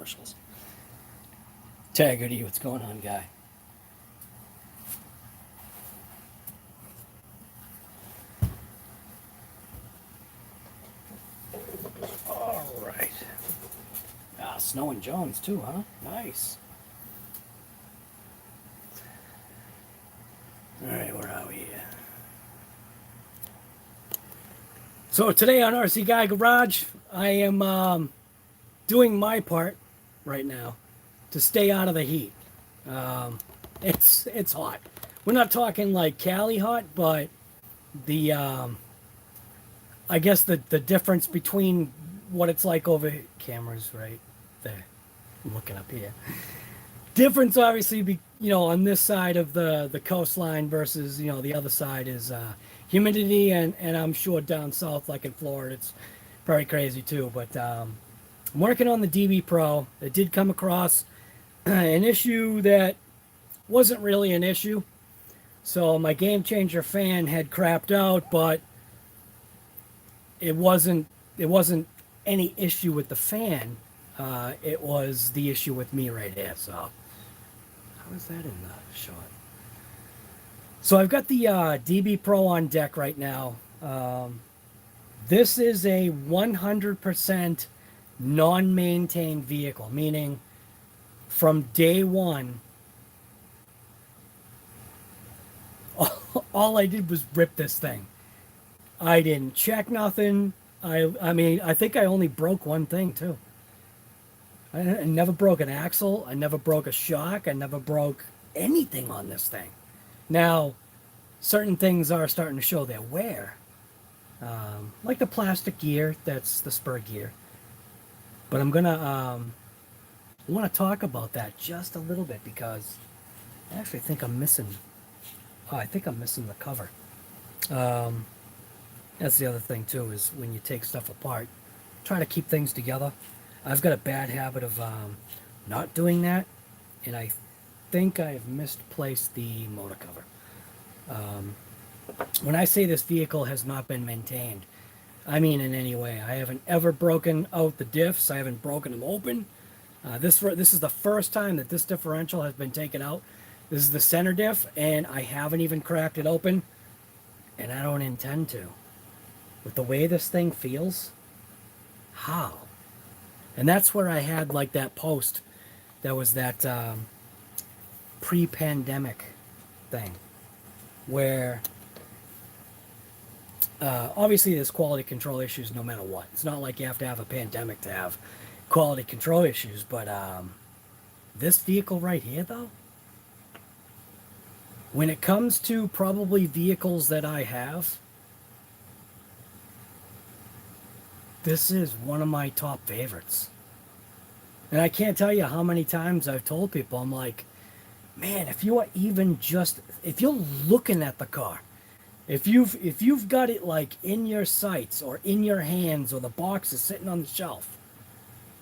commercials. Taggarty, what's going on, guy? All right. Ah, Snow and Jones too, huh? Nice. All right, where are we here? So today on RC Guy Garage, I am doing my part right now to stay out of the heat. It's hot. We're not talking like Cali hot, but the I guess the difference between what it's like over here, cameras right there. I'm looking up here. Difference obviously on this side of the coastline versus the other side is humidity, and I'm sure down south like in Florida it's very crazy too. But I'm working on the DB Pro. It did come across an issue that wasn't really an issue. So my Game Changer fan had crapped out, but it wasn't any issue with the fan. It was the issue with me right here. So how is that in the shot? So I've got the DB Pro on deck right now. This is a 100% non-maintained vehicle, meaning from day one, all I did was rip this thing. I didn't check nothing. I mean, I think I only broke one thing too. I never broke an axle. I never broke a shock. I never broke anything on this thing. Now, certain things are starting to show their wear. Like the plastic gear, that's the spur gear. But I'm gonna want to talk about that just a little bit because I actually think I'm missing. Oh, I think I'm missing the cover. That's the other thing too, is when you take stuff apart, try to keep things together. I've got a bad habit of not doing that, and I think I have misplaced the motor cover. When I say this vehicle has not been maintained, I mean in any way. I haven't ever broken out the diffs. I haven't broken them open. This is the first time that this differential has been taken out. This is the center diff, and I haven't even cracked it open, and I don't intend to. With the way this thing feels, how? And that's where I had like that post that was that pre-pandemic thing, where obviously there's quality control issues no matter what. It's not like you have to have a pandemic to have quality control issues, but this vehicle right here though, when it comes to probably vehicles that I have, this is one of my top favorites. And I can't tell you how many times I've told people, I'm like, man, if you're looking at the car, if you've got it like in your sights or in your hands or the box is sitting on the shelf,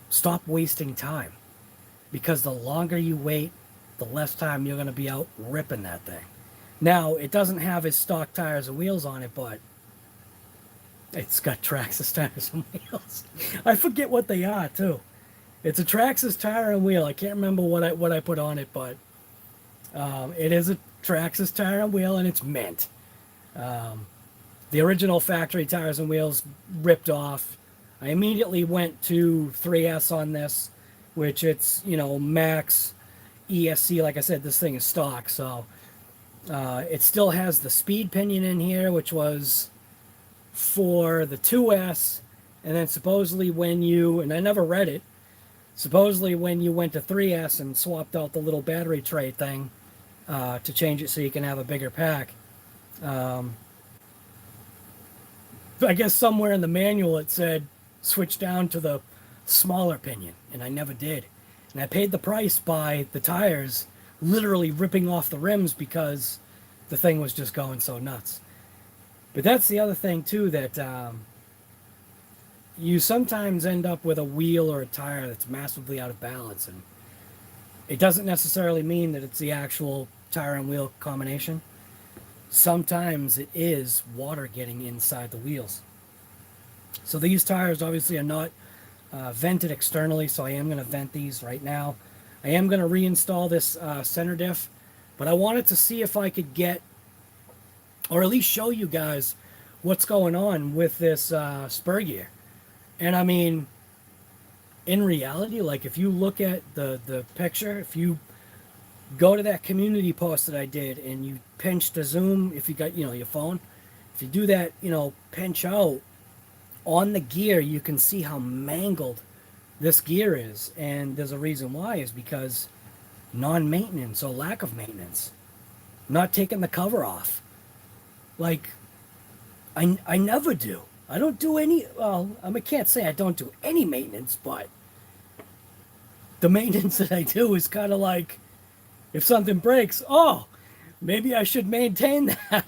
stop wasting time. Because the longer you wait, the less time you're going to be out ripping that thing. Now, it doesn't have its stock tires and wheels on it, but it's got TRAXXAS tires and wheels. I forget what they are, too. It's a TRAXXAS tire and wheel. I can't remember what I put on it, but it is a TRAXXAS tire and wheel, and it's mint. The original factory tires and wheels ripped off. I immediately went to 3S on this, which it's, max ESC. Like I said, this thing is stock, so it still has the speed pinion in here, which was for the 2S, and then supposedly and I never read it, supposedly when you went to 3S and swapped out the little battery tray thing to change it so you can have a bigger pack, I guess somewhere in the manual it said switch down to the smaller pinion, and I never did. And I paid the price by the tires literally ripping off the rims because the thing was just going so nuts. But that's the other thing too, that you sometimes end up with a wheel or a tire that's massively out of balance, and it doesn't necessarily mean that it's the actual tire and wheel combination. Sometimes it is water getting inside the wheels. So these tires obviously are not vented externally, so I am going to vent these right now. I am going to reinstall this center diff, but I wanted to see if I could get, or at least show you guys what's going on with this spur gear. And I mean, in reality, like if you look at the picture, if you go to that community post that I did and you pinch the zoom, if you got, your phone, if you do that, pinch out on the gear, you can see how mangled this gear is. And there's a reason why, is because non-maintenance or lack of maintenance, not taking the cover off. Like, I never do. I don't do any, well, I can't say I don't do any maintenance, but the maintenance that I do is kind of like, if something breaks, oh, maybe I should maintain that.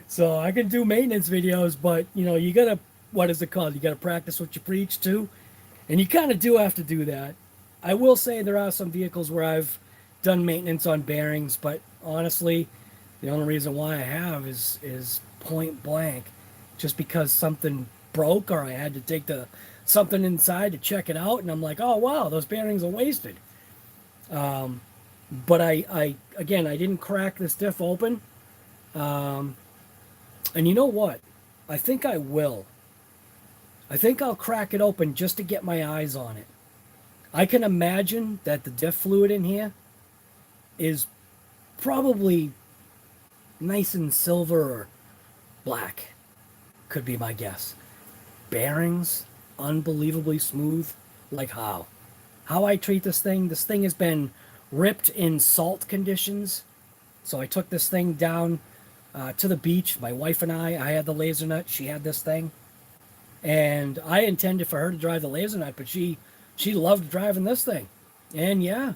So I can do maintenance videos, but you gotta, what is it called? You gotta practice what you preach too. And you kind of do have to do that. I will say there are some vehicles where I've done maintenance on bearings, but honestly, the only reason why I have is point blank, just because something broke or I had to take something inside to check it out, and I'm like, oh wow, those bearings are wasted. But I again, I didn't crack this diff open. And you know what? I think I will. I think I'll crack it open just to get my eyes on it. I can imagine that the diff fluid in here is probably nice and silver or black. Could be my guess. Bearings, unbelievably smooth. Like how? How I treat this thing has been ripped in salt conditions. So I took this thing down to the beach. My wife and I had the laser nut. She had this thing. And I intended for her to drive the laser nut, but she loved driving this thing. And yeah,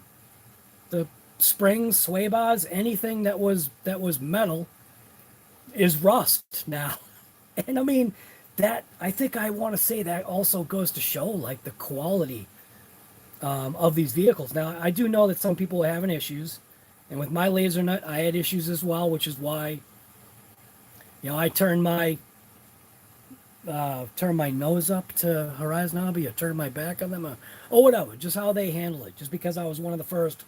the springs, sway bars, anything that was metal is rust now. And I mean, that, I think I want to say that also goes to show like the quality of these vehicles. Now, I do know that some people are having issues, and with my laser nut, I had issues as well, which is why, I turned my nose up to Horizon Hobby, or turn my back on them, or whatever, just how they handle it. Just because I was one of the first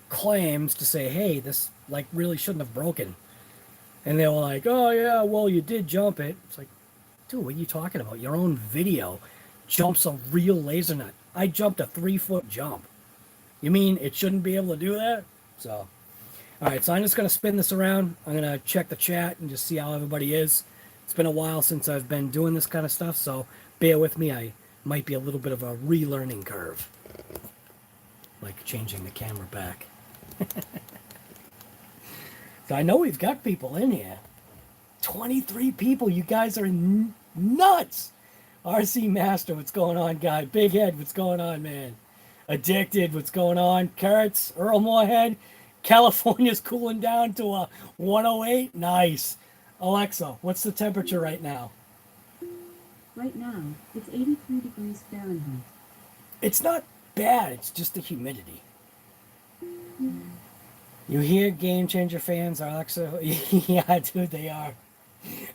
claims to say, hey, this like really shouldn't have broken. And they were like, oh yeah, well, you did jump it. It's like, dude, what are you talking about? Your own video jumps a real laser nut. I jumped a 3-foot jump. You mean it shouldn't be able to do that? So, all right, so I'm just going to spin this around. I'm going to check the chat and just see how everybody is. It's been a while since I've been doing this kind of stuff, so bear with me. I might be a little bit of a relearning curve. Like changing the camera back. So I know we've got people in here. 23 people. You guys are nuts. RC Master, what's going on, guy? Big Head, what's going on, man? Addicted, what's going on? Kurtz, Earl Moorhead. California's cooling down to a 108. Nice. Alexa, what's the temperature right now? Right now, it's 83 degrees Fahrenheit. It's not bad. It's just the humidity. You hear Game Changer fans, Alexa? Yeah, dude, they are.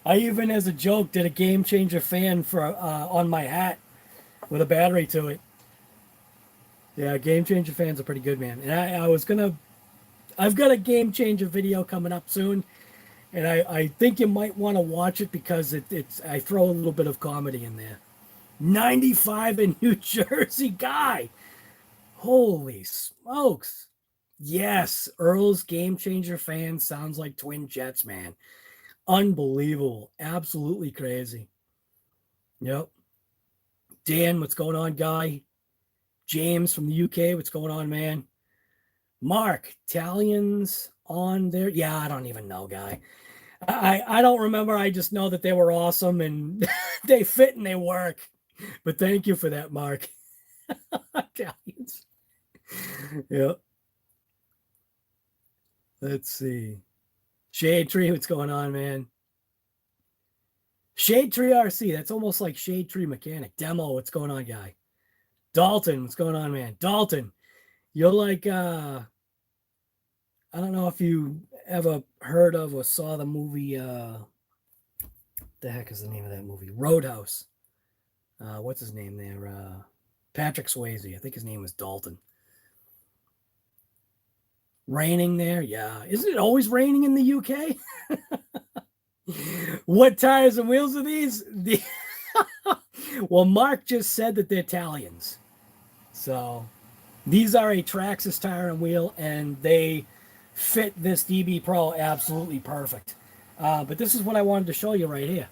I even, as a joke, did a Game Changer fan for on my hat with a battery to it. Yeah, Game Changer fans are pretty good, man. And I've got a Game Changer video coming up soon, and I think you might want to watch it because I throw a little bit of comedy in there. 95 in New Jersey, guy. Holy smokes. Yes, Earl's Game Changer fan sounds like twin jets, man. Unbelievable. Absolutely crazy. Yep. Dan, what's going on, guy? James from the UK, what's going on, man? Mark, Italians on there? Yeah, I don't even know, guy. I don't remember. I just know that they were awesome and they fit and they work. But thank you for that, Mark. Italians. Yep. Let's see. Shade Tree, what's going on, man? Shade Tree RC, that's almost like Shade Tree Mechanic. Demo, what's going on, guy? Dalton, what's going on, man? Dalton, you're like, I don't know if you ever heard of or saw the movie, the heck is the name of that movie? Roadhouse. what's his name there? Patrick Swayze. I think his name was Dalton. Raining there? Yeah. Isn't it always raining in the UK? What tires and wheels are these? Well, Mark just said that they're Italians. So these are a TRAXXAS tire and wheel, and they fit this DB Pro absolutely perfect. But this is what I wanted to show you right here.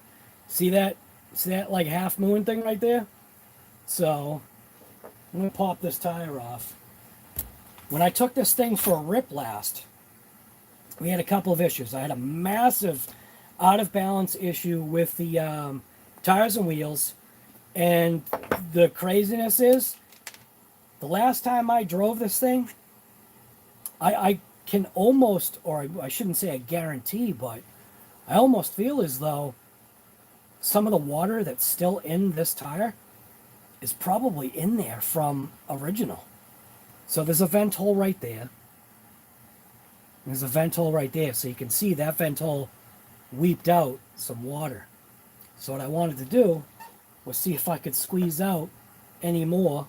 See that? See that like half moon thing right there? So I'm going to pop this tire off. When I took this thing for a rip last, we had a couple of issues. I had a massive out of balance issue with the tires and wheels. And the craziness is, the last time I drove this thing, I can almost, or I shouldn't say I guarantee, but I almost feel as though some of the water that's still in this tire is probably in there from original. So there's a vent hole right there. There's a vent hole right there. So you can see that vent hole weeped out some water. So what I wanted to do was see if I could squeeze out any more.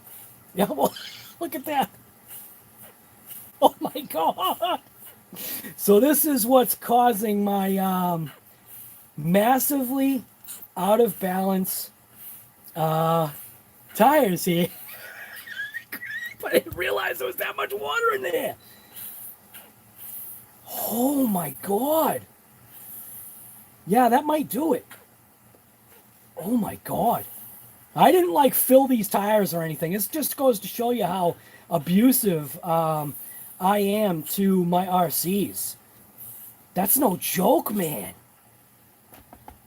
Yeah, well, look at that. Oh my God. So this is what's causing my massively out of balance tires here. But I didn't realize there was that much water in there. Oh my God. Yeah, that might do it. Oh my God. I didn't like fill these tires or anything. It just goes to show you how abusive I am to my RCs. That's no joke, man.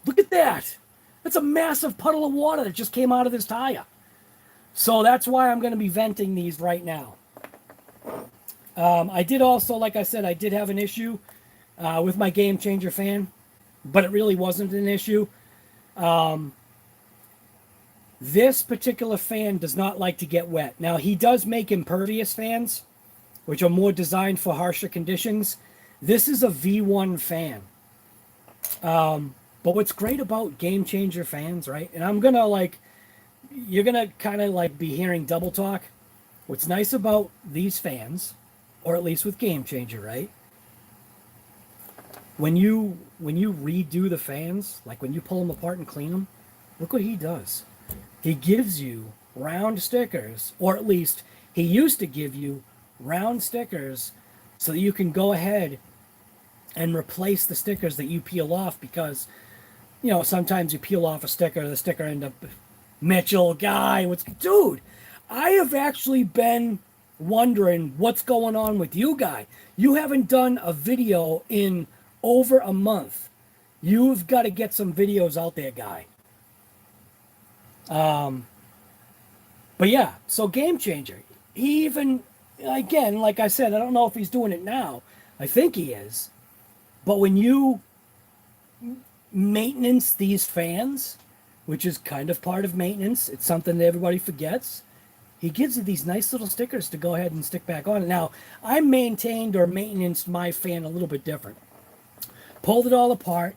Look at that. That's a massive puddle of water that just came out of this tire. So that's why I'm going to be venting these right now. I did also, like I said, I did have an issue with my Game Changer fan, but it really wasn't an issue. This particular fan does not like to get wet. Now, he does make impervious fans, which are more designed for harsher conditions. This is a V1 fan. But what's great about Game Changer fans, right? And I'm going to you're going to kind of be hearing double talk. What's nice about these fans, or at least with Game Changer, right? When you redo the fans, like when you pull them apart and clean them, look what he does. He gives you round stickers, or at least he used to give you round stickers so that you can go ahead and replace the stickers that you peel off, because, you know, sometimes you peel off a sticker, the sticker end up Mitchell guy. Dude, I have actually been wondering what's going on with you, guy. You haven't done a video in over a month. You've got to get some videos out there, guy. But yeah, so Game Changer. He even, again, like I said, I don't know if he's doing it now. I think he is. But when you maintenance these fans, which is kind of part of maintenance, it's something that everybody forgets, he gives you these nice little stickers to go ahead and stick back on. Now, I maintained or maintenanced my fan a little bit different. Pulled it all apart.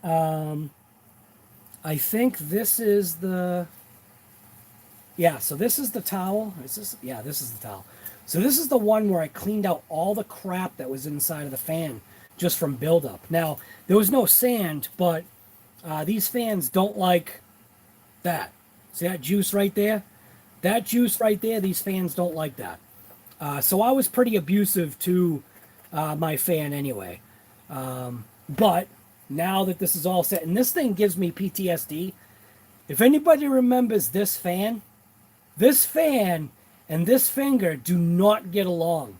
I think this is the... Yeah, so this is the towel. Is this? Yeah, this is the towel. So this is the one where I cleaned out all the crap that was inside of the fan just from buildup. Now, there was no sand, but these fans don't like that. See that juice right there? That juice right there, these fans don't like that. So I was pretty abusive to my fan anyway. But now that this is all set, and this thing gives me PTSD. If anybody remembers this fan and this finger do not get along.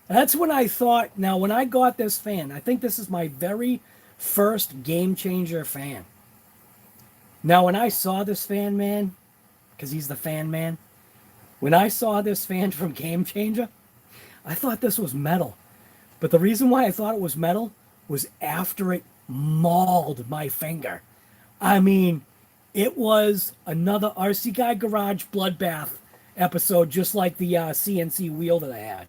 That's when I thought, now when I got this fan, I think this is my very first Game Changer fan. Now when I saw this fan, man, because he's the fan man, when I saw this fan from Game Changer, I thought this was metal. But the reason why I thought it was metal was after it mauled my finger. I mean, it was another RC Guy Garage bloodbath episode, just like the CNC wheel that I had.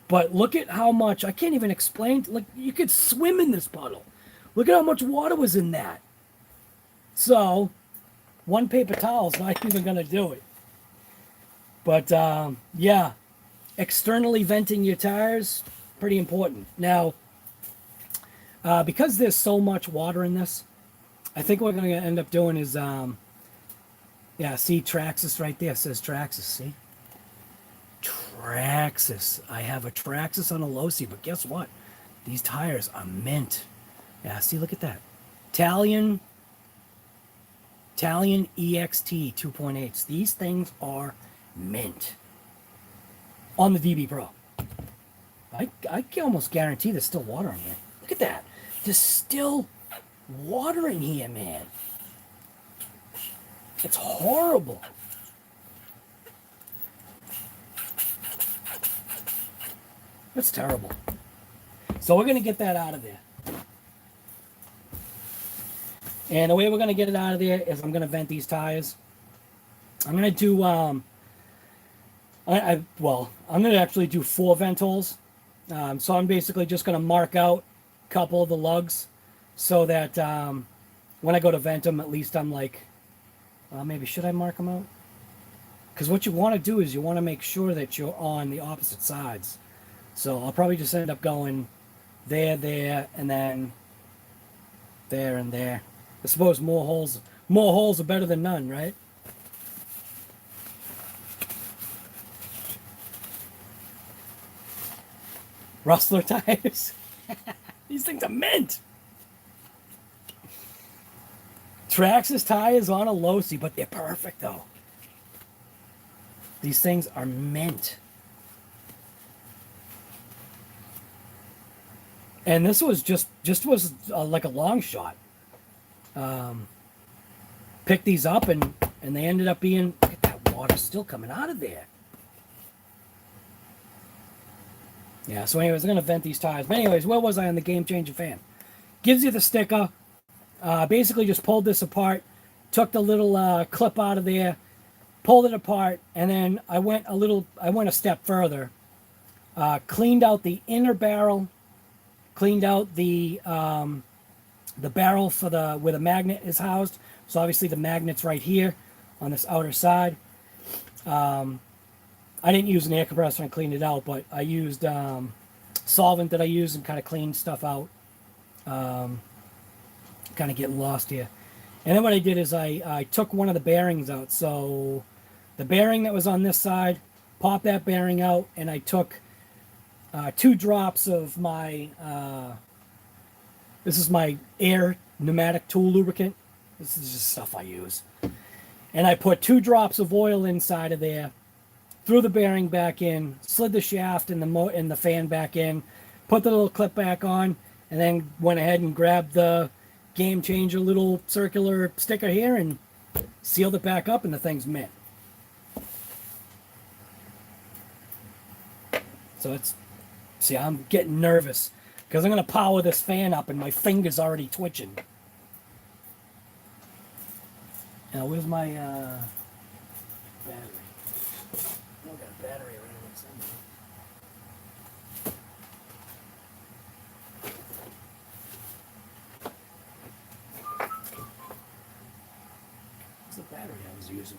But look at how much, I can't even explain, like, you could swim in this puddle. Look at how much water was in that. So, one paper towel's not even going to do it. But yeah, externally venting your tires, pretty important. Now, because there's so much water in this, I think what we're going to end up doing is, yeah, see TRAXXAS right there. It says TRAXXAS, see? TRAXXAS. I have a TRAXXAS on a LOSI, but guess what? These tires are mint. Yeah, see, look at that. Italian EXT 2.8s. These things are mint on the DB Pro. I can almost guarantee there's still water in here. Look at that. There's still water in here, man. It's horrible. That's terrible. So we're going to get that out of there. And the way we're going to get it out of there is I'm going to vent these tires. I'm going to do, well, I'm going to actually do 4 vent holes. So I'm basically just going to mark out a couple of the lugs so that when I go to vent them, at least I'm like, maybe should I mark them out? Because what you want to do is you want to make sure that you're on the opposite sides. So I'll probably just end up going there, and then there and there. I suppose more holes are better than none, right? Rustler tires. These things are mint. TRAXXAS tires on a LOSI, but they're perfect though. These things are mint. And this was just was like a long shot. Picked these up and they ended up being, look at that water still coming out of there. Yeah, so anyways, I'm going to vent these tires. But anyways, where was I on the Game Changer fan? Gives you the sticker. Basically just pulled this apart, took the little clip out of there, pulled it apart, and then I went a step further. Cleaned out the inner barrel, cleaned out the barrel for where the magnet is housed. So obviously the magnet's right here on this outer side. I didn't use an air compressor and cleaned it out, but I used solvent that I used and kind of cleaned stuff out. Kind of getting lost here. And then what I did is I took one of the bearings out. So the bearing that was on this side, popped that bearing out, and I took 2 drops of my, this is my air pneumatic tool lubricant. This is just stuff I use. And I put 2 drops of oil inside of there, threw the bearing back in, slid the shaft and the fan back in, put the little clip back on, and then went ahead and grabbed the Game Changer little circular sticker here and sealed it back up, and the thing's mint. So it's, see, I'm getting nervous because I'm going to power this fan up and my finger's already twitching. Now, where's my battery? I've got a battery around here somewhere. What's the battery I was using?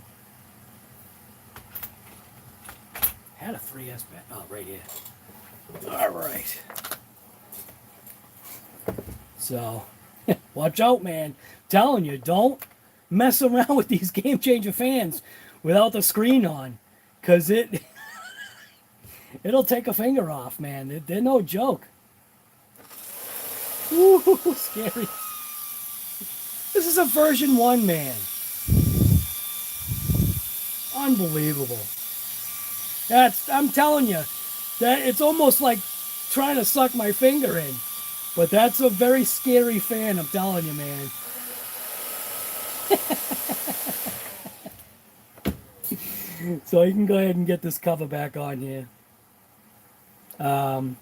Had a 3S battery. Oh, right here. All right. So, watch out, man. I'm telling you, don't mess around with these Game Changer fans without the screen on, because it'll take a finger off, man. They're no joke. Ooh, scary. This is a version 1, man. Unbelievable. I'm telling you, that it's almost like trying to suck my finger in. But that's a very scary fan, I'm telling you, man. So you can go ahead and get this cover back on here. I'm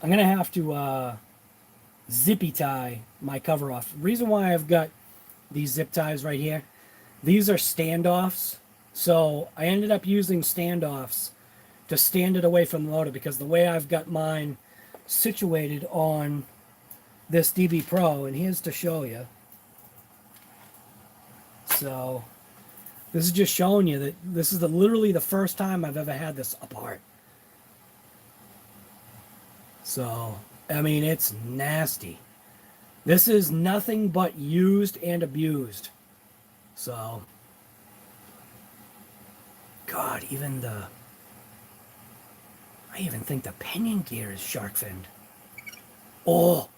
going to have to zippy tie my cover off. The reason why I've got these zip ties right here, these are standoffs. So I ended up using standoffs to stand it away from the motor, because the way I've got mine situated on this DB Pro, and here's to show you. So this is just showing you that this is literally the first time I've ever had this apart. So, I mean, it's nasty. This is nothing but used and abused. So, God, I even think the pinion gear is shark finned. Oh!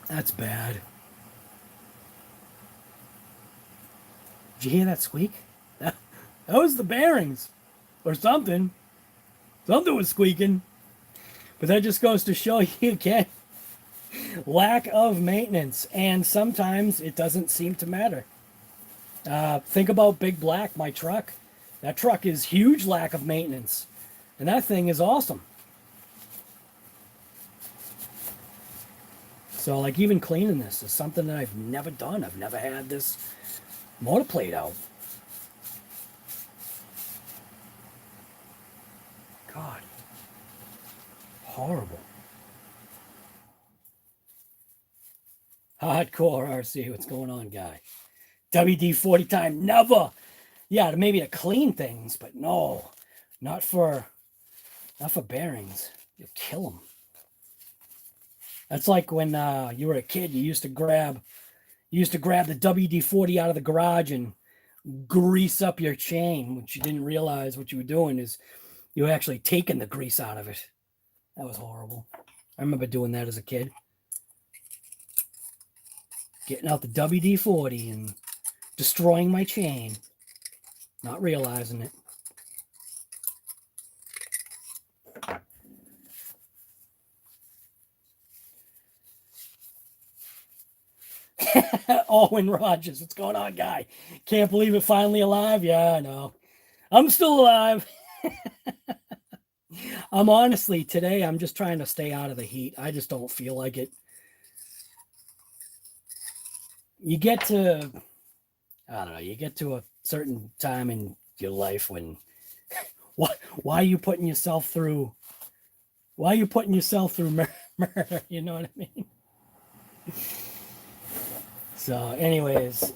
That's bad. Did you hear that squeak? That was the bearings. Or something. Something was squeaking. But that just goes to show you again. Lack of maintenance. And sometimes it doesn't seem to matter. Think about Big Black, my truck. That truck is huge lack of maintenance. And that thing is awesome. So, like, even cleaning this is something that I've never done. I've never had this motor plate out. God. Horrible. Hardcore RC, what's going on, guy? WD-40 time, never. Yeah, maybe to clean things, but no. Not for bearings. You'll kill them. That's like when you were a kid, you used to grab the WD-40 out of the garage and grease up your chain, which you didn't realize what you were doing is you were actually taking the grease out of it. That was horrible. I remember doing that as a kid. Getting out the WD-40 and destroying my chain, not realizing it. Owen Rogers, what's going on, guy? Can't believe it, finally alive. Yeah, I know. I'm still alive. I'm honestly, today, I'm just trying to stay out of the heat. I just don't feel like it. You get to, I don't know, you get to a certain time in your life when, why are you putting yourself through, murder? You know what I mean? So anyways,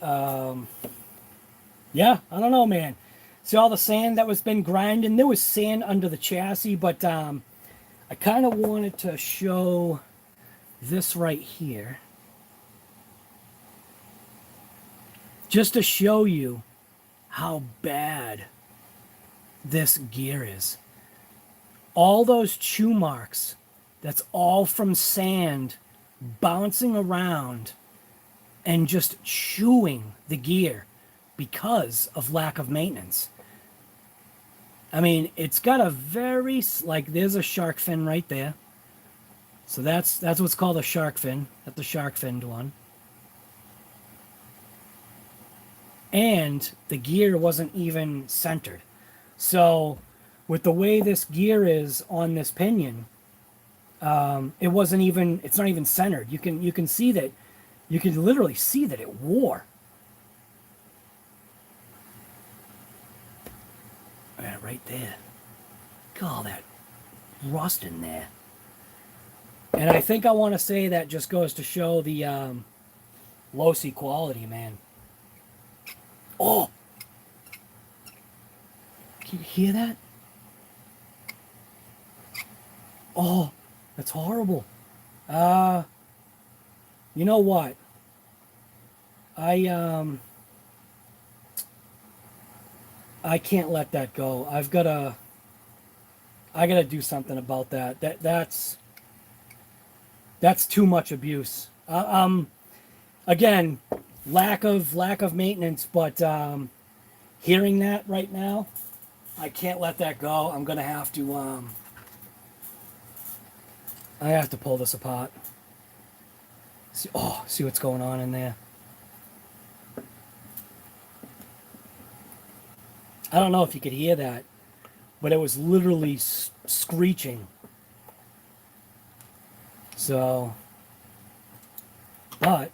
yeah, I don't know, man. See all the sand that was been grinding? There was sand under the chassis, but I kind of wanted to show this right here. Just to show you how bad this gear is. All those chew marks, that's all from sand bouncing around and just chewing the gear because of lack of maintenance. I mean, it's got a very, like, there's a shark fin right there. So that's what's called a shark fin. That's the shark finned one. And the gear wasn't even centered. So with the way this gear is on this pinion, it's not even centered. You can see that, you can literally see that it wore. Right there. Look at all that rust in there. And I think I want to say that just goes to show the LOSI quality, man. Oh! Can you hear that? Oh, that's horrible. You know what? I can't let that go. I gotta do something about that. That's too much abuse. Again, lack of maintenance, but hearing that right now, I can't let that go. I'm gonna have to I have to pull this apart. See what's going on in there. I don't know if you could hear that, but it was literally screeching. So, but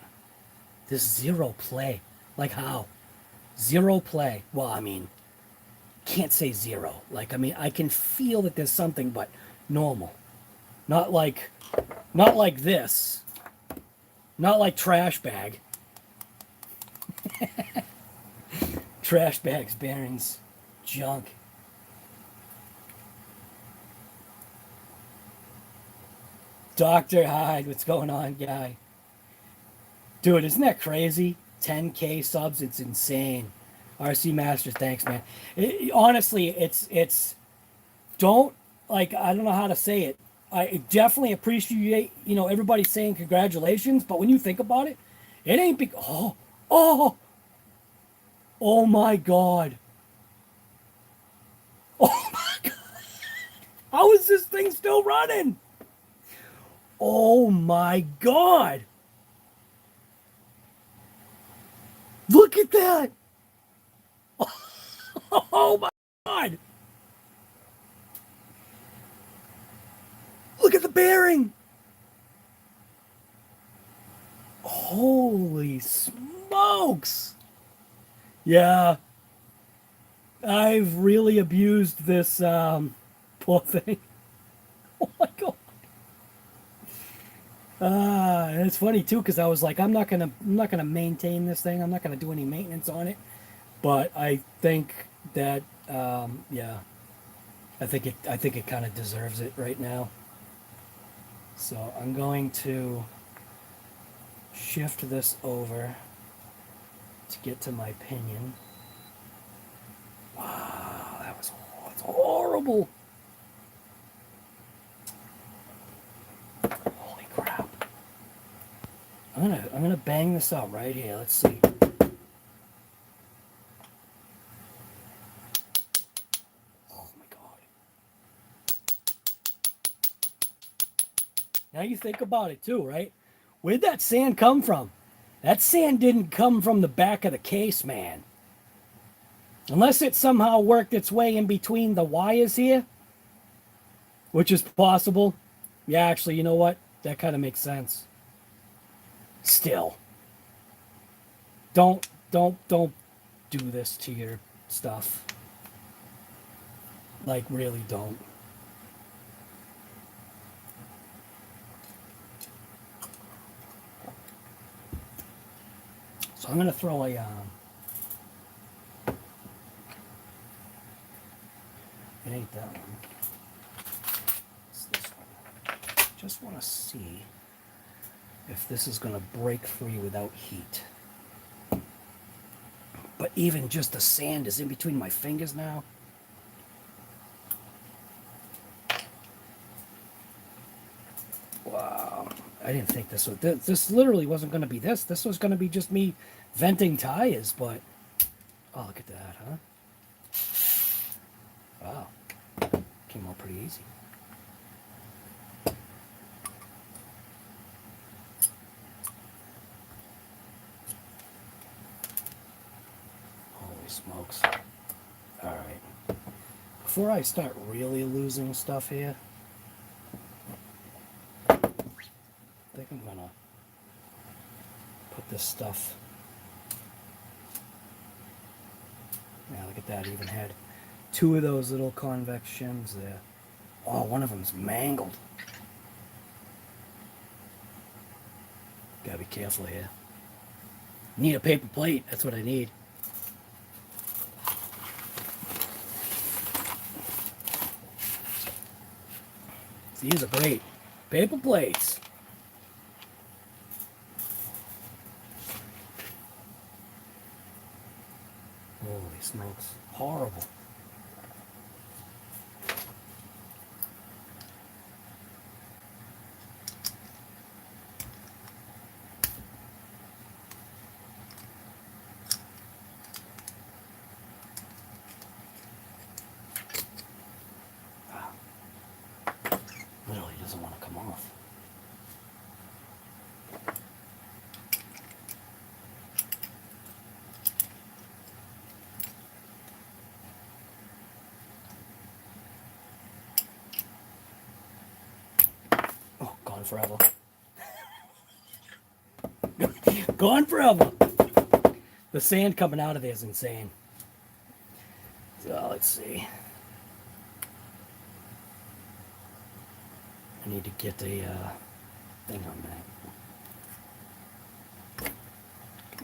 there's zero play. Like how? Zero play. Well, I mean, can't say zero. Like, I mean, I can feel that there's something, but normal. Not like this. Not like trash bag. Trash bags, bearings, junk. Dr. Hyde, what's going on, guy? Dude, isn't that crazy? 10K subs, it's insane. RC Master, thanks, man. Honestly, it's don't, like, I don't know how to say it. I definitely appreciate, you know, everybody saying congratulations, but when you think about it, it ain't big. Oh my God. Oh my God. How is this thing still running? Oh my God. Look at that. Oh my God. Look at the bearing. Holy smokes. Yeah. I've really abused this poor thing. Oh my God. And it's funny too, because I was like, I'm not gonna maintain this thing. I'm not gonna do any maintenance on it. But I think that yeah, I think it kind of deserves it right now. So I'm going to shift this over to get to my pinion. Wow, that's horrible. Holy crap. I'm gonna bang this out right here. Let's see. Oh my God. Now you think about it too, right? Where'd that sand come from? That sand didn't come from the back of the case, man. Unless it somehow worked its way in between the wires here, which is possible. Yeah, actually, you know what? That kind of makes sense. Still. Don't do this to your stuff. Like, really don't. So I'm gonna throw a it ain't that one. It's this one. Just want to see if this is gonna break free without heat. But even just the sand is in between my fingers now. Wow. I didn't think this would... This literally wasn't going to be this. This was going to be just me venting tires, but... Oh, look at that, huh? Wow. Came out pretty easy. Holy smokes. Alright. Before I start really losing stuff here, I think I'm gonna put this stuff. Yeah, look at that, even had two of those little convex shims there. Oh, one of them's mangled. Gotta be careful here. Need a paper plate, that's what I need. These are great. Paper plates. Holy smokes. Horrible. Literally doesn't want to come off. Oh, gone forever. Gone forever. The sand coming out of there is insane. So let's see. I need to get a thing on that.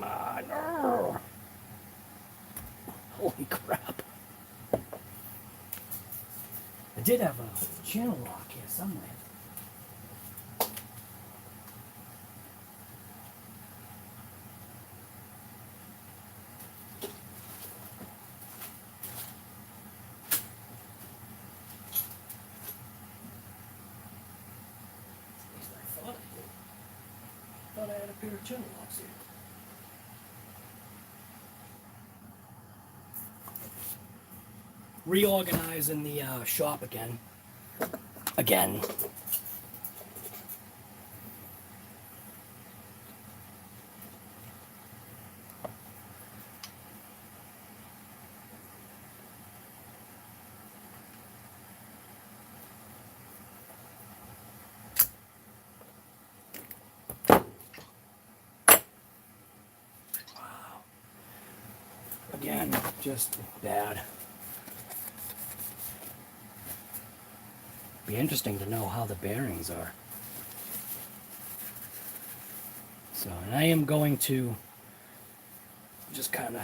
Come on. Arr. Holy crap. I did have a channel lock here somewhere. I thought I had a pair of channel locks here. Reorganizing the shop again. Again, just bad. Be interesting to know how the bearings are. So, and I am going to just kind of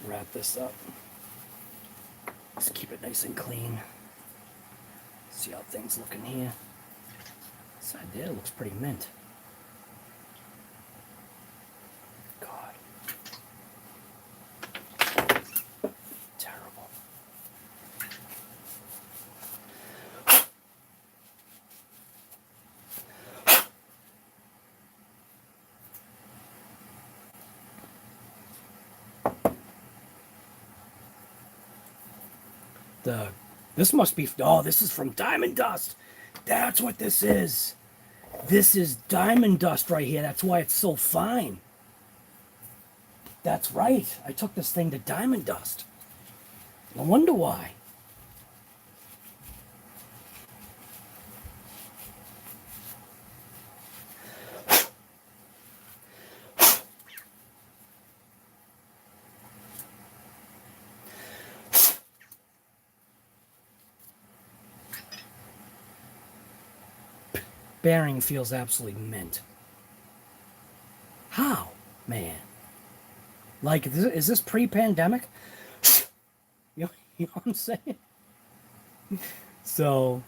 wrap this up. Just keep it nice and clean. See how things look in here. Side there looks pretty mint. God. Terrible. This must be, oh, this is from diamond dust. That's what this is. This is diamond dust right here. That's why it's so fine. That's right. I took this thing to diamond dust. No wonder why. Bearing feels absolutely mint. How, man? Like, is this pre-pandemic? You know what I'm saying? So,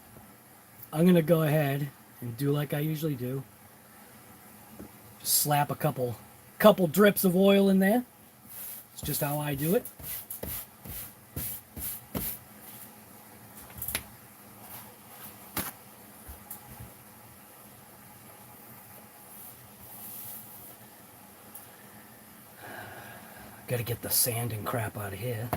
I'm gonna go ahead and do like I usually do. Just slap a couple drips of oil in there. It's just how I do it. Gotta get the sand and crap out of here.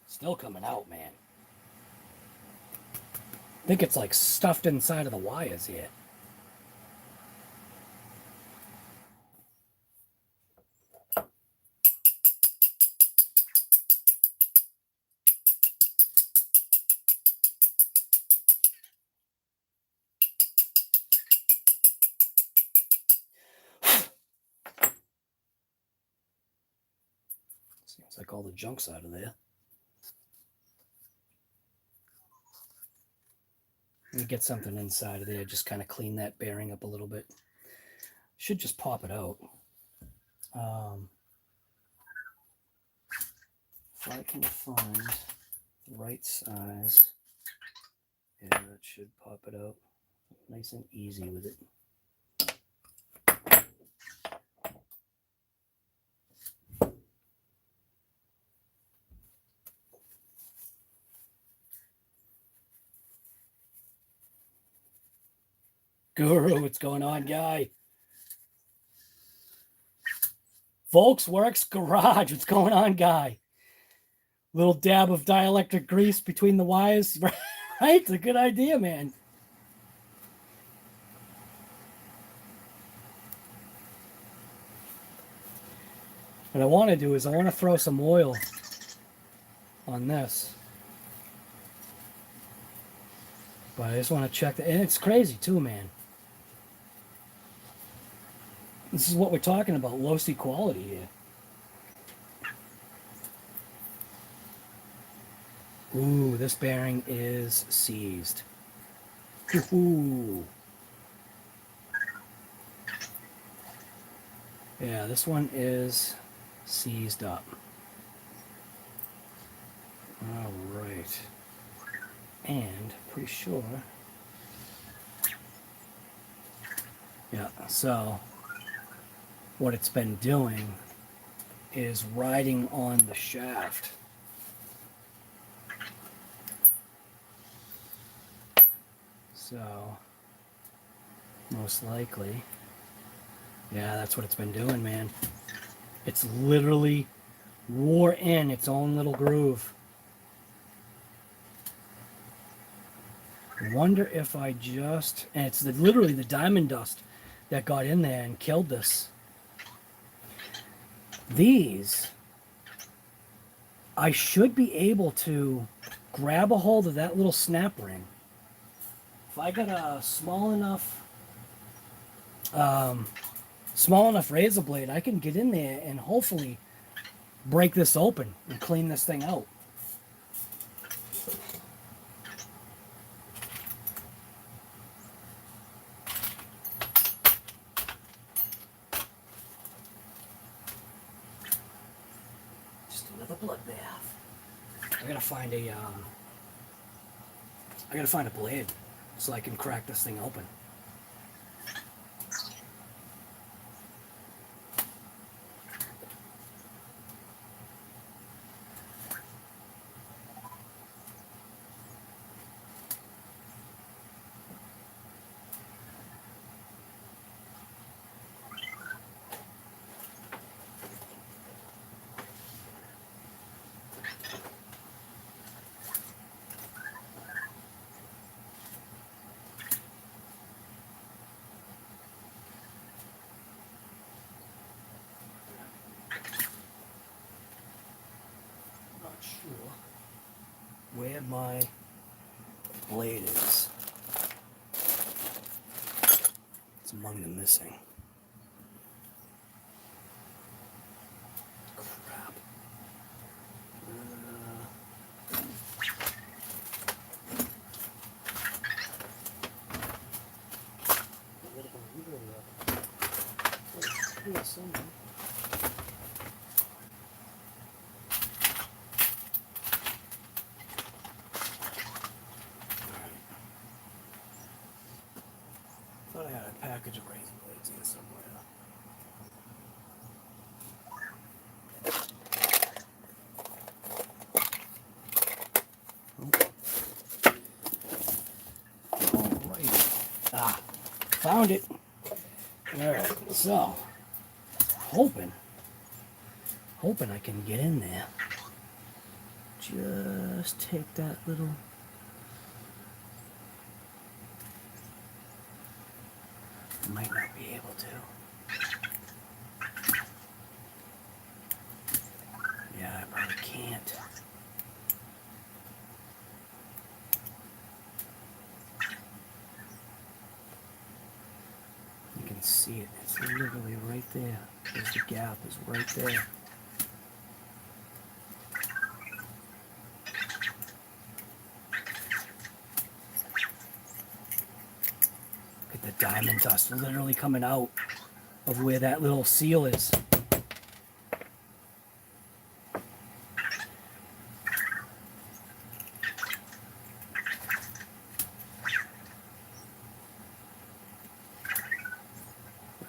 Still coming out, man. I think it's like stuffed inside of the wires here. Seems like all the junk's out of there. Let me get something inside of there, just kind of clean that bearing up a little bit. Should just pop it out. If I can find the right size, yeah, that should pop it out. Nice and easy with it. Guru, what's going on, guy? Volksworks Garage, what's going on, guy? Little dab of dielectric grease between the wires, right? It's a good idea, man. What I want to do is I want to throw some oil on this. But I just want to check that. And it's crazy too, man. This is what we're talking about, low-C quality here. Ooh, this bearing is seized. Ooh. Yeah, this one is seized up. All right. And pretty sure. Yeah, so what it's been doing is riding on the shaft. So most likely, yeah, that's what it's been doing, man. It's literally wore in its own little groove. I wonder if I just, and it's literally the diamond dust that got in there and killed this. These, I should be able to grab a hold of that little snap ring. If I got a small enough razor blade, I can get in there and hopefully break this open and clean this thing out. Just another bloodbath. I gotta find a blade so I can crack this thing open. Sure where my blade is. It's among the missing. Crap. Here somewhere. Thought I had a package of razor blades in somewhere. Alrighty. Ah, found it. Alright, so hoping I can get in there. Just take that little. Might not be able to. Yeah, I probably can't. You can see it. It's literally right there. There's the gap is right there. Look at the diamond dust literally coming out of where that little seal is.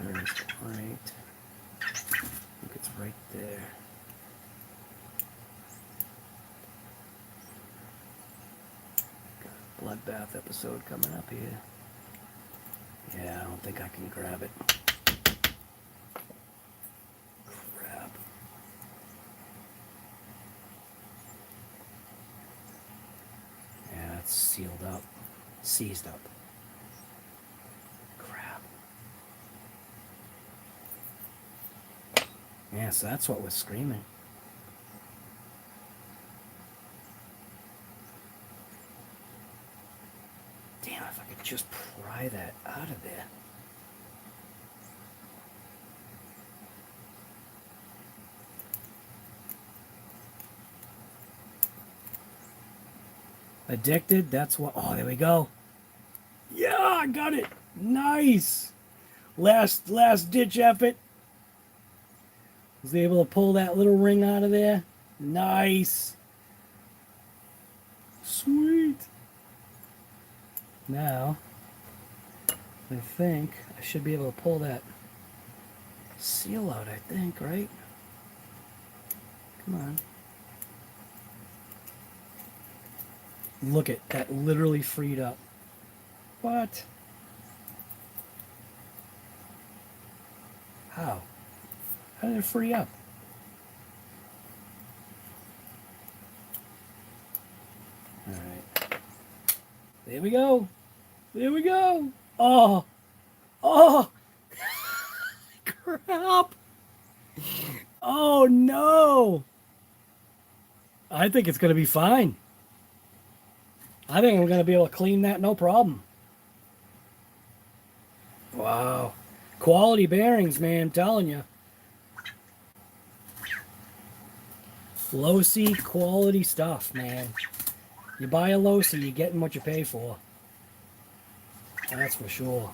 There's right. I think it's right there. Got a bloodbath episode coming up here. Yeah, I don't think I can grab it. Crap. Yeah, it's sealed up. Seized up. Crap. Yeah, so that's what was screaming. Damn, if I could just pry that out of there. Addicted, that's what. Oh, there we go. Yeah, I got it. Nice. Last ditch effort. Was able to pull that little ring out of there. Nice. Sweet. Now, I think I should be able to pull that seal out, I think, right? Come on. Look at that, literally freed up. What? How? How did it free up? Alright. There we go. There we go. Oh. Oh. Crap. Oh no. I think it's going to be fine. I think I'm going to be able to clean that no problem. Wow. Quality bearings, man, I'm telling you. LOSI quality stuff, man. You buy a LOSI, you're getting what you pay for. That's for sure.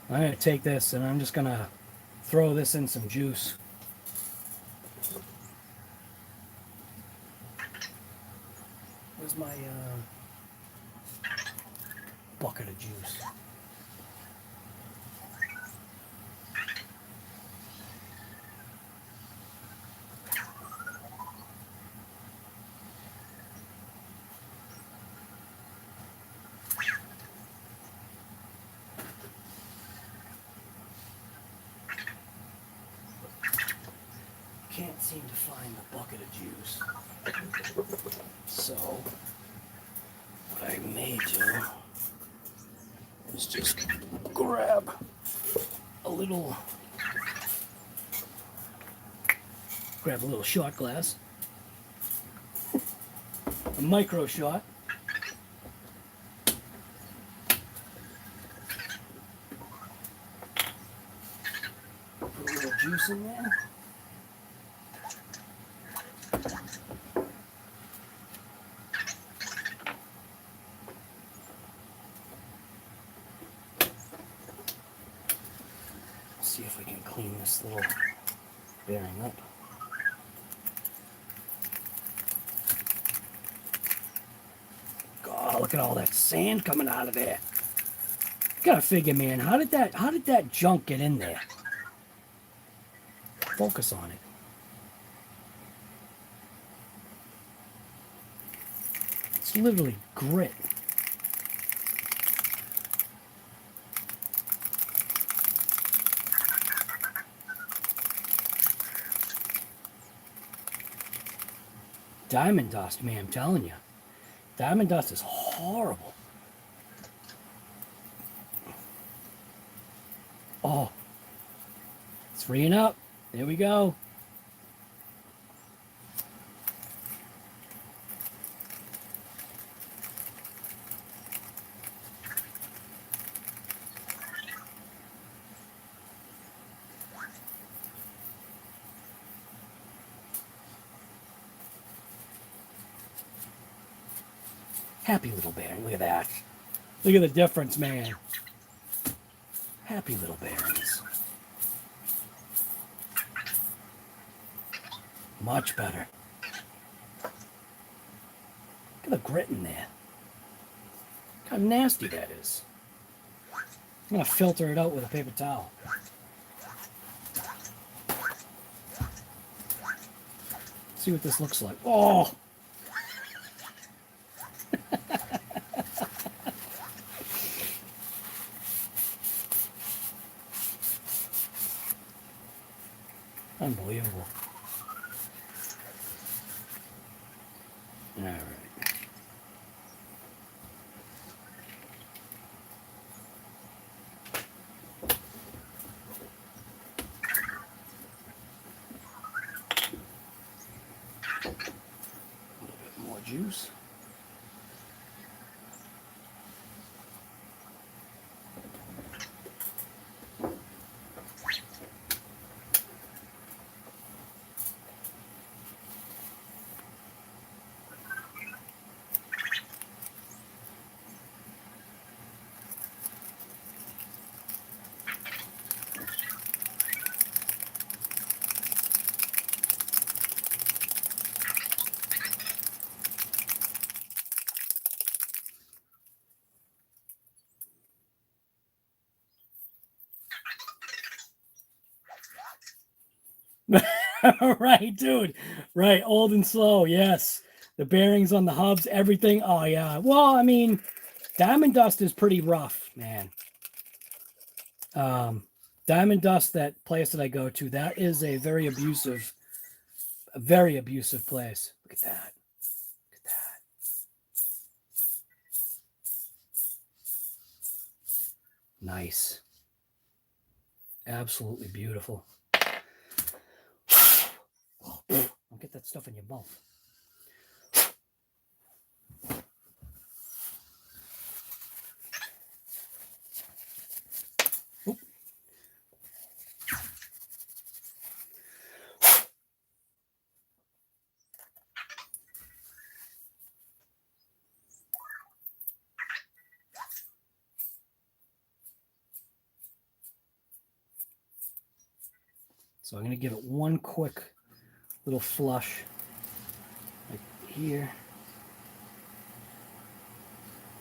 I'm going to take this and I'm just going to throw this in some juice. Where's my bucket of juice? Can't seem to find the bucket of juice. So, what I may do is just grab a little shot glass, a micro shot. Put a little juice in there. See if we can clean this little bearing up. God, look at all that sand coming out of there. Gotta figure, man, how did that junk get in there? Focus on it. It's literally grit. Diamond dust, man, I'm telling you. Diamond dust is horrible. Oh, it's freeing up. There we go. Happy little bearing. Look at that. Look at the difference, man. Happy little bearings. Much better. Look at the grit in there. Look how nasty that is. I'm going to filter it out with a paper towel. See what this looks like. Oh! Unbelievable. All right. juice. Right, dude. Right, old and slow. Yes, the bearings on the hubs, everything. Oh yeah. Well, I mean, Diamond Dust is pretty rough, man. Diamond Dust, that place that I go to, that is a very abusive place. Look at that. Look at that. Nice. Absolutely beautiful. Don't get that stuff in your mouth. Oop. So I'm going to give it one quick little flush like here,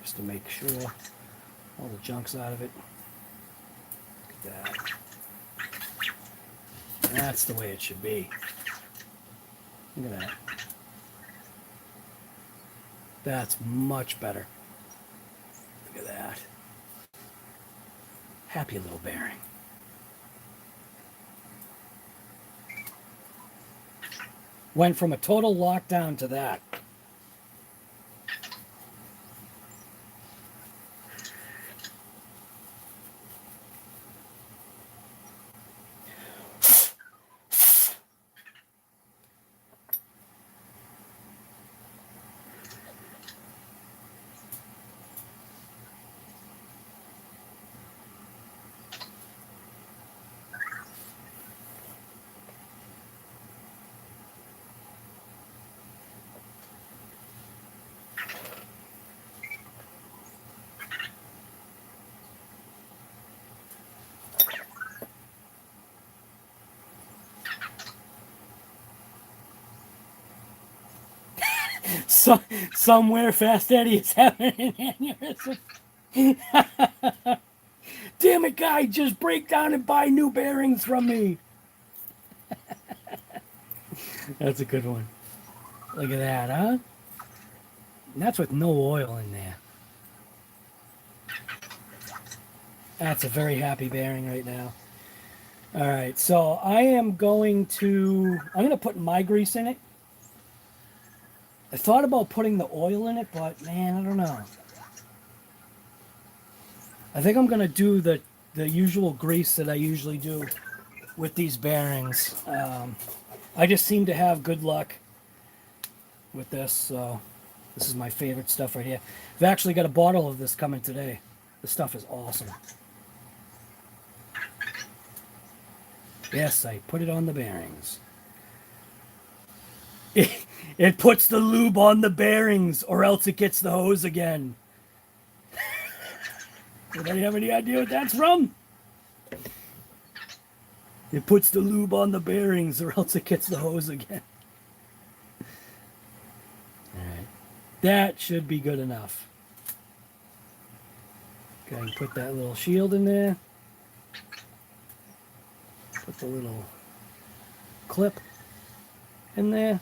just to make sure all the junk's out of it. Look at that. That's the way it should be. Look at that. That's much better. Look at that. Happy little bearing. Went from a total lockdown to that. So, somewhere Fast Eddie is having an aneurysm. Damn it, guy, just break down and buy new bearings from me. That's a good one. Look at that, huh? And that's with no oil in there. That's a very happy bearing right now. All right, so I'm going to put my grease in it. I thought about putting the oil in it, but man, I don't know. I think I'm going to do the usual grease that I usually do with these bearings. I just seem to have good luck with this, so this is my favorite stuff right here. I've actually got a bottle of this coming today. This stuff is awesome. Yes, I put it on the bearings. It puts the lube on the bearings, or else it gets the hose again. Anybody have any idea what that's from? It puts the lube on the bearings, or else it gets the hose again. Alright. That should be good enough. Go ahead and put that little shield in there. Put the little clip in there.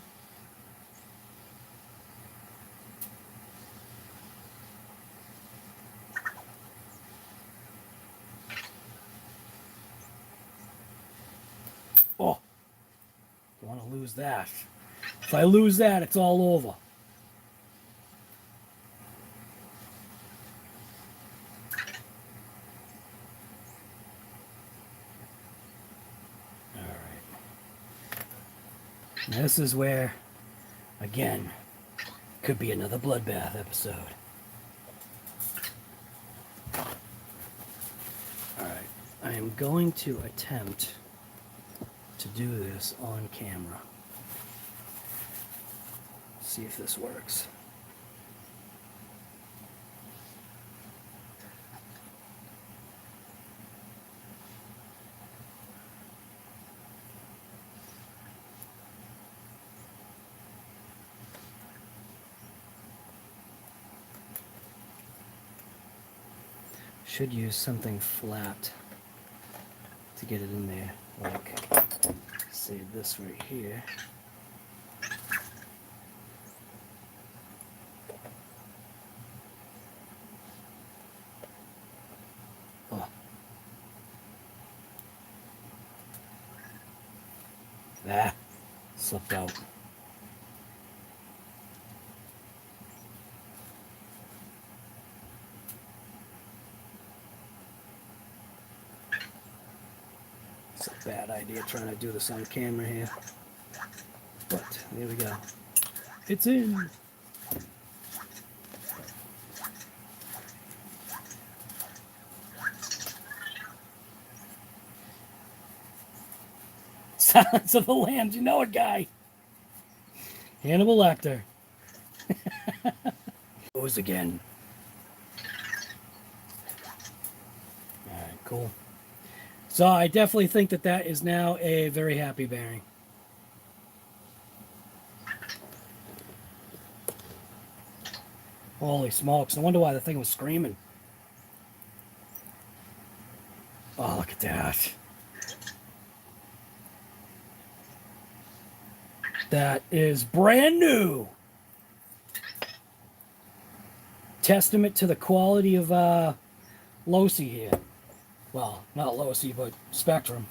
Oh, don't want to lose that. If I lose that, it's all over. All right. This is where, again, Could be another bloodbath episode. Alright, I am going to attempt to do this on camera. See if this works. Should use something flat to get it in there, like say this right here. Oh. Ah, slipped out. It's a bad idea trying to do this on camera here. But there we go. It's in. Silence of the Lambs, you know it, guy. Hannibal Lecter. Goes again. Alright, cool. So I definitely think that that is now a very happy bearing. Holy smokes, no wonder why the thing was screaming. Oh, look at that. That is brand new. Testament to the quality of LOSI here. Well, not LOSI, but Spectrum.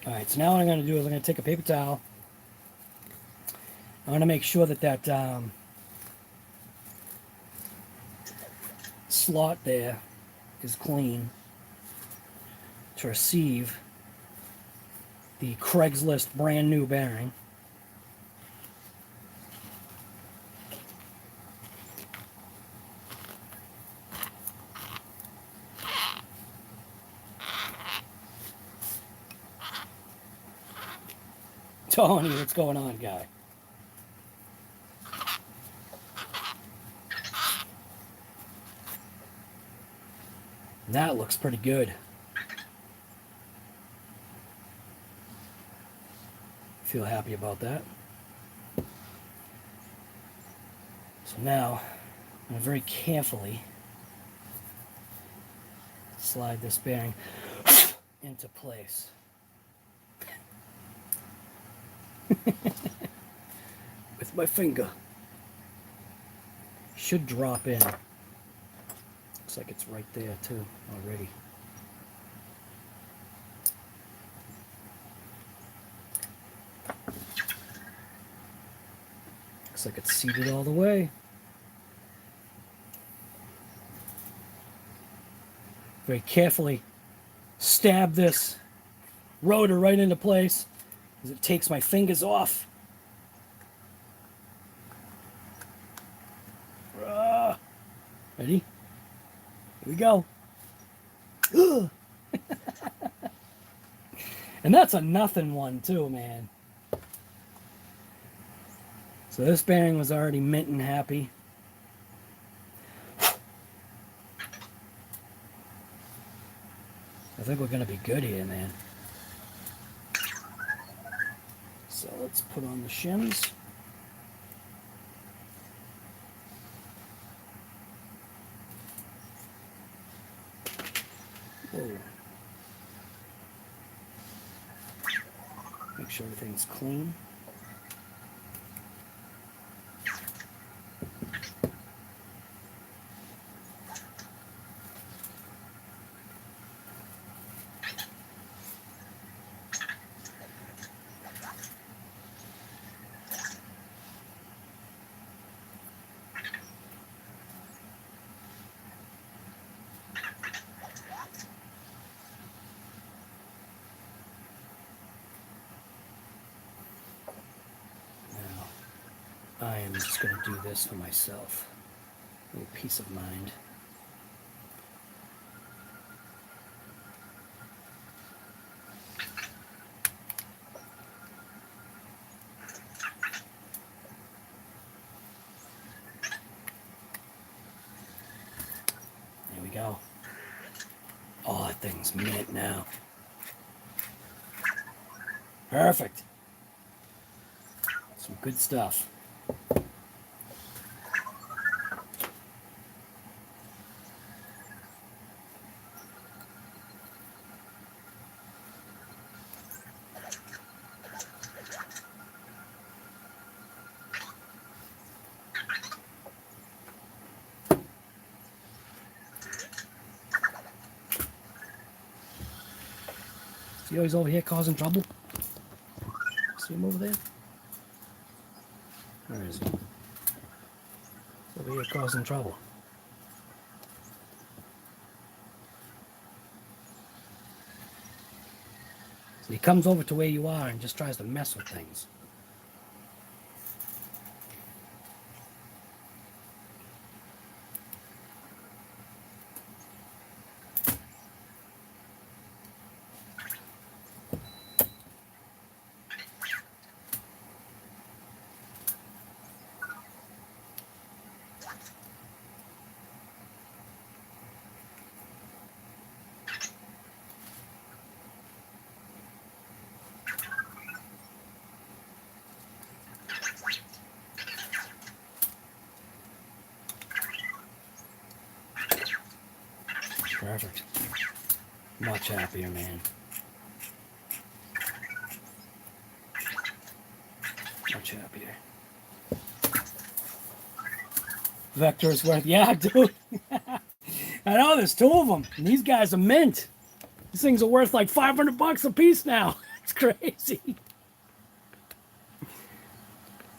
Alright, so now what I'm going to do is I'm going to take a paper towel. I'm going to make sure that that slot there is clean to receive the Craigslist brand new bearing. Tony, what's going on, guy? That looks pretty good. Feel happy about that. So now, I'm going to very carefully slide this bearing into place. With my finger. Should drop in. Looks like it's right there too already. Looks like it's seated all the way. Very carefully stab this rotor right into place as it takes my fingers off. Ready? Here we go. And that's a nothing one too, man. So this bearing was already mint and happy. I think we're going to be good here, man. So let's put on the shims. Whoa. Make sure everything's clean. I am just going to do this for myself. A little peace of mind. There we go. Oh, that thing's mint now. Perfect. Some good stuff. See how he's over here causing trouble? See him over there? Where is he? He's over here causing trouble. So he comes over to where you are and just tries to mess with things. Perfect. Much happier, man. Much happier. Vector's worth, yeah, dude. I know there's two of them, and these guys are mint. These things are worth like $500 a piece now. It's crazy.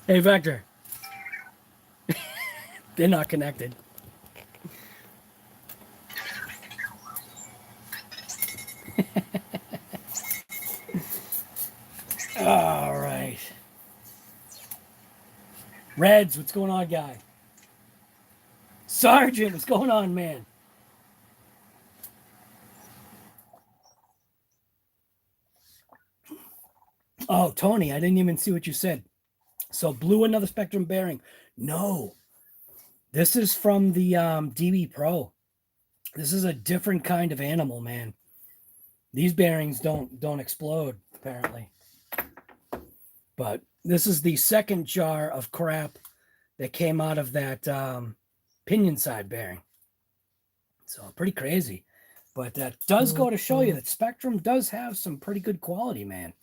Hey, Vector. They're not connected. All right. Reds, what's going on, guy? Sergeant, what's going on, man? Oh, Tony, I didn't even see what you said. So blue, another Spectrum bearing. No, this is from the DB Pro. This is a different kind of animal, man. These bearings don't explode, apparently. But this is the second jar of crap that came out of that pinion side bearing. So pretty crazy. But that does go to show you that Spectrum does have some pretty good quality, man.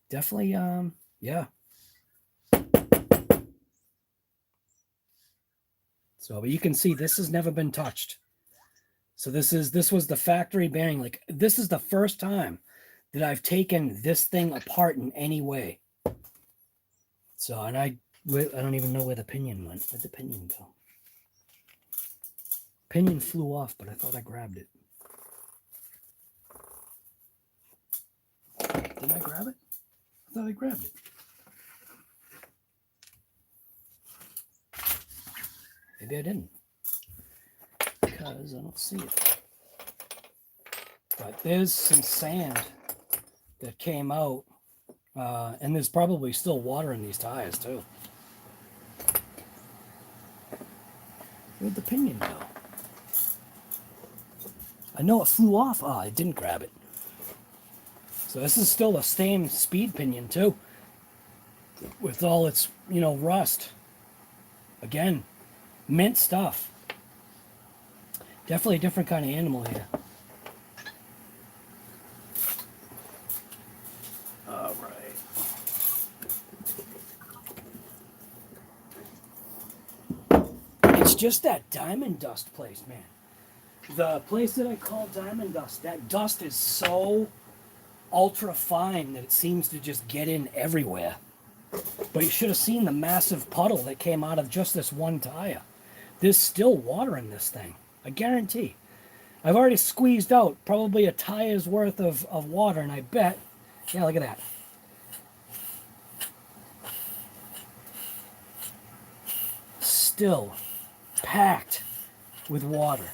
Definitely, yeah. So, but you can see this has never been touched. So this was the factory bearing. Like, this is the first time that I've taken this thing apart in any way. So, and I don't even know where the pinion went. Where'd the pinion go? Pinion flew off, but I thought I grabbed it. Didn't I grab it? I thought I grabbed it. Maybe I didn't, because I don't see it. But there's some sand that came out, and there's probably still water in these tires too. Where'd the pinion go? I know it flew off. Oh, I didn't grab it. So this is still the same speed pinion too, with all its, you know, rust. Again, mint stuff. Definitely a different kind of animal here. All right. It's just that diamond dust place, man. The place that I call diamond dust, that dust is so ultra fine that it seems to just get in everywhere. But you should have seen the massive puddle that came out of just this one tire. There's still water in this thing, I guarantee. I've already squeezed out probably a tire's worth of water, and I bet, yeah, look at that. still packed with water.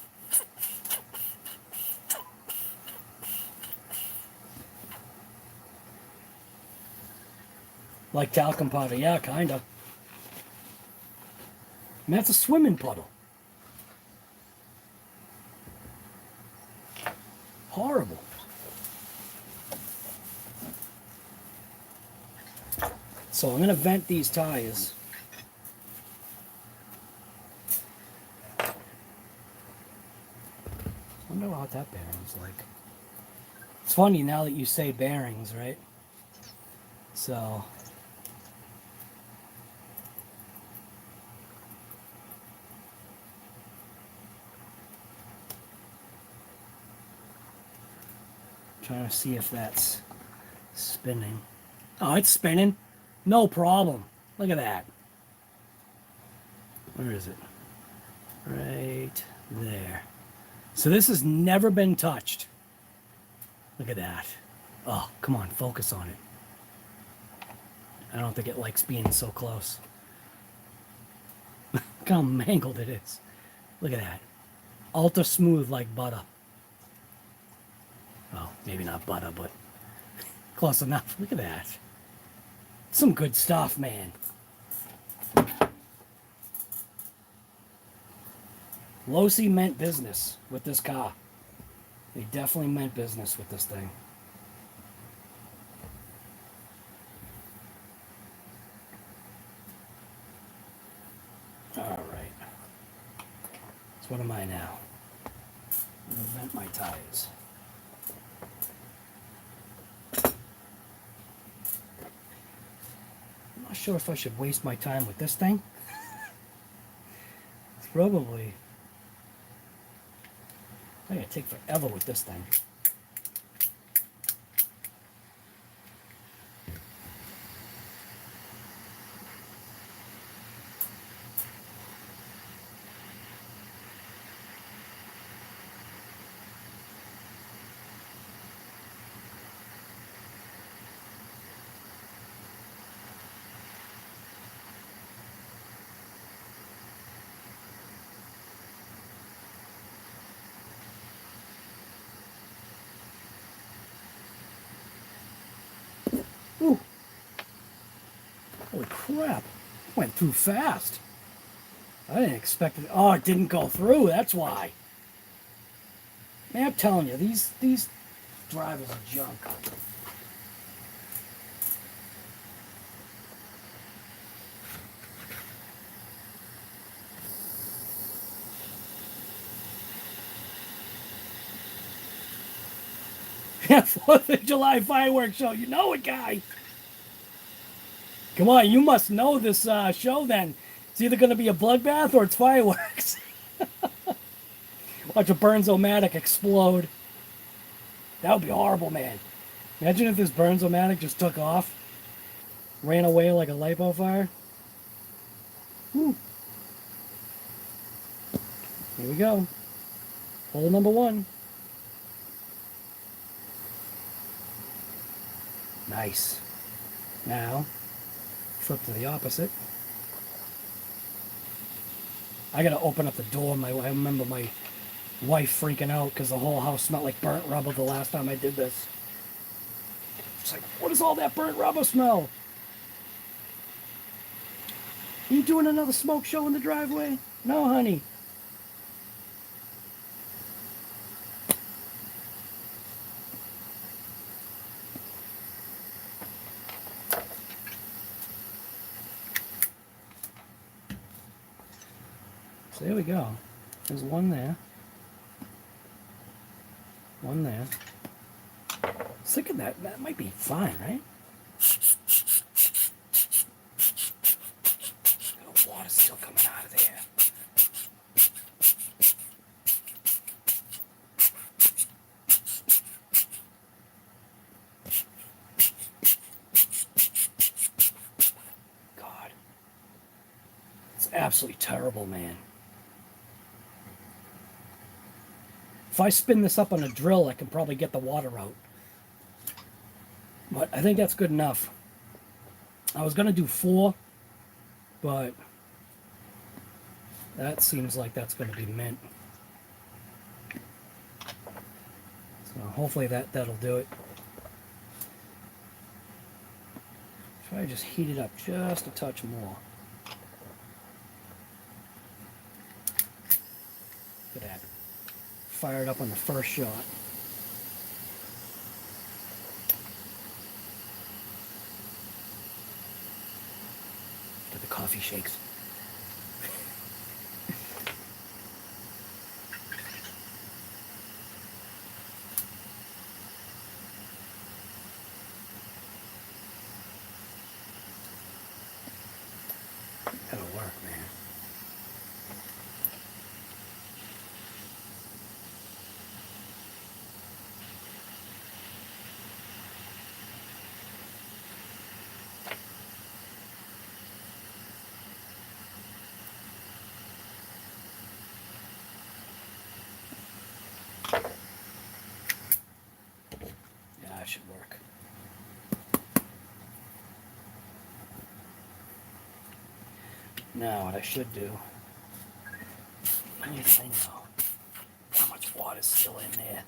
Like talcum powder, yeah, kinda. And that's a swimming puddle. Horrible. So I'm going to vent these tires. I wonder what that bearing's like. It's funny now that you say bearings, right? So... trying to see if that's spinning. Oh, it's spinning. No problem. Look at that. Where is it? Right there. So this has never been touched. Look at that. Oh, come on, focus on it. I don't think it likes being so close. Look how mangled it is. Look at that. Ultra smooth like butter. Well, maybe not butter, but close enough. Look at that. Some good stuff, man. LOSI meant business with this car. They definitely meant business with this thing. All right. So what am I now? I'm gonna vent my tires. I'm not sure if I should waste my time with this thing. It's probably... I gotta take forever with this thing. Ooh. Holy crap. Went through fast. I didn't expect it. Oh, it didn't go through. That's why. Man, I'm telling you, these drivers are junk. Yeah, 4th of July fireworks show. You know it, guy. Come on, you must know this show then. It's either going to be a bloodbath or it's fireworks. Watch a Burns-O-Matic explode. That would be horrible, man. Imagine if this Burns-O-Matic just took off. Ran away like a lipo fire. Woo. Here we go. Hole number 1. Nice. Now, flip to the opposite. I gotta open up the door. I remember my wife freaking out because the whole house smelled like burnt rubber the last time I did this. It's like, what is all that burnt rubber smell? Are you doing another smoke show in the driveway? No, honey. So there we go. There's one there. One there. Look at that. That might be fine, right? The water's still coming out of there. God. It's absolutely terrible, man. If I spin this up on a drill, I can probably get the water out. But I think that's good enough. I was going to do 4, but That seems like that's going to be mint. So hopefully that'll do it. Try to just heat it up just a touch more. Look at that. Fire it up on the first shot. Get the coffee shakes. That'll work, man. Yeah, that should work. Now, what I should do, I need to know how much water's still in there.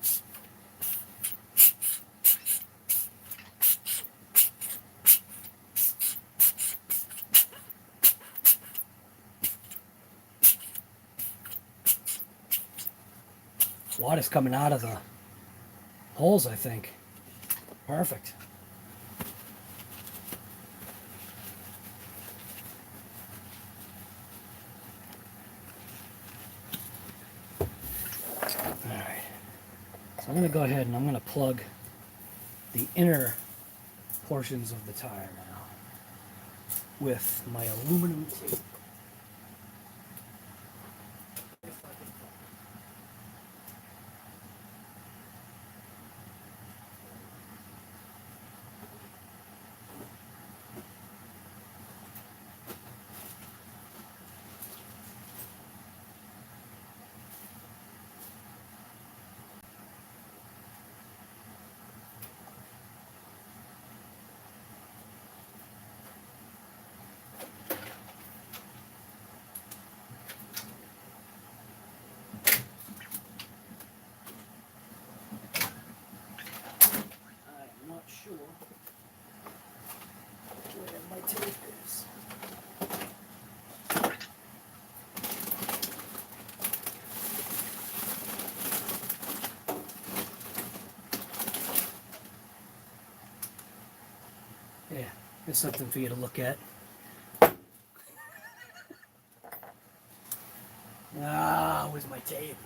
Water's coming out of the holes, I think. Perfect. Alright. So I'm going to go ahead and I'm going to plug the inner portions of the tire now with my aluminum tape. I'm not sure where my tape is. Yeah, there's something for you to look at. Ah, where's my tape?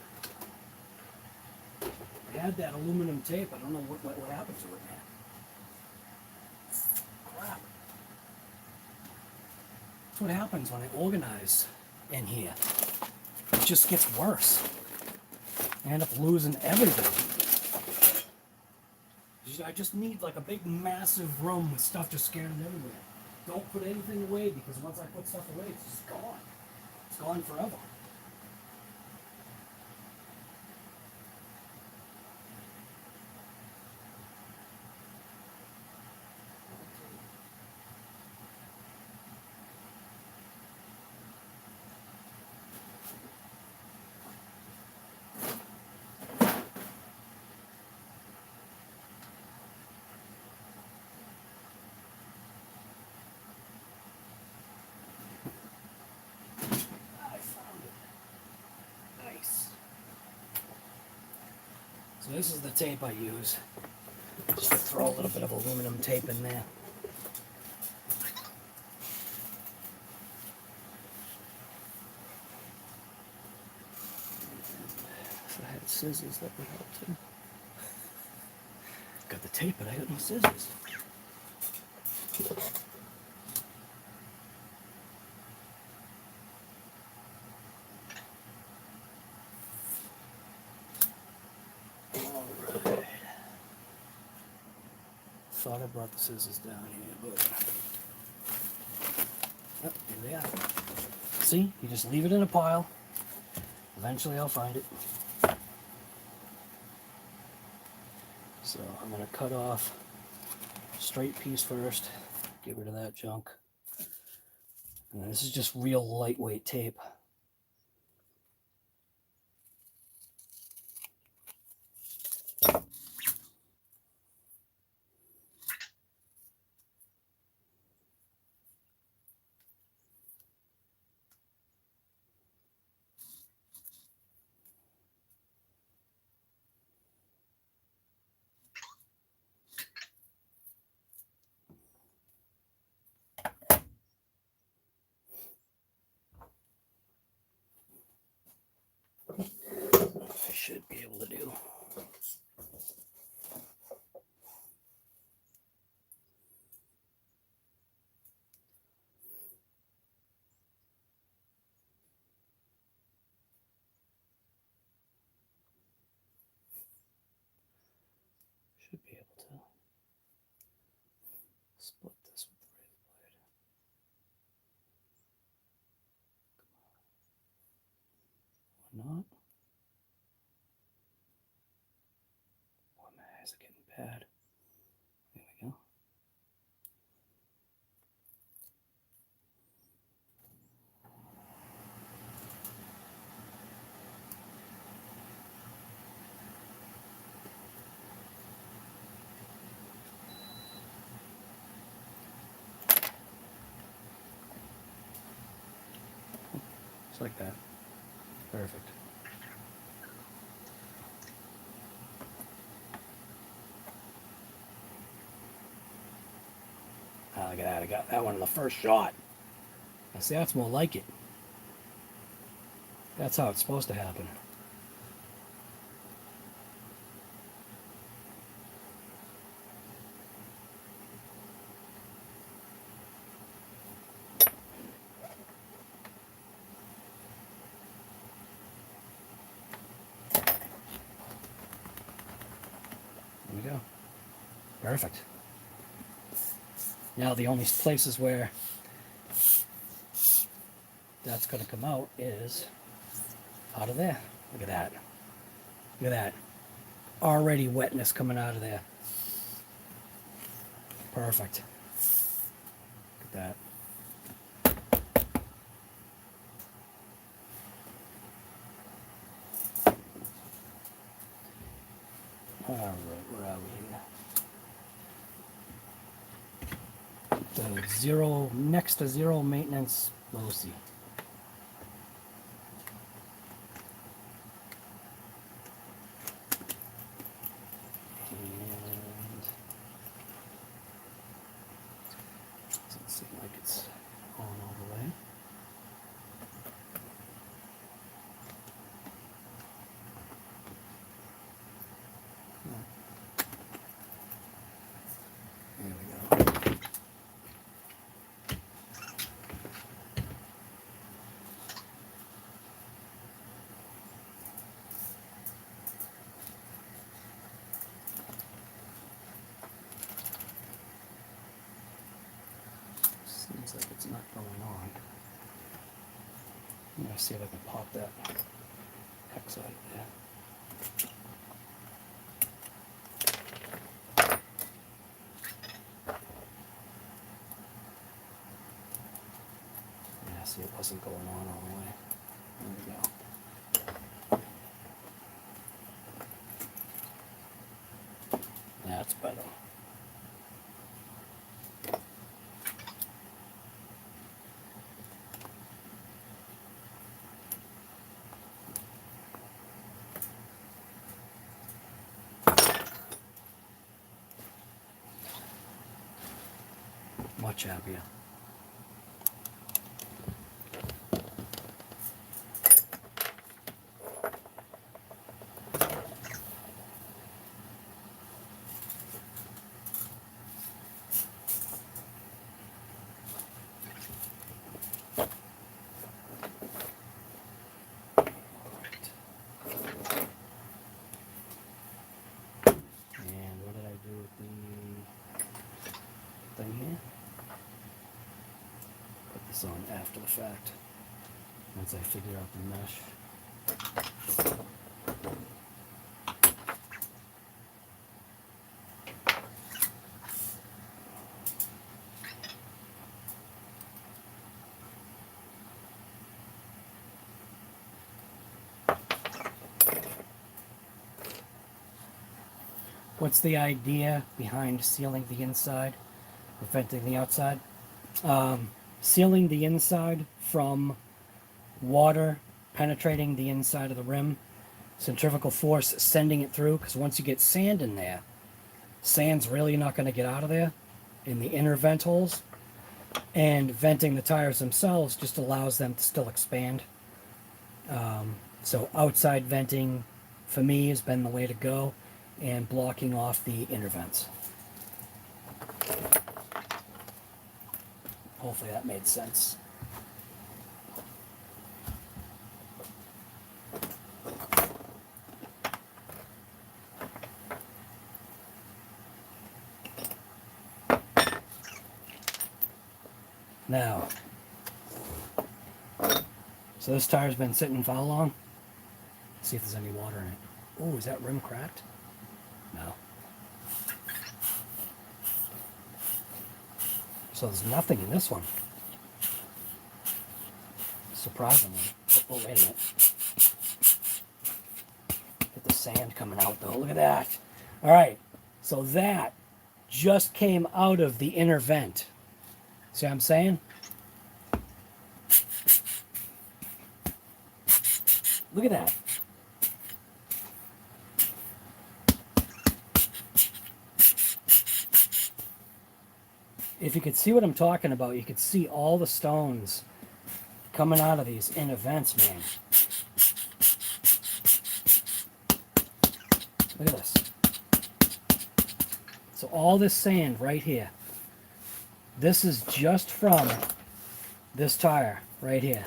I had that aluminum tape. I don't know what happened to it, man. Crap. That's what happens when I organize in here. It just gets worse. I end up losing everything. I just need like a big massive room with stuff just scattered everywhere. Don't put anything away, because once I put stuff away, it's just gone. It's gone forever. So this is the tape I use. Just to throw a little bit of aluminum tape in there. So I had scissors that would help too. Got the tape, but I got no scissors. Thought I brought the scissors down here, but oh, here they are. See, you just leave it in a pile. Eventually I'll find it. So I'm going to cut off a straight piece first, get rid of that junk. And this is just real lightweight tape. should be able to do. Should be able to split this with the razor blade. Or not. Boy, my eyes are getting bad. There we go. Just like that. Perfect. Ah, look at that. I got that one in the first shot. I see, that's more like it. That's how it's supposed to happen. There we go. Perfect. Now the only places where that's going to come out is out of there. Look at that. Look at that. Already wetness coming out of there. Perfect. Look at that. Alright, where are we here? The zero, next to zero maintenance LOSI. And doesn't seem like it's on all the way. There we go. Seems like it's not going on. I'm gonna see if I can pop that hex out of there. Yeah, see, it wasn't going on all the way. There we go. That's better. Much happier. And what did I do with the thing here? Put this on after the fact, once I figure out the mesh. What's the idea behind sealing the inside, venting the outside? Sealing the inside from water penetrating the inside of the rim, centrifugal force sending it through, because once you get sand in there, sand's really not going to get out of there in the inner vent holes, and venting the tires themselves just allows them to still expand. So outside venting for me has been the way to go, and blocking off the inner vents. Hopefully that made sense. Now, so this tire's been sitting for how long? Let's see if there's any water in it. Oh, is that rim cracked? No. So there's nothing in this one. Surprisingly. Oh, wait a minute. Get the sand coming out though. Look at that. All right. So that just came out of the inner vent. See what I'm saying? Look at that. If you could see what I'm talking about, you could see all the stones coming out of these inner vents, man. Look at this. So all this sand right here, this is just from this tire right here.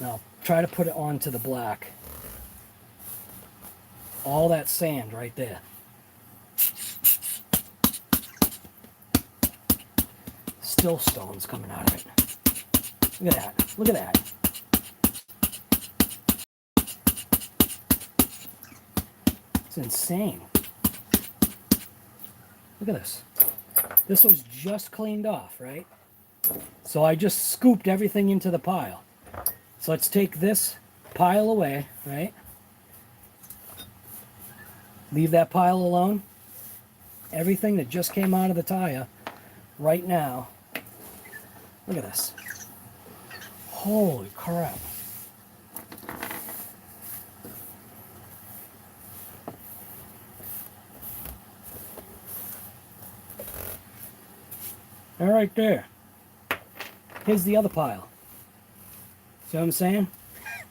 Now try to put it onto the black. All that sand right there. Still stones coming out of it. Look at that. Look at that. It's insane. Look at this. This was just cleaned off, right? So I just scooped everything into the pile. So let's take this pile away, right? Leave that pile alone. Everything that just came out of the tire right now. Look at this. Holy crap. All right there. Here's the other pile. See what I'm saying?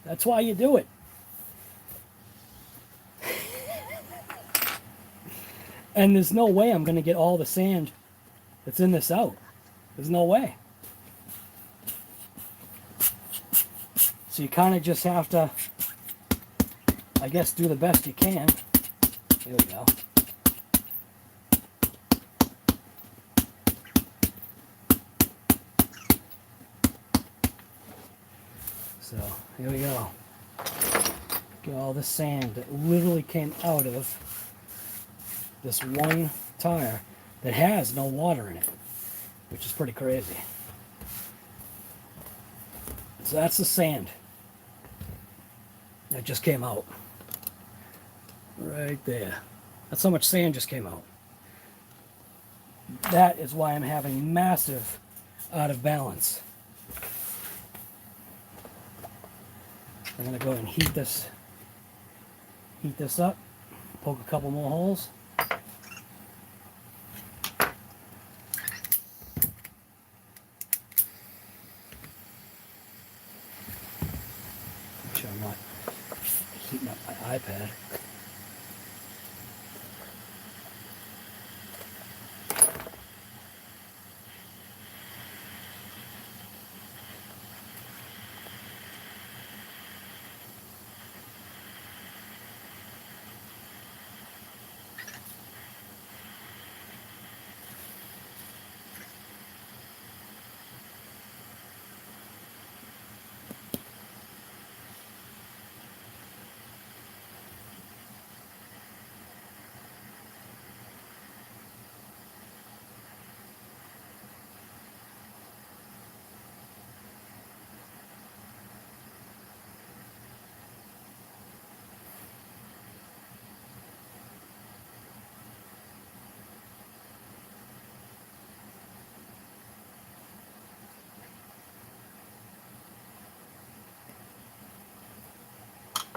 That's why you do it. And there's no way I'm going to get all the sand that's in this out. There's no way. So you kind of just have to, I guess, do the best you can. Here we go. So here we go. Get all the sand that literally came out of this one tire that has no water in it, which is pretty crazy. So that's the sand that just came out. Right there. That's how much sand just came out. That is why I'm having massive out of balance. I'm going to go ahead and heat this up, poke a couple more holes. Make sure I'm not heating up my iPad.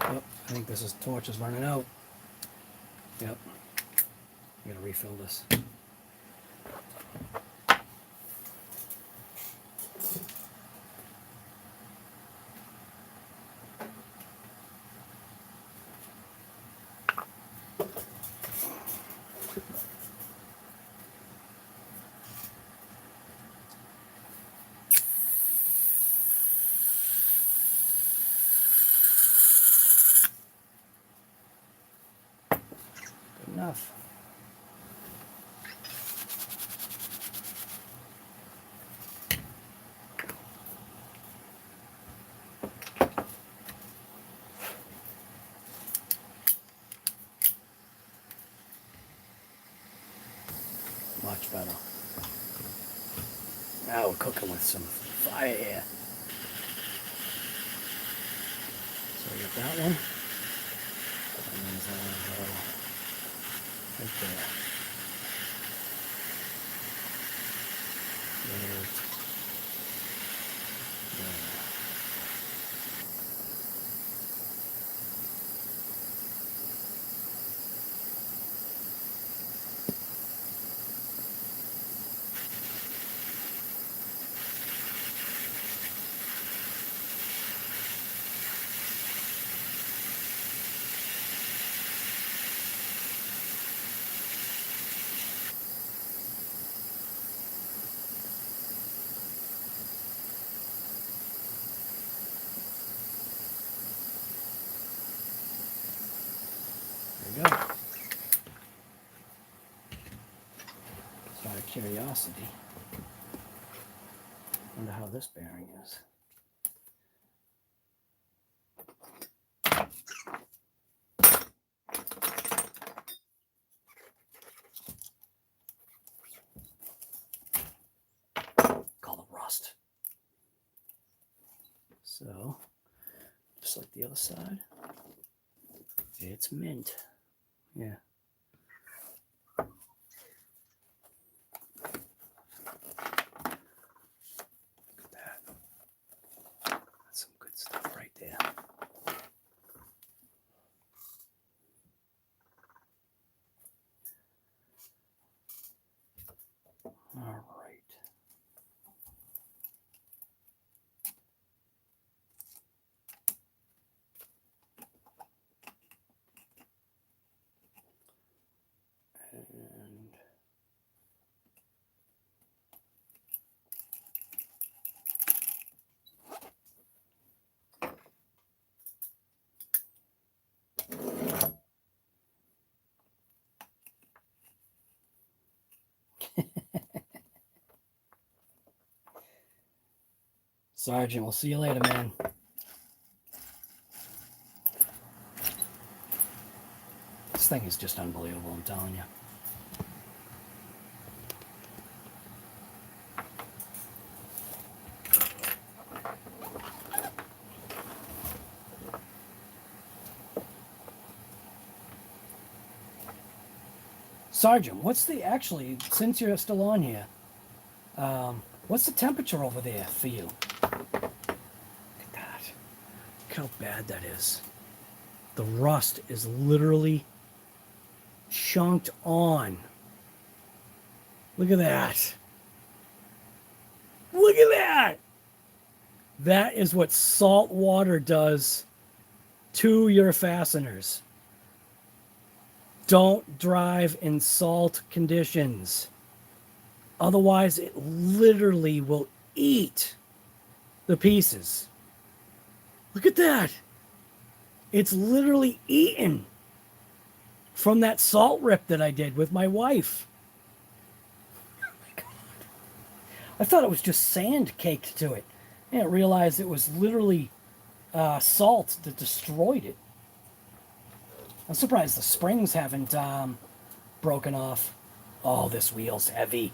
Oh, I think this torch is running out. Yep. I'm gonna refill this. enough. Much better. Now we're cooking with some fire here. So we got that one. And there's that one right there. Right there. There we go. Just out of curiosity, wonder how this bearing is. Call it rust. So, just like the other side, it's mint. Yeah. Look at that. That's some good stuff right there. All right. And Sergeant, we'll see you later, man. This thing is just unbelievable, I'm telling you. Sergeant, what's the, actually, since you're still on here, what's the temperature over there for you? Look at that. Look how bad that is. The rust is literally chunked on. Look at that. Look at that. That is what salt water does to your fasteners. Don't drive in salt conditions. Otherwise, it literally will eat the pieces. Look at that. It's literally eaten from that salt rip that I did with my wife. Oh my God. I thought it was just sand caked to it. I didn't realize it was literally salt that destroyed it. I'm surprised the springs haven't broken off. Oh, this wheel's heavy.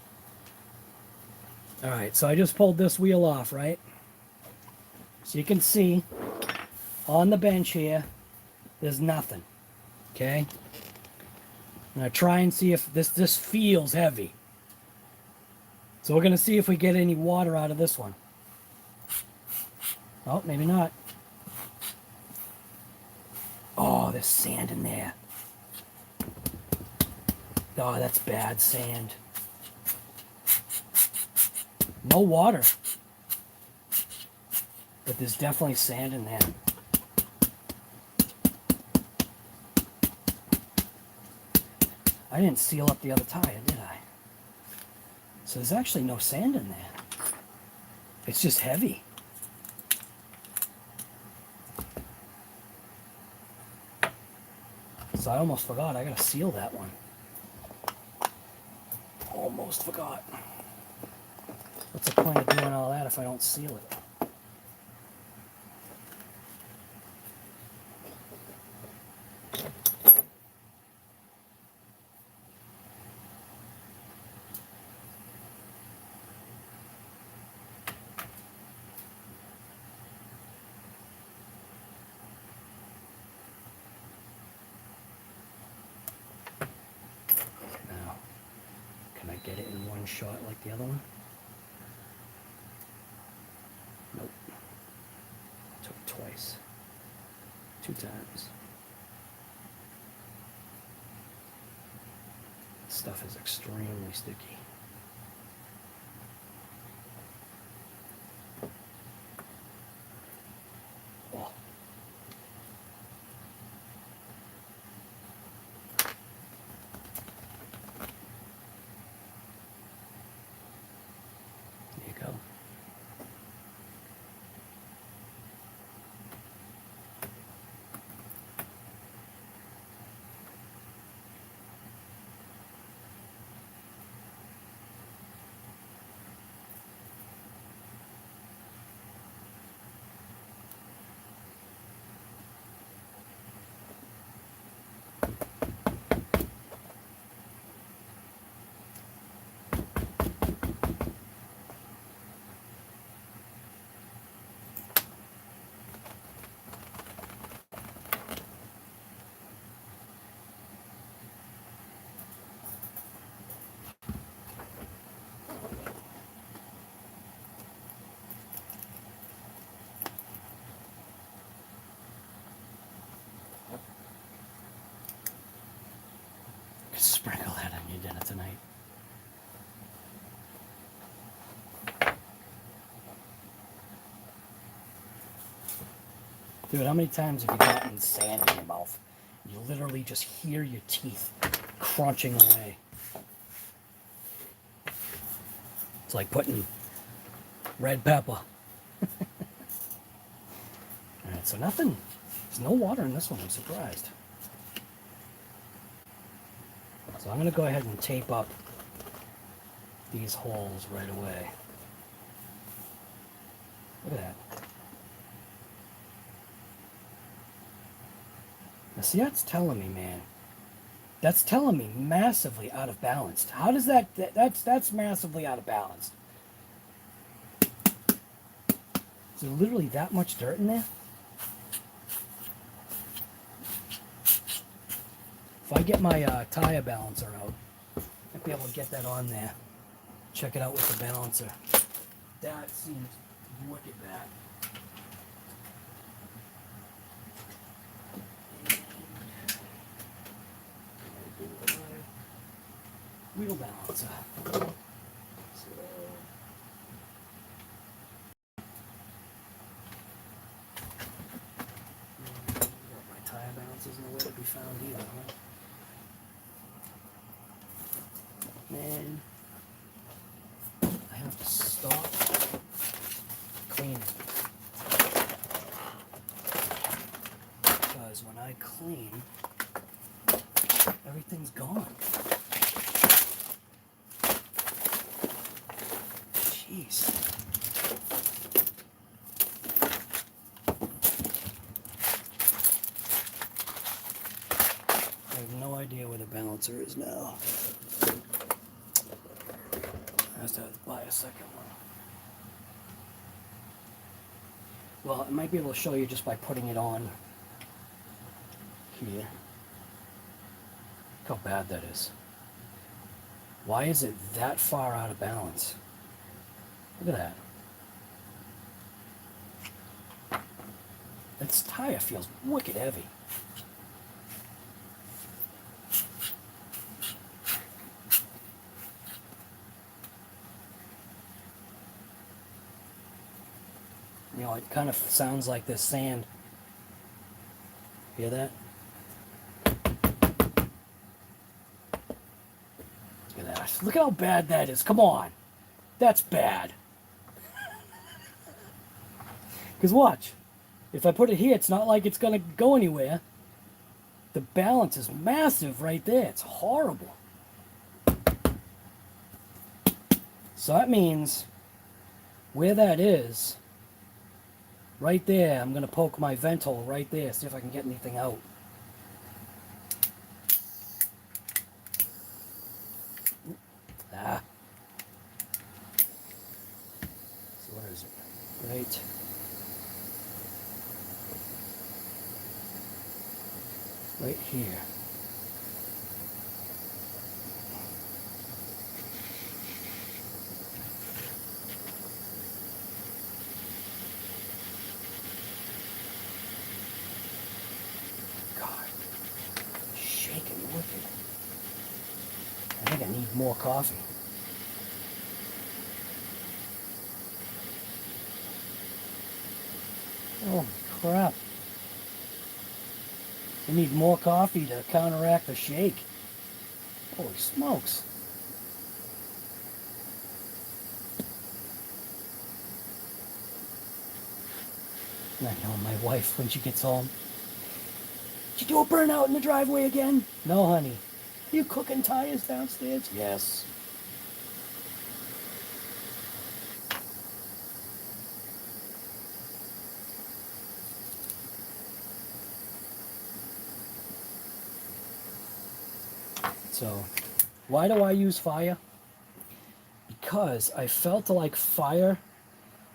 All right, so I just pulled this wheel off, right? So you can see on the bench here, there's nothing, okay? I'm gonna try and see if this feels heavy. So we're gonna see if we get any water out of this one. Oh, maybe not. Oh, there's sand in there. Oh, that's bad sand. No water. But there's definitely sand in there. I didn't seal up the other tire, did I? So there's actually no sand in there. It's just heavy. So I almost forgot. I gotta seal that one. Almost forgot. What's the point of doing all that if I don't seal it? Now, can I get it in one shot like the other one? Nope. Took twice. 2 times. This stuff is extremely sticky. Oh. There you go. Sprinkle that on your dinner tonight. Dude, how many times have you gotten sand in your mouth? You literally just hear your teeth crunching away. It's like putting red pepper. Alright, so nothing. There's no water in this one, I'm surprised. So I'm going to go ahead and tape up these holes right away. Look at that. Now see, that's telling me, man. That's telling me massively out of balance. How does that's massively out of balance. Is there literally that much dirt in there? If I get my tire balancer out, I'll be able to get that on there. Check it out with the balancer. That seems wicked bad. Wheel balancer. So, my tire balancers nowhere to be found either, huh? Man, I have to stop cleaning. Because when I clean, everything's gone. Jeez. I have no idea where the balancer is now. I have to buy a second one. Well, I might be able to show you just by putting it on here. Look how bad that is. Why is it that far out of balance? Look at that. This tire feels wicked heavy. You know, it kind of sounds like this sand. Hear that? Look at that. Look at how bad that is. Come on. That's bad. Because watch. If I put it here, it's not like it's going to go anywhere. The balance is massive right there. It's horrible. So that means where that is, right there, I'm going to poke my vent hole right there, see if I can get anything out. Ah. So where is it? Right. Right here. God. Shaking wicked. I think I need more coffee. Oh crap. I need more coffee to counteract the shake. Holy smokes. I know my wife when she gets home. Did you do a burnout in the driveway again? No, honey. Are you cooking tires downstairs? Yes. So, why do I use fire? Because I felt like fire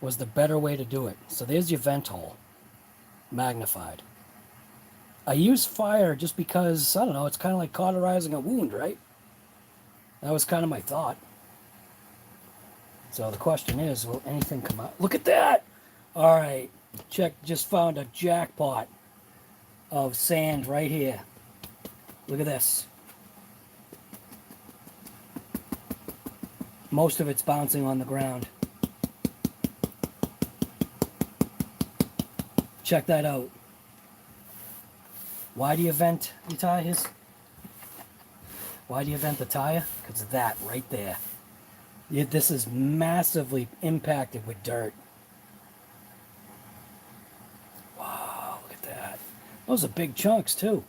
was the better way to do it. So there's your vent hole, magnified. I use fire just because, I don't know, it's kind of like cauterizing a wound, right? That was kind of my thought. So the question is, will anything come out? Look at that! All right, check, just found a jackpot of sand right here. Look at this. Most of it's bouncing on the ground. Check that out. Why do you vent your tires? Why do you vent the tire? Because of that right there. This is massively impacted with dirt. Wow, look at that. Those are big chunks too.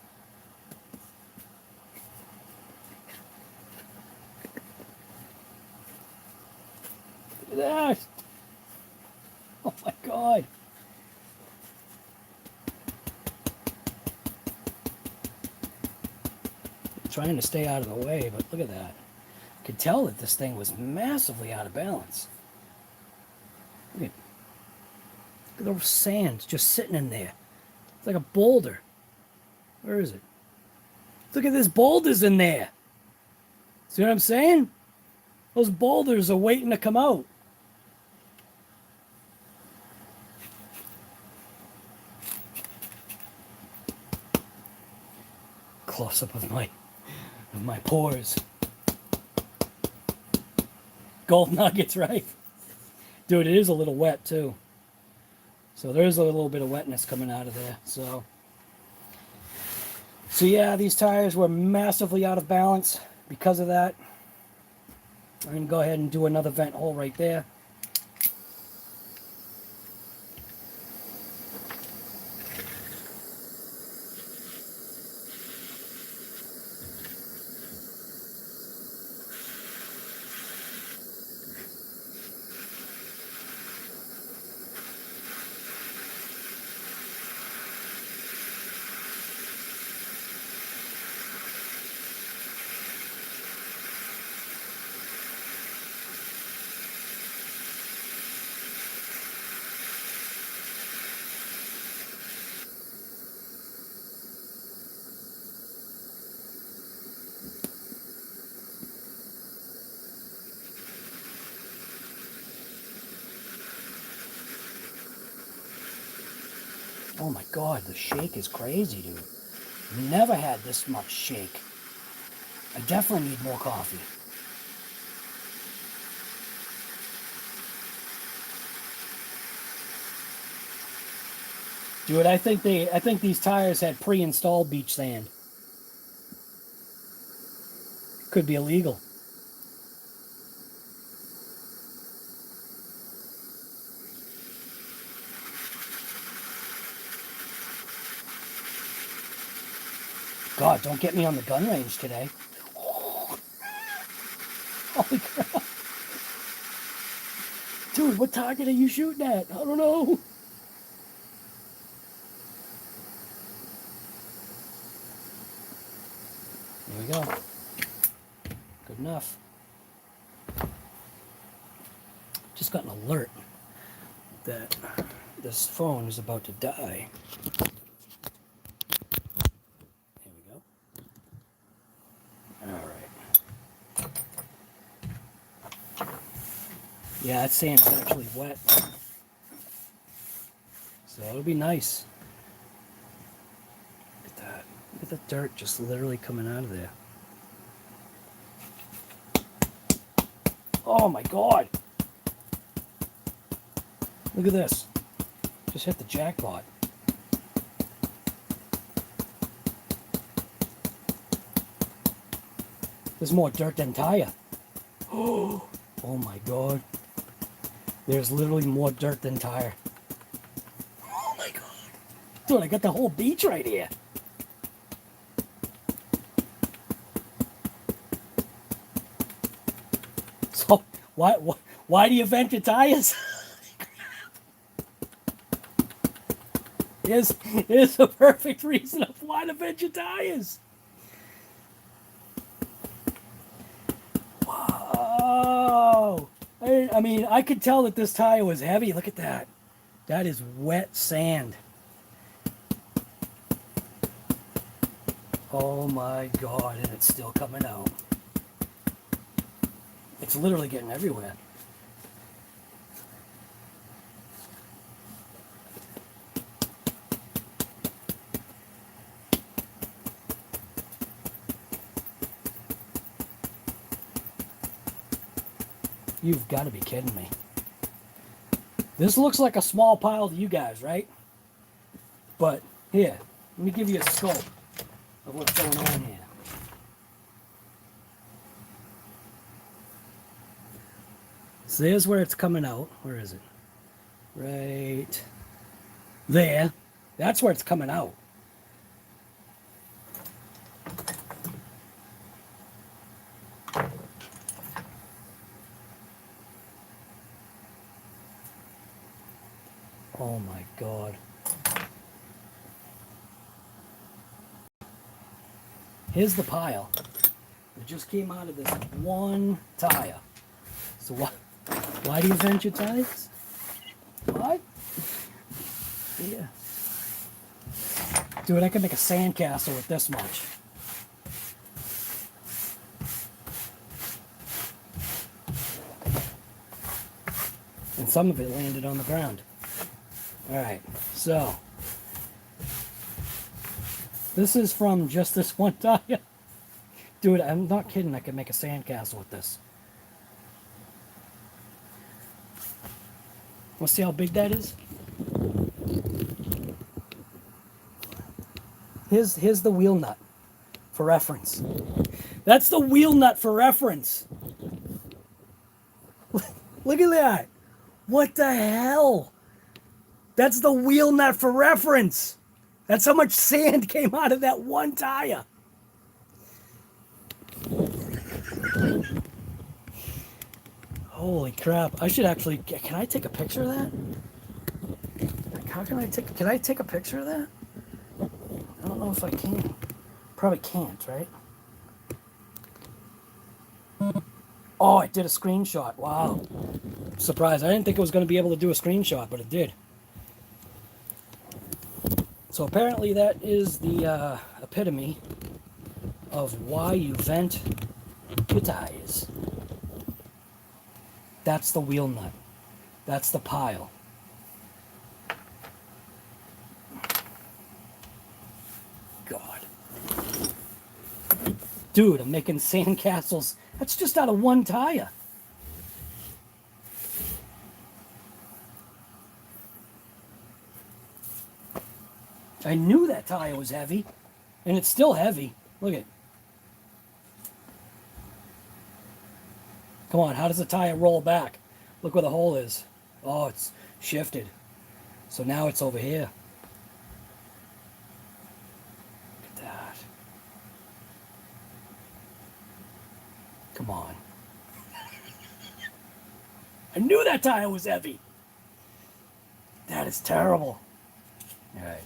Look at that. Oh my God. I'm trying to stay out of the way, but look at that. I could tell that this thing was massively out of balance. Look at the sand just sitting in there. It's like a boulder. Where is it? Look at this boulders in there. See what I'm saying? Those boulders are waiting to come out. Close up of my pores. Gold nuggets, right? Dude, it is a little wet too. So there's a little bit of wetness coming out of there. So yeah, these tires were massively out of balance because of that. I'm going to go ahead and do another vent hole right there. Oh my God, the shake is crazy, dude. Never had this much shake. I definitely need more coffee. Dude, I think these tires had pre-installed beach sand. Could be illegal. God, don't get me on the gun range today. Holy crap. Dude, what target are you shooting at? I don't know. There we go. Good enough. Just got an alert that this phone is about to die. There we go. All right. Yeah, that sand's actually wet. So it'll be nice. Look at that. Look at the dirt just literally coming out of there. Oh my God. Look at this. Just hit the jackpot. There's more dirt than tire. Oh my God. There's literally more dirt than tire. Oh my God. Dude, I got the whole beach right here. So, why do you vent your tires? Here's a perfect reason of why to vent your tires. Wow. I mean, I could tell that this tire was heavy. Look at that. That is wet sand. Oh my God, and it's still coming out. It's literally getting everywhere. You've got to be kidding me. This looks like a small pile to you guys, right? But here, let me give you a scope of what's going on here. So there's where it's coming out. Where is it? Right there. That's where it's coming out. Oh my God. Here's the pile. It just came out of this one tire. So why do you vent your tires? What? Yeah. Dude, I could make a sandcastle with this much. And some of it landed on the ground. Alright, so this is from just this one tire. Dude, I'm not kidding, I could make a sandcastle with this. Let's see how big that is. Here's the wheel nut for reference. That's the wheel nut for reference. Look at that. What the hell? That's the wheel nut for reference. That's how much sand came out of that one tire. Holy crap. I should actually, can I take a picture of that? How can I take a picture of that? I don't know if I can. Probably can't, right? Oh, I did a screenshot. Wow. Surprised. I didn't think it was going to be able to do a screenshot, but it did. So apparently that is the epitome of why you vent your tires. That's the wheel nut. That's the pile. God. Dude, I'm making sandcastles. That's just out of one tire. I knew that tire was heavy, and it's still heavy. Look at it. Come on, how does the tire roll back? Look where the hole is. Oh, it's shifted. So now it's over here. Look at that. Come on. I knew that tire was heavy. That is terrible. All right.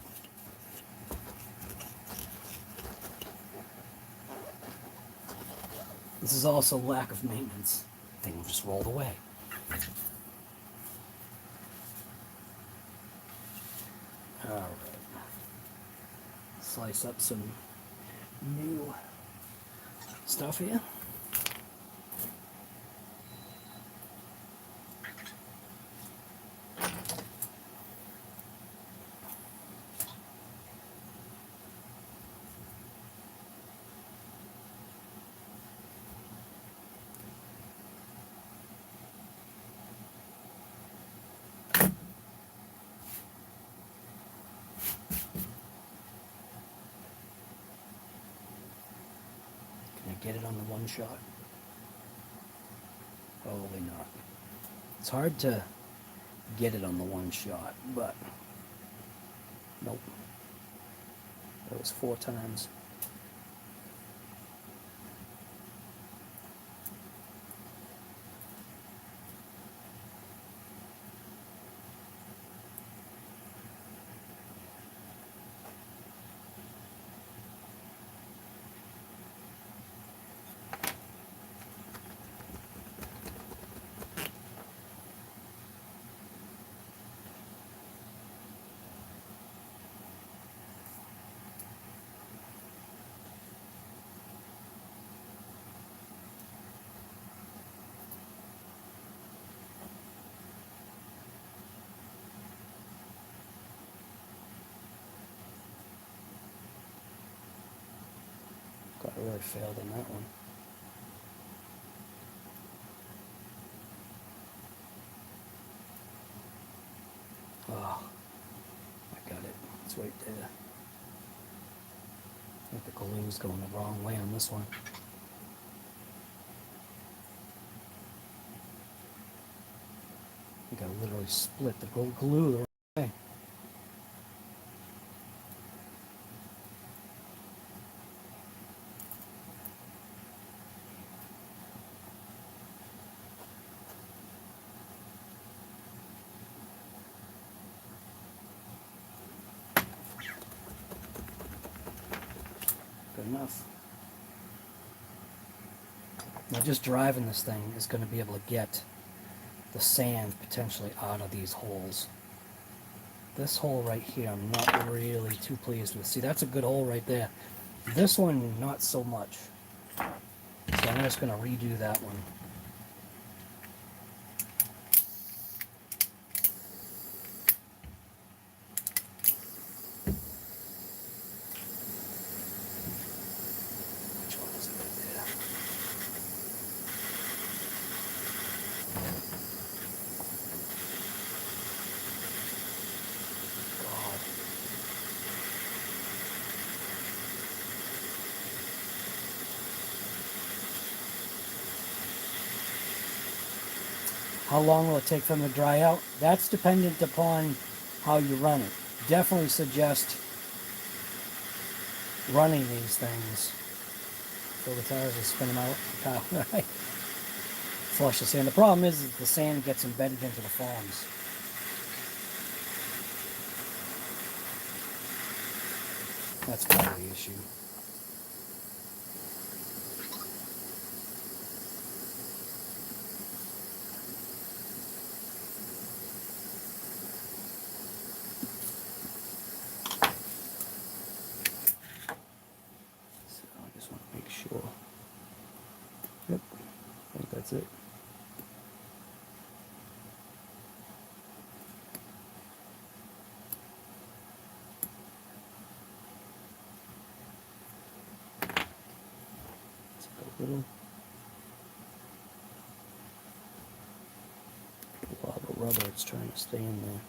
This is also lack of maintenance. Thing just rolled away. All right. Slice up some new stuff here. Get it on the one shot? Probably not. It's hard to get it on the one shot, but nope. That was 4 times. I really failed on that one. Oh, I got it. It's right there. I think the glue's going the wrong way on this one. I think I literally split the glue the wrong way. Good enough. Now just driving this thing is going to be able to get the sand potentially out of these holes. This hole right here I'm not really too pleased with. See, that's a good hole right there. This one, not so much. So I'm just going to redo that one. Which one is it right there? God. How long will it take them to dry out? That's dependent upon how you run it. Definitely suggest running these things. Fill the tires and spin them out. Right. Flush the sand. The problem is the sand gets embedded into the foams. That's probably the issue. Sure. Yep, I think that's it. It's a little blob of rubber, it's trying to stay in there.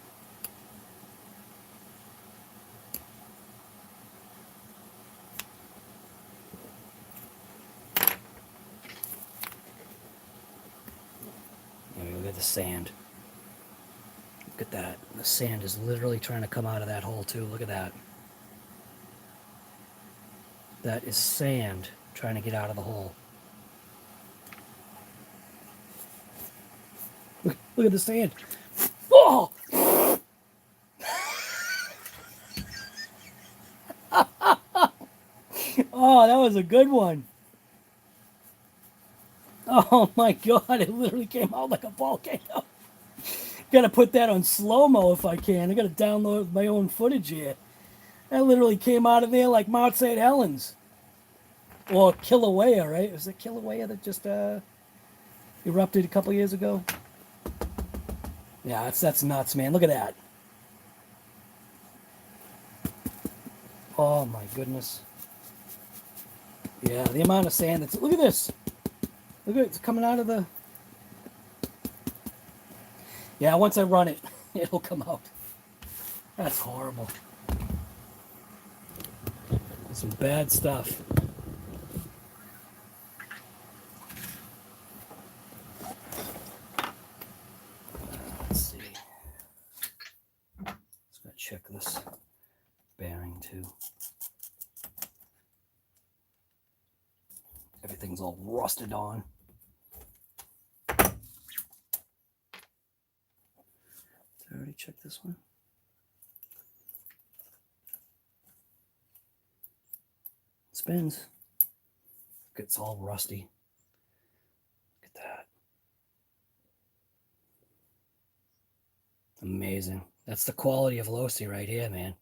Look at the sand. Look at that. The sand is literally trying to come out of that hole too. Look at that. That is sand trying to get out of the hole. Look at the sand. Oh! Oh, that was a good one. Oh my God, it literally came out like a volcano. Gotta put that on slow-mo if I can. I gotta download my own footage here. That literally came out of there like Mount St. Helens. Or Kilauea, right? Was it Kilauea that just erupted a couple years ago? Yeah, that's nuts, man. Look at that. Oh my goodness. Yeah, the amount of sand that's... Look at this. Look at it. It's coming out of the... Yeah, once I run it, it'll come out. That's horrible. Some bad stuff. Let's see. Let's go check this bearing too. Everything's all rusted on. Did I already check this one? Spins. It's all rusty. Look at that. Amazing. That's the quality of LOSI right here, man.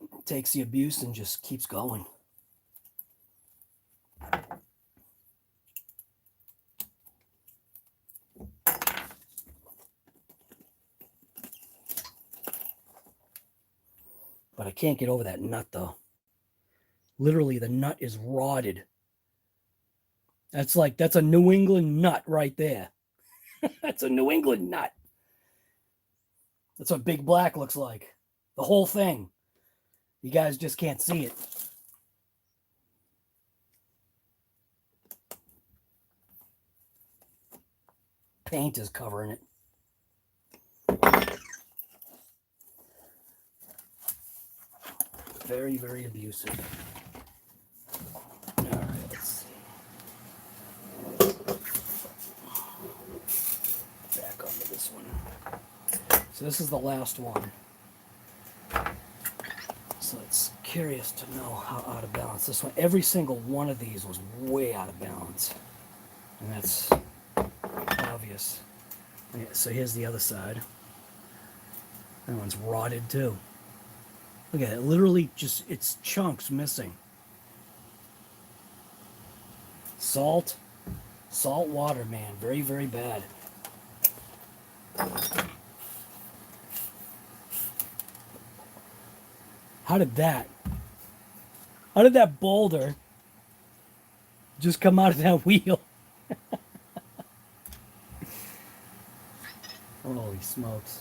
It takes the abuse and just keeps going. But I can't get over that nut, though. Literally, the nut is rotted. That's a New England nut right there. That's a New England nut. That's what Big Black looks like. The whole thing. You guys just can't see it. Paint is covering it. Very, very abusive. All right, let's see. Back onto this one. So this is the last one. So it's curious to know how out of balance this one. Every single one of these was way out of balance. And that's obvious. Yeah, so here's the other side. That one's rotted too. Look at it, literally just, it's chunks missing. Salt water, man, very, very bad. How did that boulder just come out of that wheel? Holy smokes.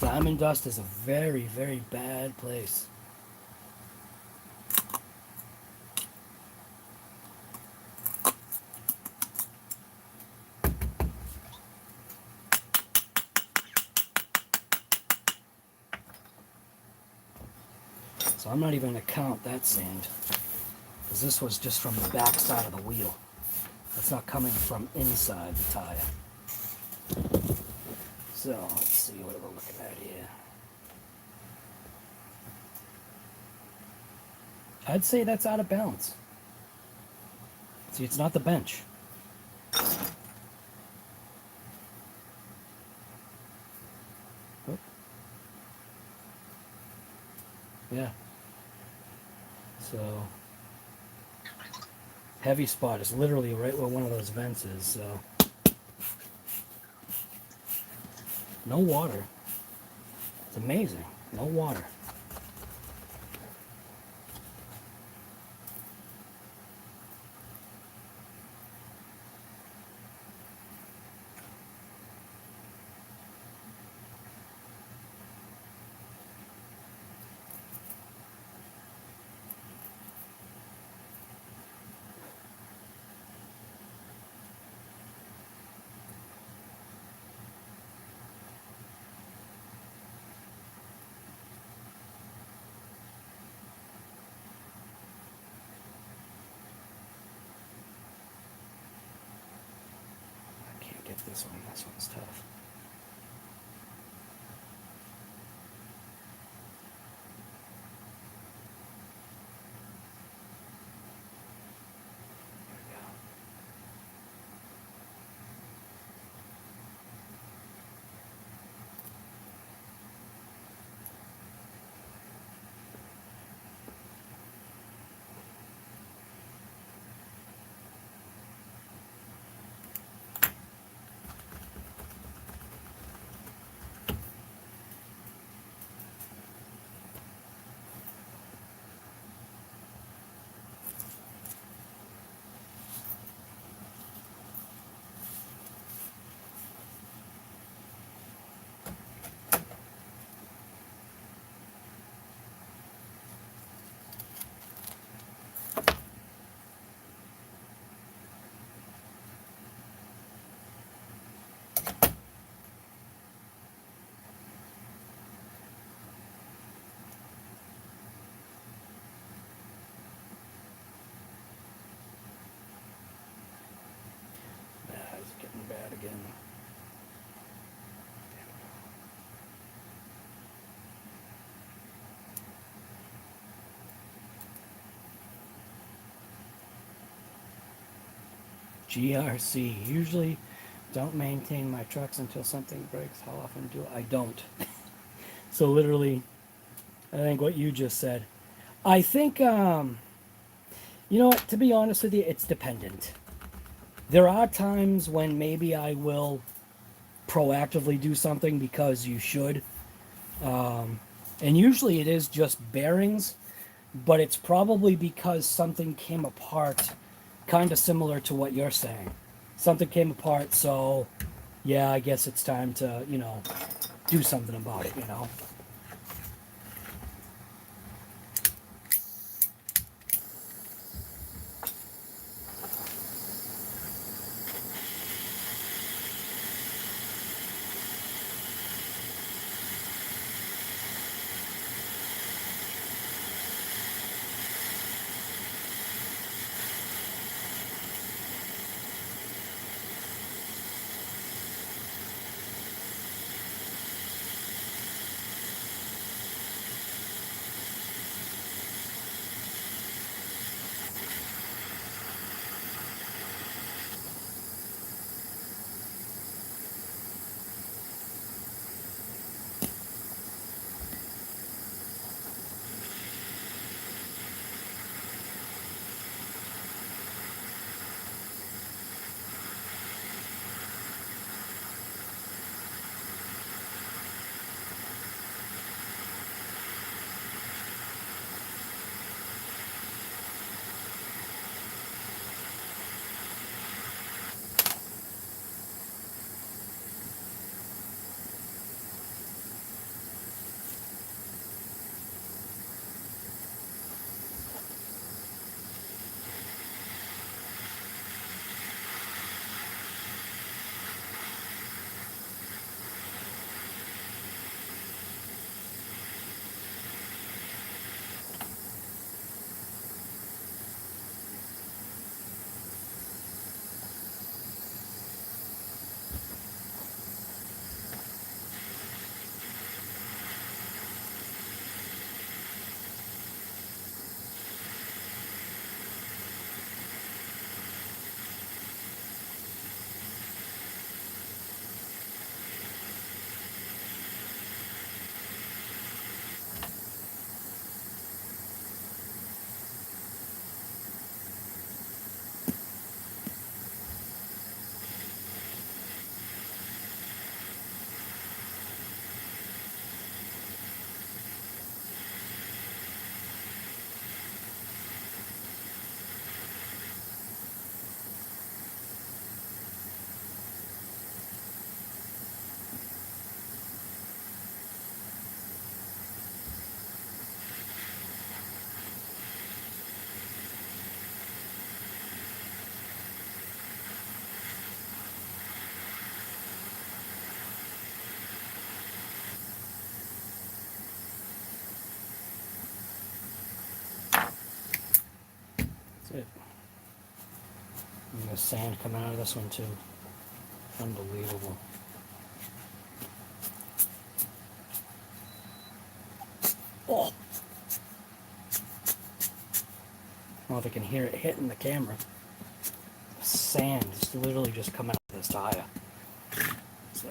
Diamond dust is a very, very bad place. So I'm not even going to count that sand, because this was just from the back side of the wheel. It's not coming from inside the tire. So let's see what we're looking at here. I'd say that's out of balance. See, it's not the bench. Oh. Yeah. So heavy spot is literally right where one of those vents is, so no water. It's amazing. No water. get this one. This one's tough. Bad again. GRC. Usually don't maintain my trucks until something breaks. How often do I? Don't. So literally, I think what you just said. I think, you know what, to be honest with you, it's dependent. There are times when maybe I will proactively do something because you should. And usually it is just bearings, but it's probably because something came apart, kind of similar to what you're saying. Something came apart, so yeah, I guess it's time to, you know, do something about it, you know. That's it. And there's sand coming out of this one too. Unbelievable. Oh! I don't know if I can hear it hitting the camera. Sand is literally just coming out of this tire. So.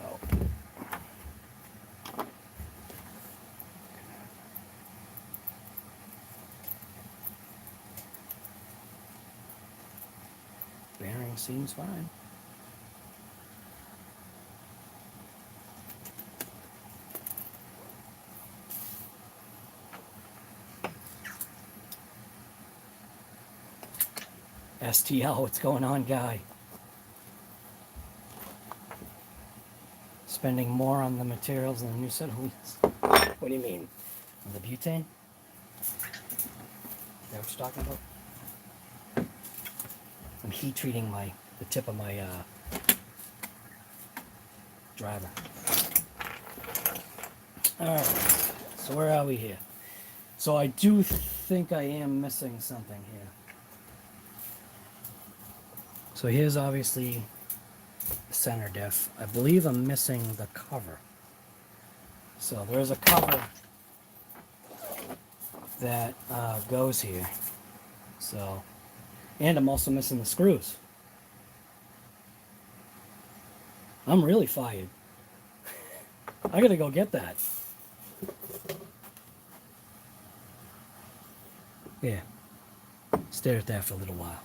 Bearing seems fine. STL, what's going on, guy? Spending more on the materials than the new set of wheels. What do you mean? On the butane? Is that what you're talking about? I'm heat treating the tip of my driver. Alright, so where are we here? So I do think I am missing something here. So here's obviously the center diff. I believe I'm missing the cover. So there's a cover that goes here. So, and I'm also missing the screws. I'm really fired. I gotta go get that. Yeah. Stare at that for a little while.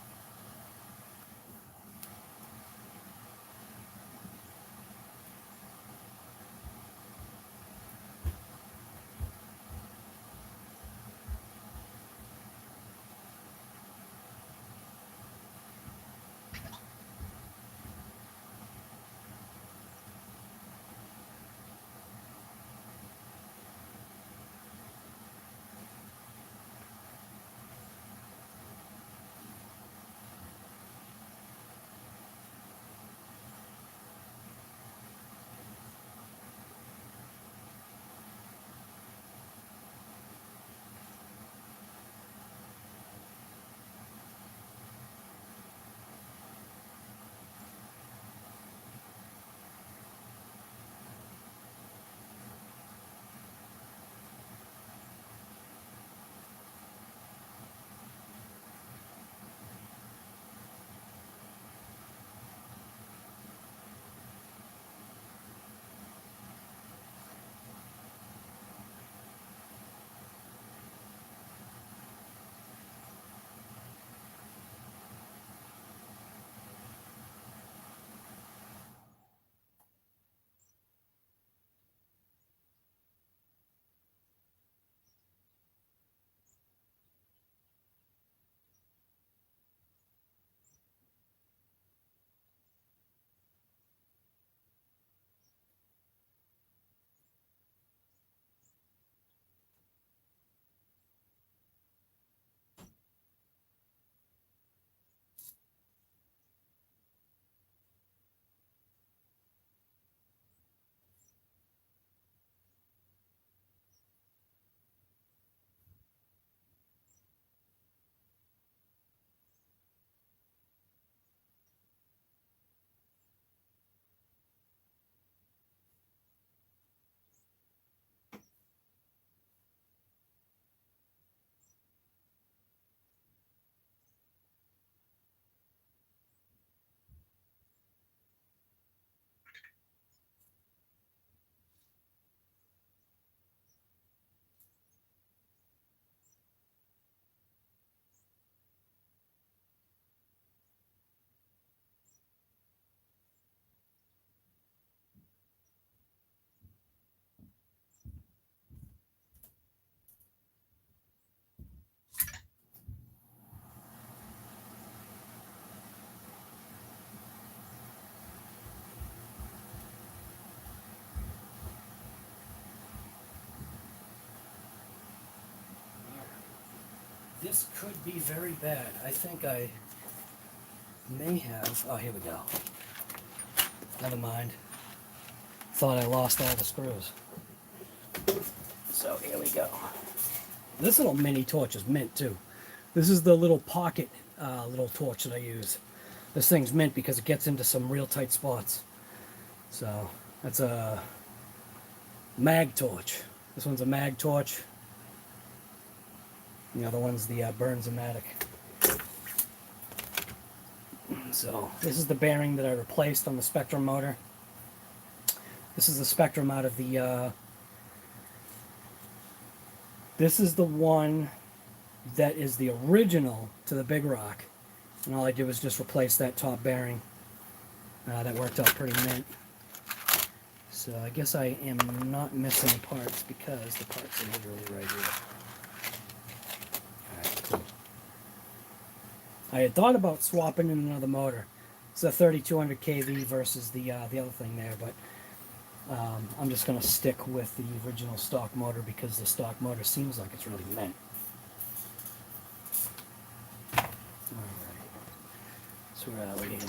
This could be very bad. I think I may have... Oh, here we go. Never mind. Thought I lost all the screws. So here we go. This little mini torch is mint too. This is the little pocket little torch that I use. This thing's mint because it gets into some real tight spots. So that's a mag torch. This one's a mag torch. The other one's the Burns-O-Matic. So this is the bearing that I replaced on the Spectrum motor. This is the Spectrum out of the this is the one that is the original to the Big Rock, and all I did was just replace that top bearing. That worked out pretty mint. So I guess I am not missing parts because the parts are literally right here. Alright, cool. I had thought about swapping in another motor. It's a 3200 kV versus the other thing there, but I'm just going to stick with the original stock motor because the stock motor seems like it's really mint. Alright, so where are we here?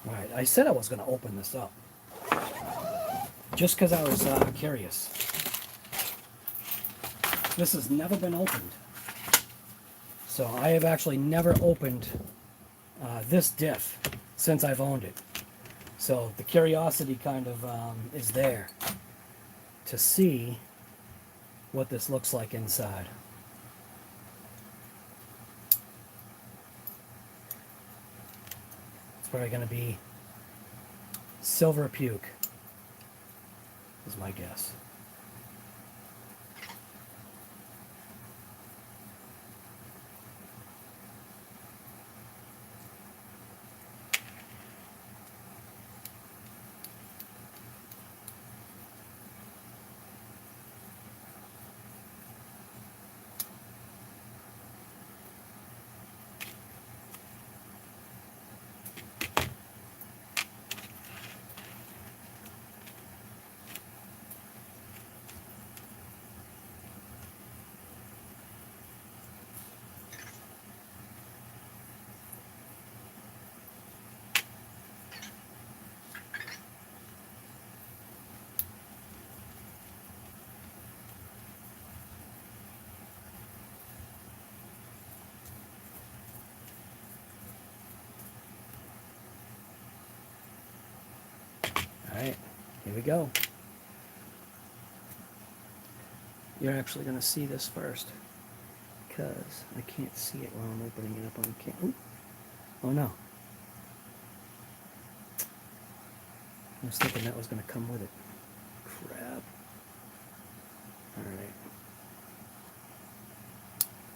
Alright, I said I was going to open this up. Just because I was curious. This has never been opened. So I have actually never opened this diff since I've owned it. So the curiosity kind of is there to see what this looks like inside. It's probably going to be silver puke, is my guess. Alright, here we go. You're actually going to see this first, because I can't see it while I'm opening it up on the camera. Oh no. I was thinking that was going to come with it. Crap. Alright.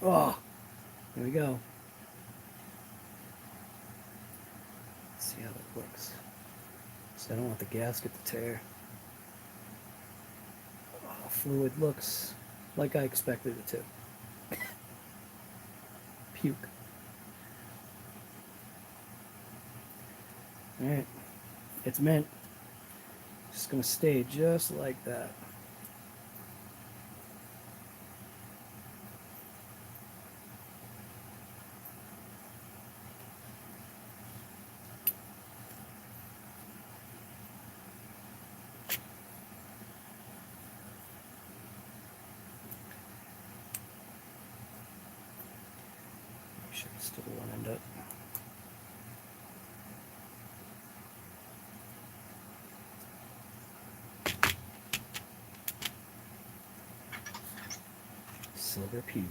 Oh! Here we go. Let's see how that looks. So I don't want the gasket to tear. Oh, fluid looks like I expected it to. Puke. Alright. It's mint. Just gonna stay just like that. Should still lined up. Silver puke.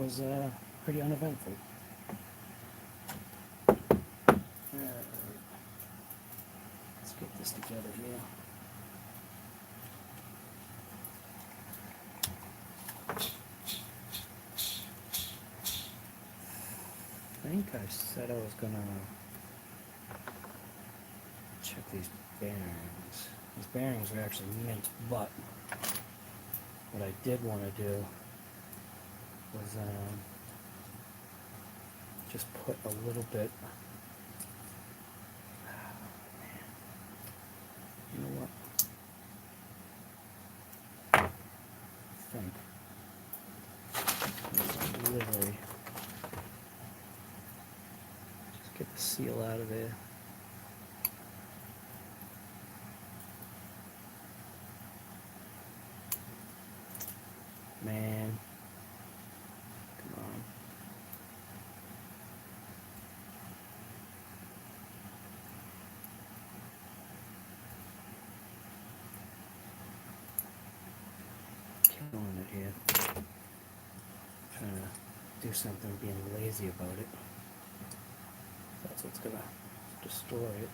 was pretty uneventful. Let's get this together here. I think I said I was gonna check these bearings. These bearings are actually mint, but what I did want to do was just put a little bit. You know what? I think this livery. Just get the seal out of there. Man, come on. Killing it here. Trying to do something, being lazy about it. That's what's gonna destroy it.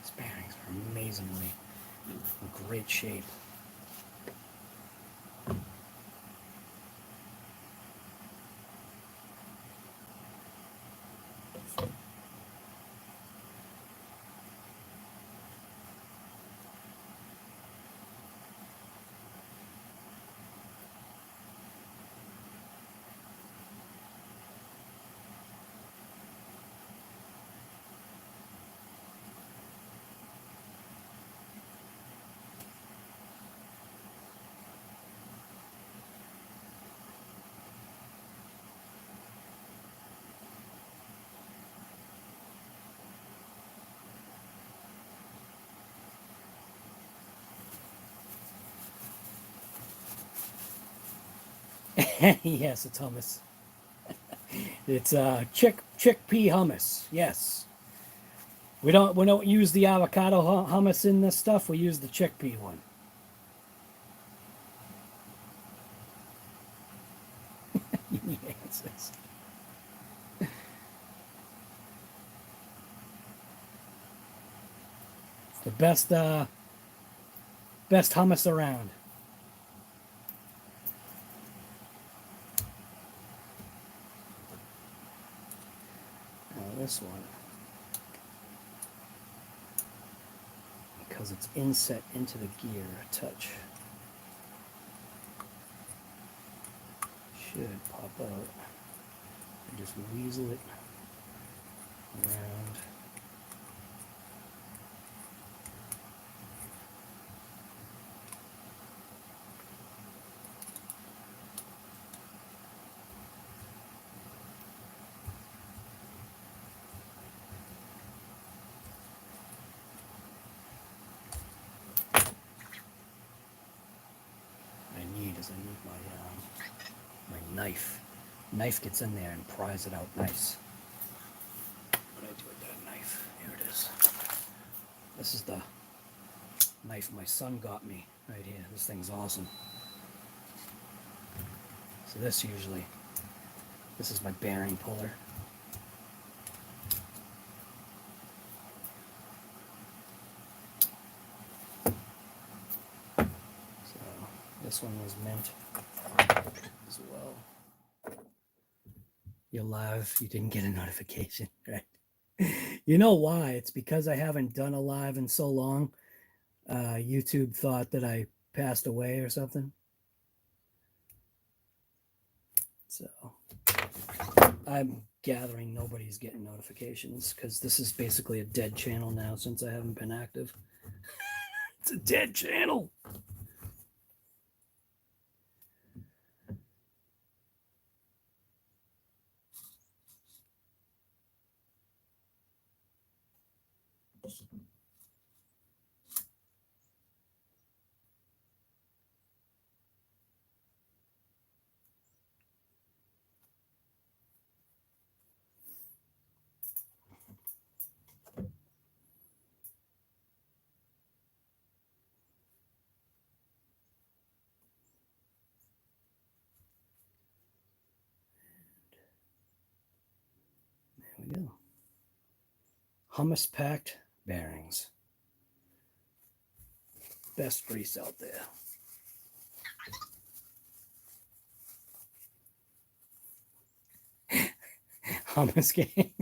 These bearings are amazingly in great shape. Yes, it's hummus. It's chickpea hummus. Yes, we don't use the avocado hummus in this stuff. We use the chickpea one. Yes, it's the best best hummus around. This one, because it's inset into the gear a touch, should pop out and just weasel it around. I need my knife. Knife gets in there and pries it out nice. What do I do with that knife? Here it is. This is the knife my son got me right here. This thing's awesome. So this is my bearing puller. This one was mint as well. You're live. You didn't get a notification, right? You know why? It's because I haven't done a live in so long. YouTube thought that I passed away or something. So I'm gathering nobody's getting notifications because this is basically a dead channel now since I haven't been active. It's a dead channel. There we go. Hummus packed bearings. Best grease out there. Hummus gang.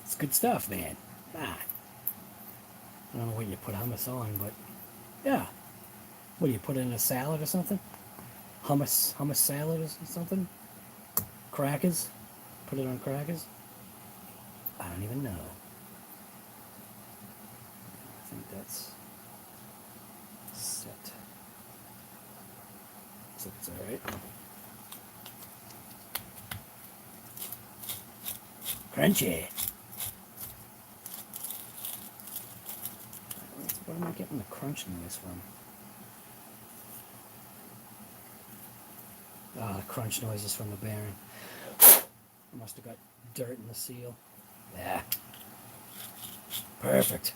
It's good stuff, man. I don't know what you put hummus on, but yeah. What do you put it in a salad or something? Hummus salad or something? Crackers? Put it on crackers? I don't even know. I think that's set. So it's all right. Crunchy. What am I getting the crunch noise from? Ah, the crunch noise is from the bearing. I must have got dirt in the seal. Yeah. Perfect.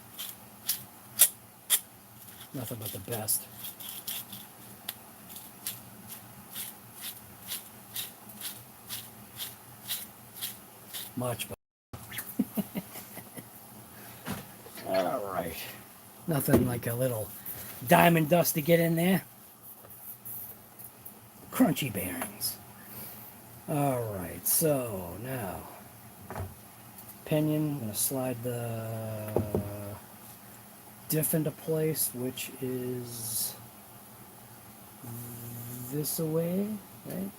Nothing but the best. Much better. All right. Nothing like a little diamond dust to get in there. Crunchy bearings. All right, so now pinion, I'm going to slide the diff into place, which is this away, right?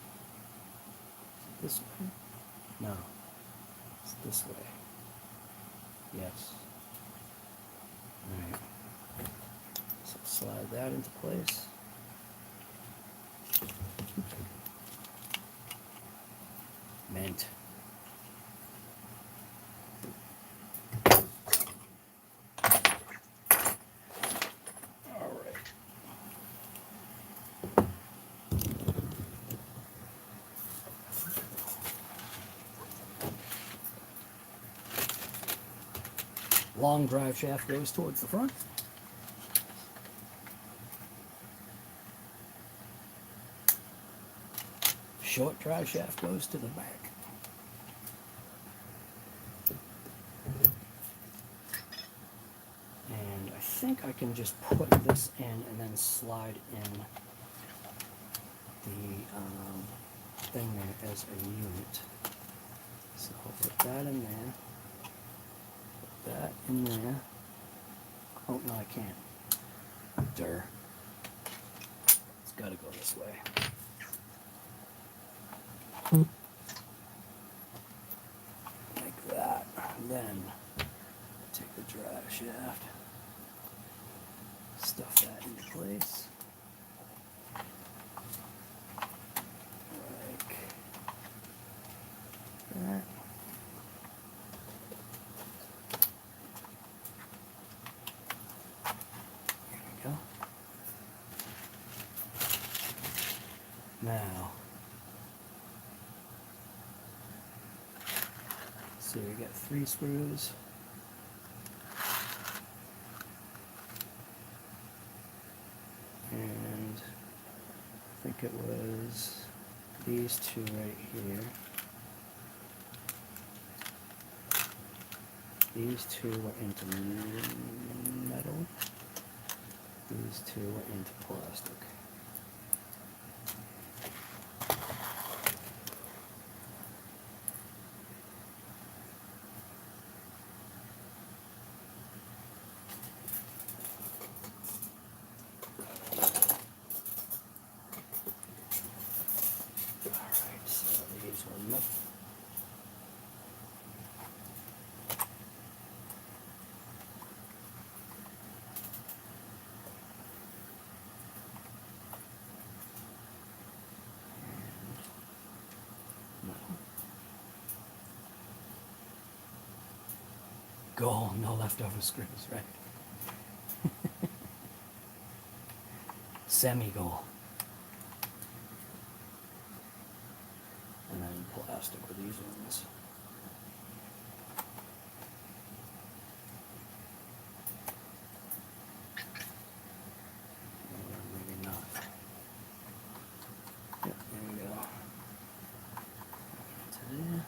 This way? No, it's this way. Yes. All right. So slide that into place. Mint. All right. Long drive shaft goes towards the front. Short drive shaft goes to the back. And I think I can just put this in and then slide in the thing there as a unit. So I'll put that in there. Put that in there. Oh, no, I can't. Durr. It's got to go this way. Like that. And then take the drive shaft, stuff that into place. Like that. There we go. Now, so we got 3 screws. And I think it was these 2 right here. These 2 were into metal. These 2 were into plastic. goal, no leftover screws, right? Semi-goal. And then plastic with these ones. Or maybe not. Yep, there we go. To there.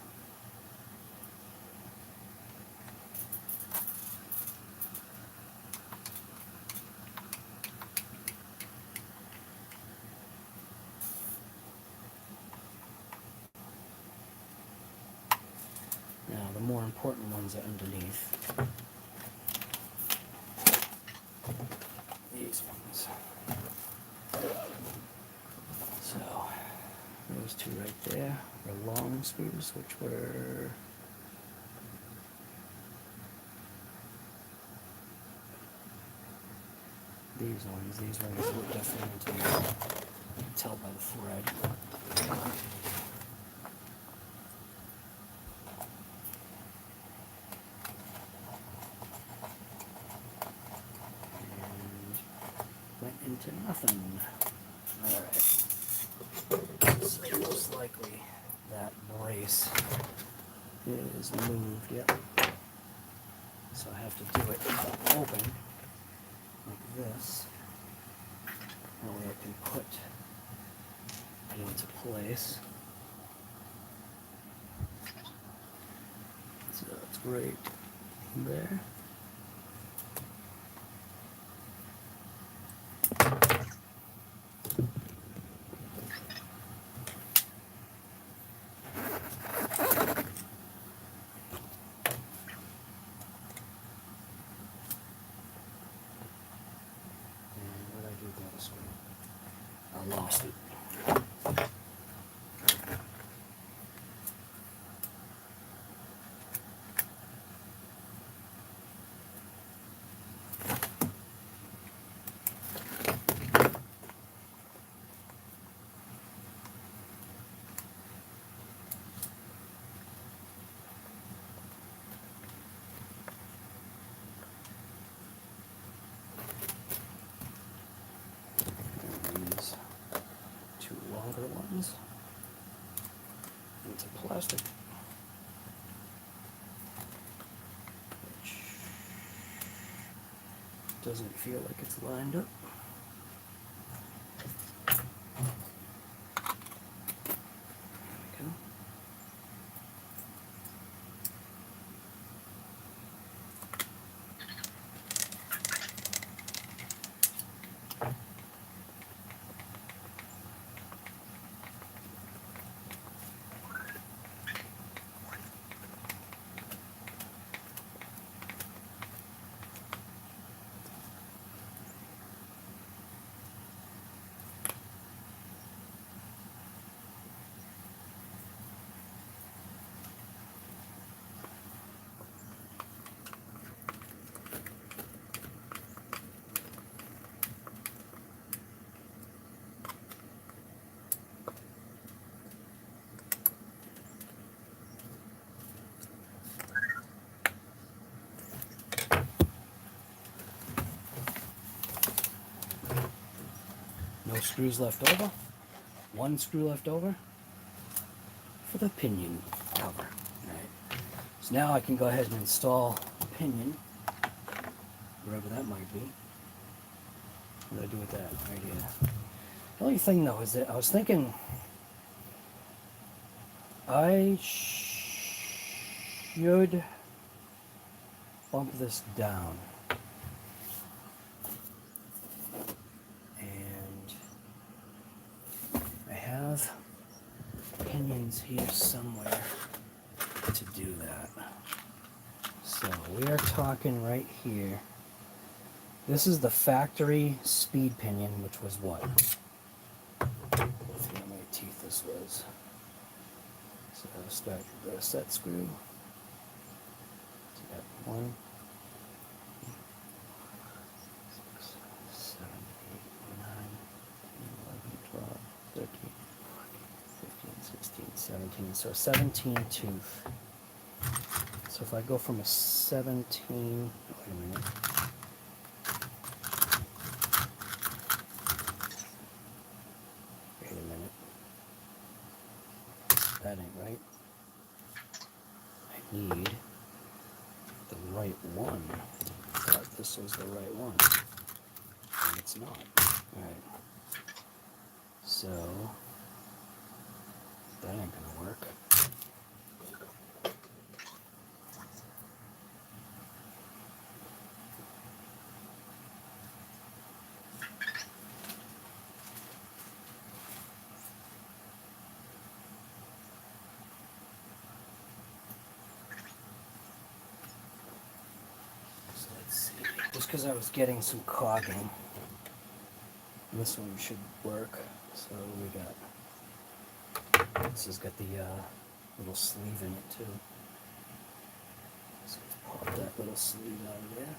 Now, the more important ones are underneath. These ones. So, those two right there are long screws, which were these ones. These ones look different. You can tell by the thread. Went into nothing. Alright. So most likely that brace is moved, yep. So I have to do it open like this. That way I can put it into place. So it's right there. I lost it. Ones into plastic, which doesn't feel like it's lined up. There we go. No screws left over. One screw left over for the pinion cover. Right. So now I can go ahead and install the pinion, wherever that might be. What do I do with that? Right here. The only thing though is that I was thinking I should bump this down. Pinions here somewhere to do that. So we are talking right here. This is the factory speed pinion, which was what? I forget how many teeth this was. So I'll start with the set screw. So got 1, 6, 7, 8, 9, 11, 12, 13. 16, 17, so 17 tooth. So So if I go from a 17, wait a minute. Wait a minute. That ain't right. I need the right one. I thought this was the right one. And it's not. Alright. So that ain't gonna work. So let's see. Just because I was getting some clogging, this one should work. So we got, this has got the little sleeve in it too. So let's pop that little sleeve out of there.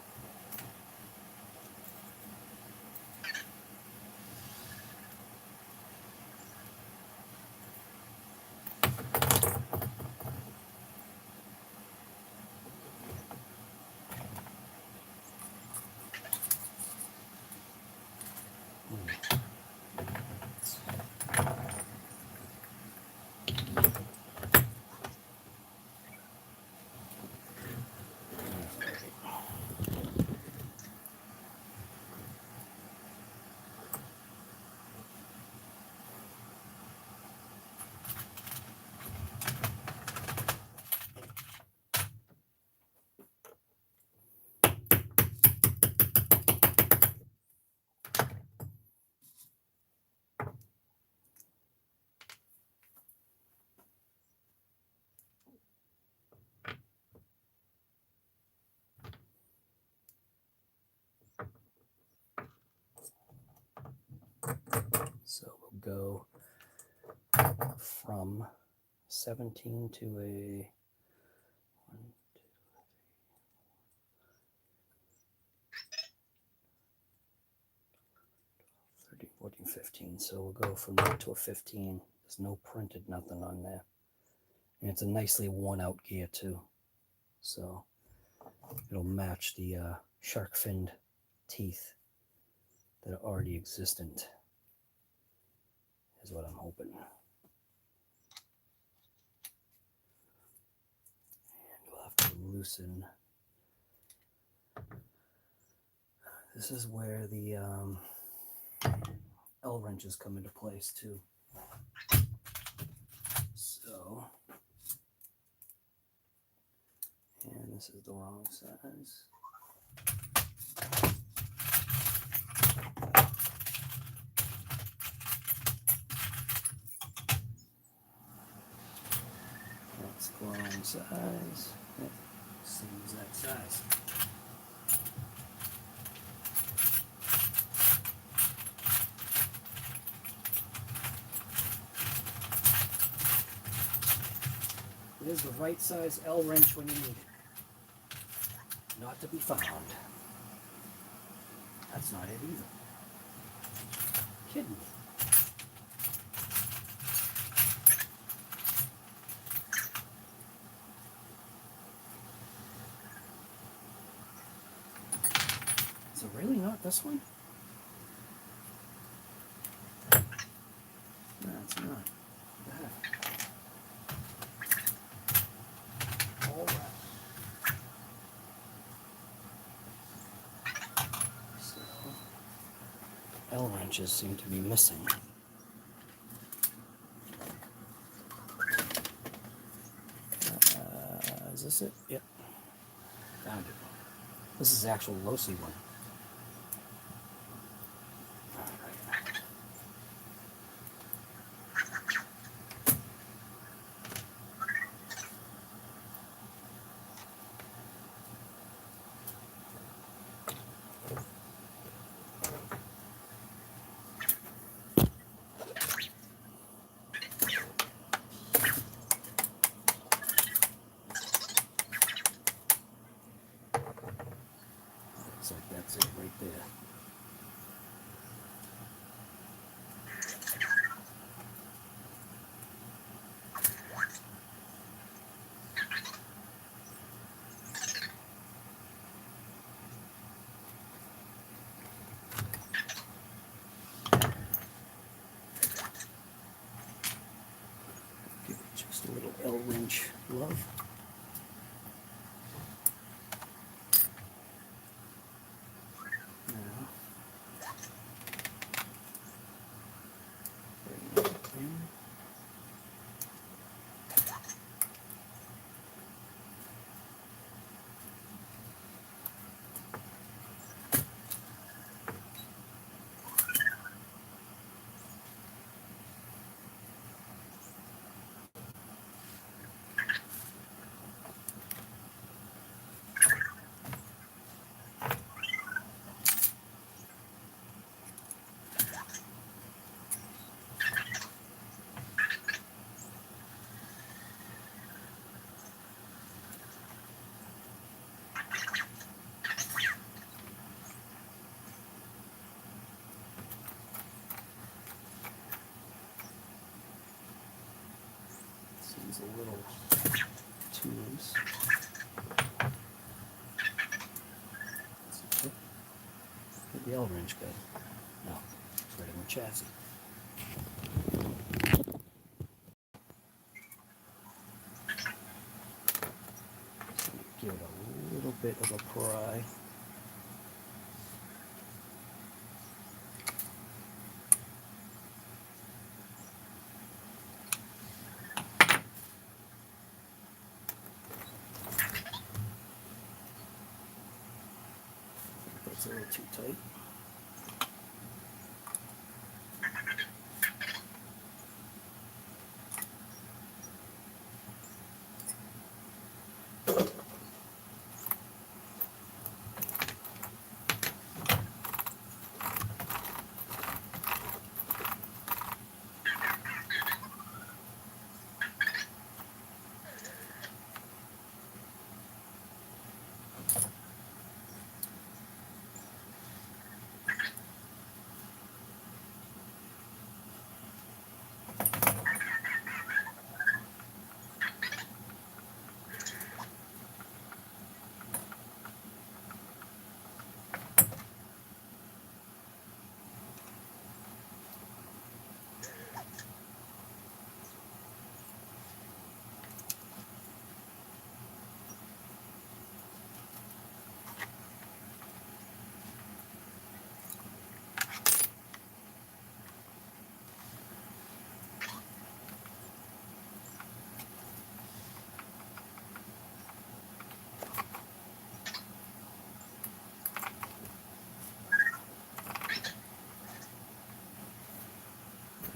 So we'll go from 17 to a 13, 14, 15. So we'll go from that to a 15. There's no printed nothing on there. And it's a nicely worn out gear too. So it'll match the shark finned teeth that are already existent, is what I'm hoping. And we'll have to loosen. This is where the L wrenches come into place too. So, and this is the wrong size. That's the wrong size. Yep. Same exact size. There's the right size L wrench when you need it. Not to be found. That's not it either. Kidding me. Is it really not this one? No, it's not. What the heck? All right. So, L wrenches seem to be missing. Is this it? Yep. Found it. This is the actual LOSI one. Looks like that's it right there. L-wrench glove. Now, bring it in. Seems a little too loose. Did the L-wrench good? No, it's right in the chassis. So give it a little bit of a pry. That's a little too tight.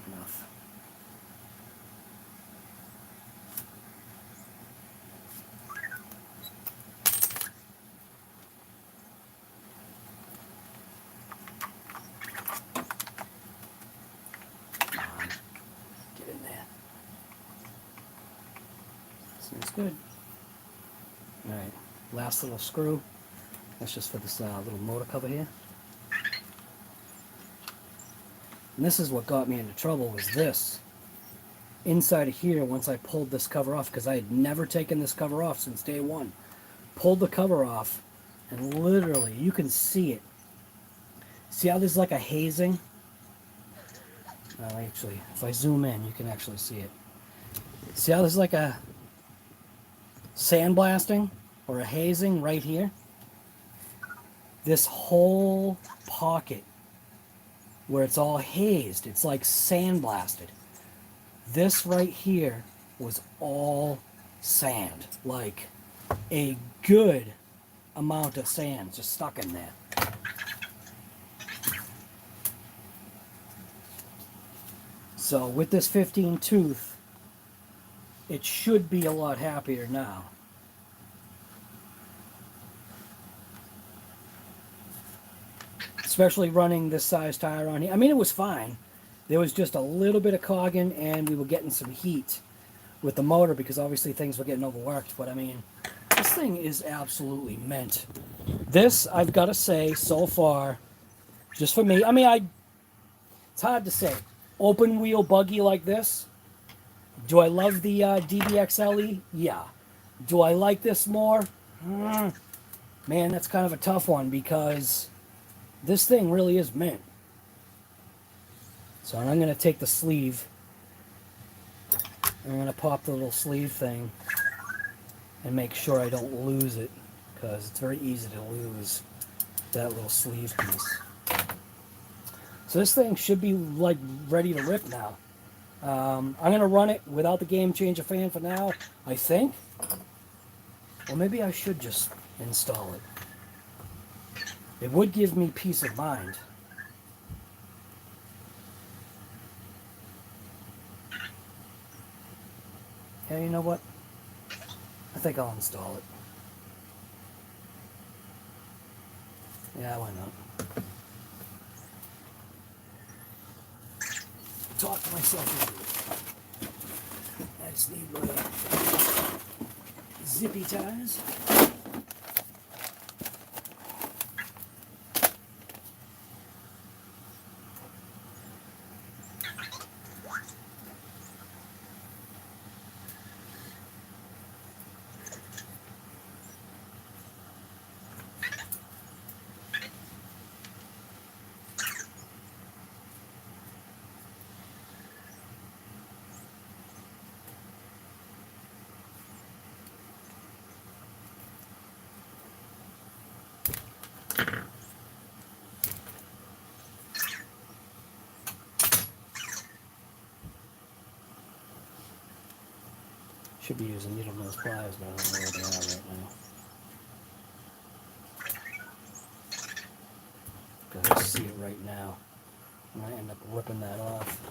Enough. Come on, get in there. Seems good. All right, last little screw. That's just for this little motor cover here. And this is what got me into trouble, was this. Inside of here, once I pulled this cover off, because I had never taken this cover off since day one, pulled the cover off, and literally, you can see it. See how there's like a hazing? Well, actually, if I zoom in, you can actually see it. See how there's like a sandblasting or a hazing right here? This whole pocket where it's all hazed, it's like sandblasted. This right here was all sand, like a good amount of sand just stuck in there. So with this 15 tooth, it should be a lot happier now. Especially running this size tire on here. I mean, it was fine. There was just a little bit of cogging, and we were getting some heat with the motor because obviously things were getting overworked. But I mean, this thing is absolutely mint. This, I've got to say, so far, just for me, I mean, it's hard to say. Open wheel buggy like this. Do I love the DBXL-E? Yeah. Do I like this more? Man, that's kind of a tough one because this thing really is mint. So I'm going to take the sleeve I'm going to pop the little sleeve thing and make sure I don't lose it, because it's very easy to lose that little sleeve piece. So this thing should be like ready to rip now. I'm going to run it without the game changer fan for now, I think. Or maybe I should just install it. It would give me peace of mind. Yeah, you know what? I think I'll install it. Yeah, why not? Talk myself into it. I just need my zippy ties. Should be using needle nose pliers, but I don't know where they are right now. Gotta see it right now. I might end up ripping that off.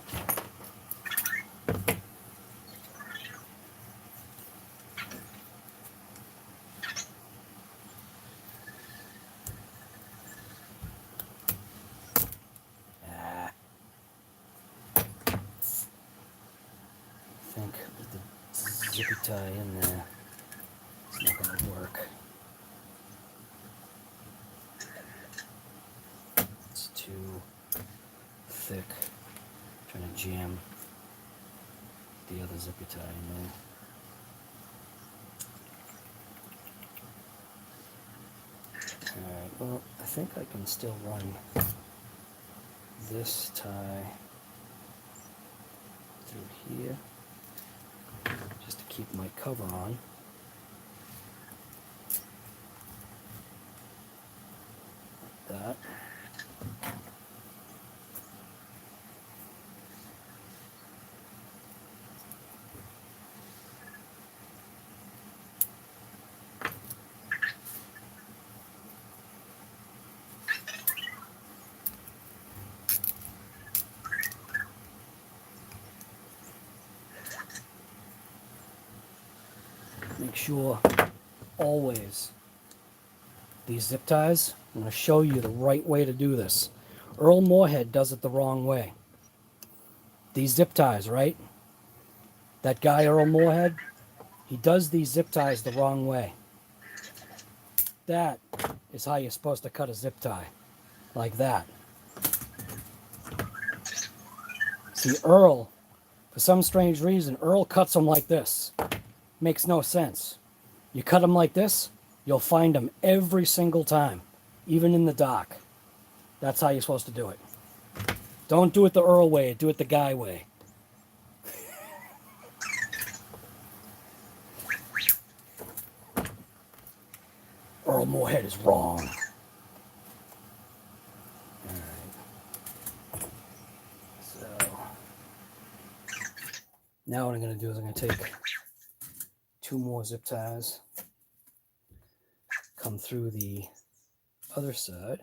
I think with the zippy tie in there, it's not going to work. It's too thick. I'm trying to jam the other zippy tie in there. Alright, well, I think I can still run this tie through here, just to keep my cover on. Like that. Make sure, always, these zip ties, I'm going to show you the right way to do this. Earl Moorhead does it the wrong way. These zip ties, right? That guy, Earl Moorhead, he does these zip ties the wrong way. That is how you're supposed to cut a zip tie. Like that. See, Earl, for some strange reason, Earl cuts them like this. Makes no sense. You cut them like this, you'll find them every single time, even in the dark. That's how you're supposed to do it. Don't do it the Earl way, do it the guy way. Earl Moorhead is wrong. Alright. So, now what I'm going to do is I'm going to take 2 more zip ties, come through the other side.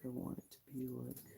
I want it to be like that.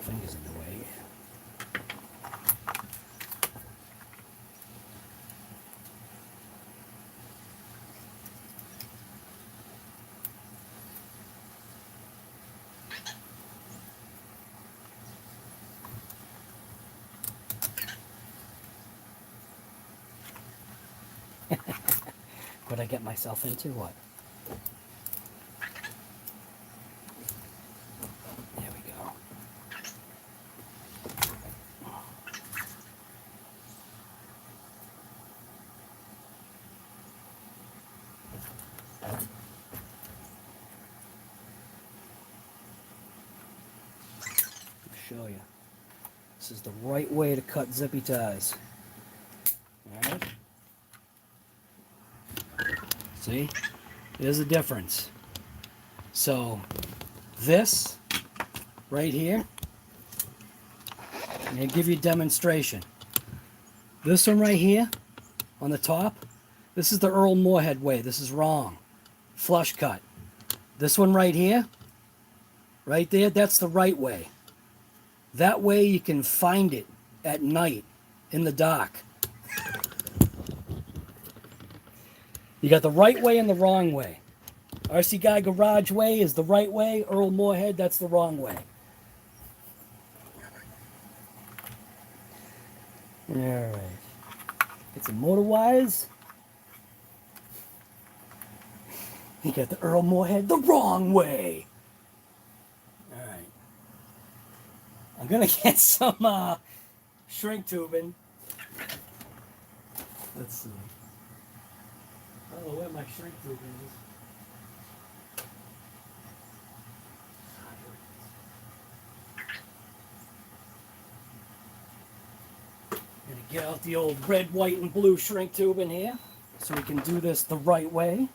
Fingers in the way. What'd I get myself into? What? There we go. I'll show you. This is the right way to cut zippy ties. Alright? See? There's a difference. So, this right here, I'm going to give you a demonstration. This one right here, on the top, this is the Earl Moorhead way. This is wrong. Flush cut. This one right here, right there, that's the right way. That way you can find it at night in the dark. You got the right way and the wrong way. RC Guy Garage way is the right way. Earl Moorhead, that's the wrong way. Alright. Get some motor wires. You got the Earl Moorhead the wrong way. Alright. I'm gonna get some shrink tubing. Let's see. I don't know where my shrink tubing is. Gonna get out the old red, white, and blue shrink tube in here so we can do this the right way.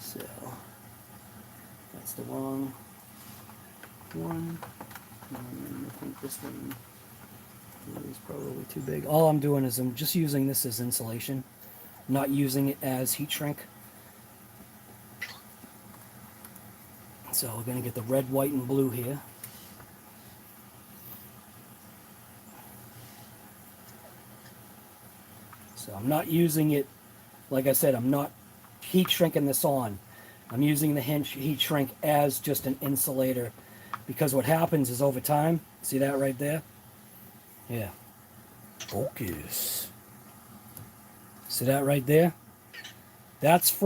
So that's the wrong one. And I think this one is probably too big. All I'm doing is I'm just using this as insulation, not using it as heat shrink. So we're going to get the red, white, and blue here. So I'm not using it, like I said, I'm not heat shrinking this on. I'm using the heat shrink as just an insulator, because what happens is over time, see that right there? Yeah. Focus. See that right there? That's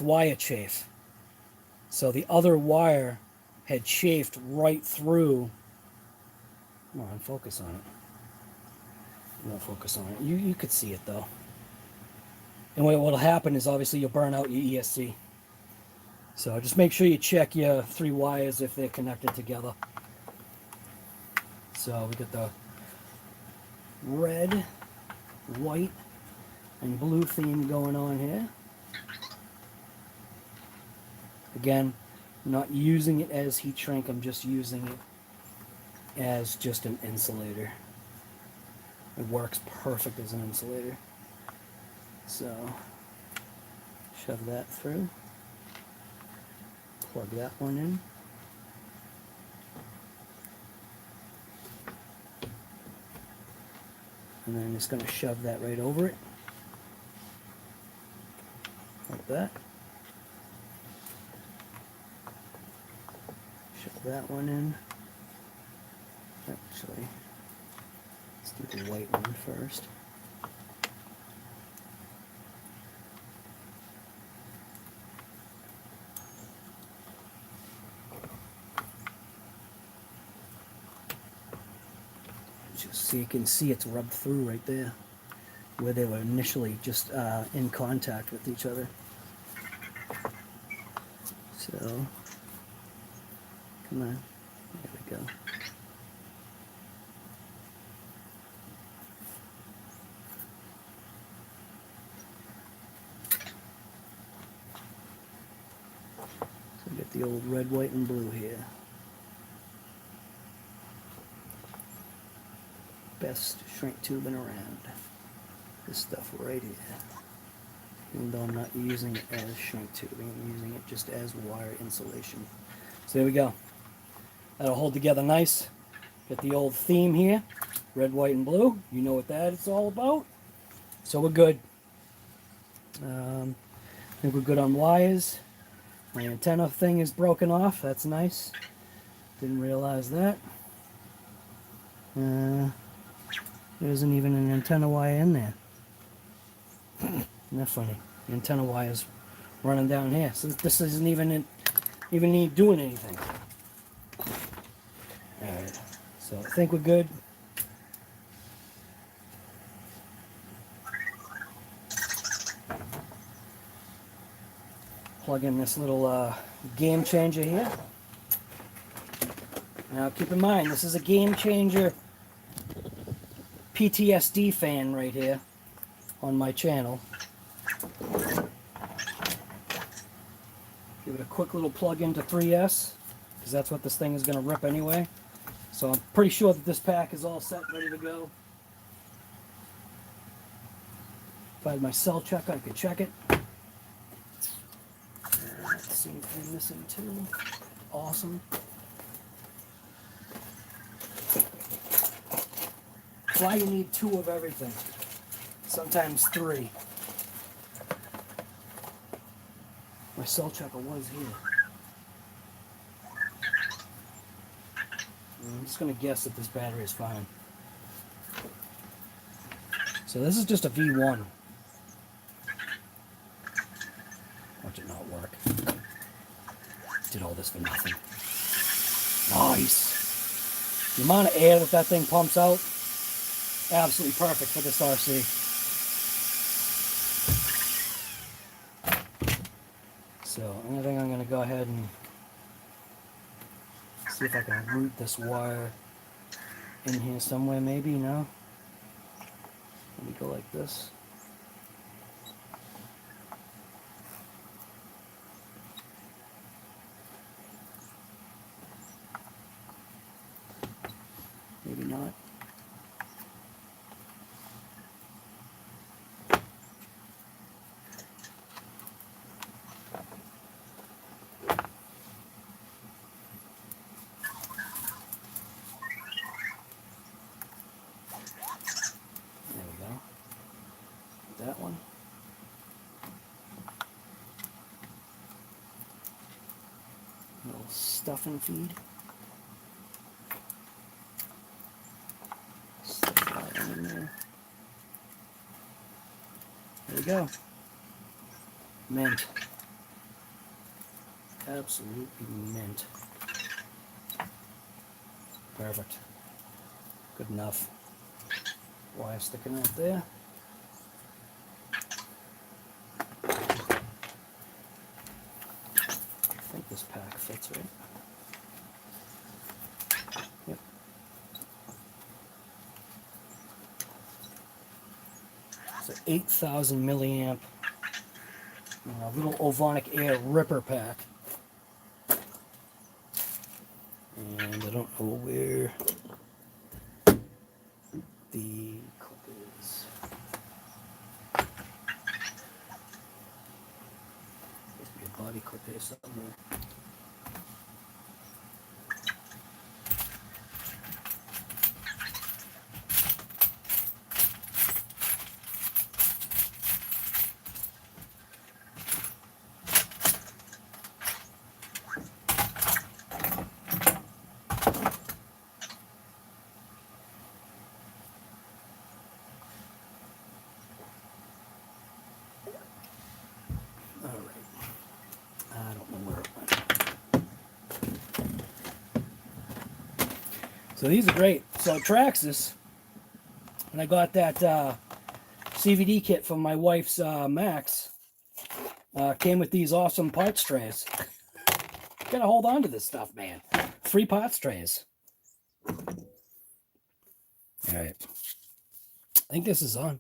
wire chafe. So the other wire had chafed right through. Come on, focus on it. You won't focus on it. You could see it though. And what'll happen is obviously you'll burn out your ESC. So just make sure you check your 3 wires if they're connected together. So we got the red white and blue theme going on here. Again, I'm not using it as heat shrink, I'm just using it as just an insulator. It works perfect as an insulator. So, shove that through. Plug that one in. And then I'm just going to shove that right over it. Like that. Shove that one in. Actually, let's do the white one first. Just so you can see it's rubbed through right there, where they were initially just in contact with each other. So, come on, there we go. So we get the old red, white, and blue here. Best shrink tubing around. This stuff right here. Even though I'm not using it as shrink tubing, I'm using it just as wire insulation. So there we go. That'll hold together nice. Get the old theme here. Red, white, and blue. You know what that is all about. So we're good. I think we're good on wires. My antenna thing is broken off. That's nice. Didn't realize that. There isn't even an antenna wire in there. Isn't that funny? The antenna wire's running down here. So this isn't even doing anything. Alright. So I think we're good. Plug in this little game changer here. Now keep in mind, this is a game changer PTSD fan right here on my channel. Give it a quick little plug into 3S, because that's what this thing is going to rip anyway. So I'm pretty sure that this pack is all set, ready to go. If I had my cell checker, I could check it. Let's see if I'm missing too. Awesome. That's why you need 2 of everything. Sometimes 3. My cell checker was here. I'm just going to guess that this battery is fine. So this is just a V1. Watch it not work. Did all this for nothing. Nice. The amount of air that thing pumps out, absolutely perfect for this RC. So I think I'm going to go ahead and see if I can route this wire in here somewhere, maybe, no? Let me go like this. Maybe not. That one. Little stuff and feed. Stuff that in there. There we go. Mint. Absolutely mint. Perfect. Good enough. Wire sticking out there. I think this pack fits, right? Yep. It's an 8,000 milliamp little Ovonic Air ripper pack. And I don't know where the clip is. Must be a body clip here somewhere. So these are great. So TRAXXAS, and I got that CVD kit from my wife's Max, came with these awesome parts trays. Gotta hold on to this stuff, man. 3 parts trays. All right. I think this is on.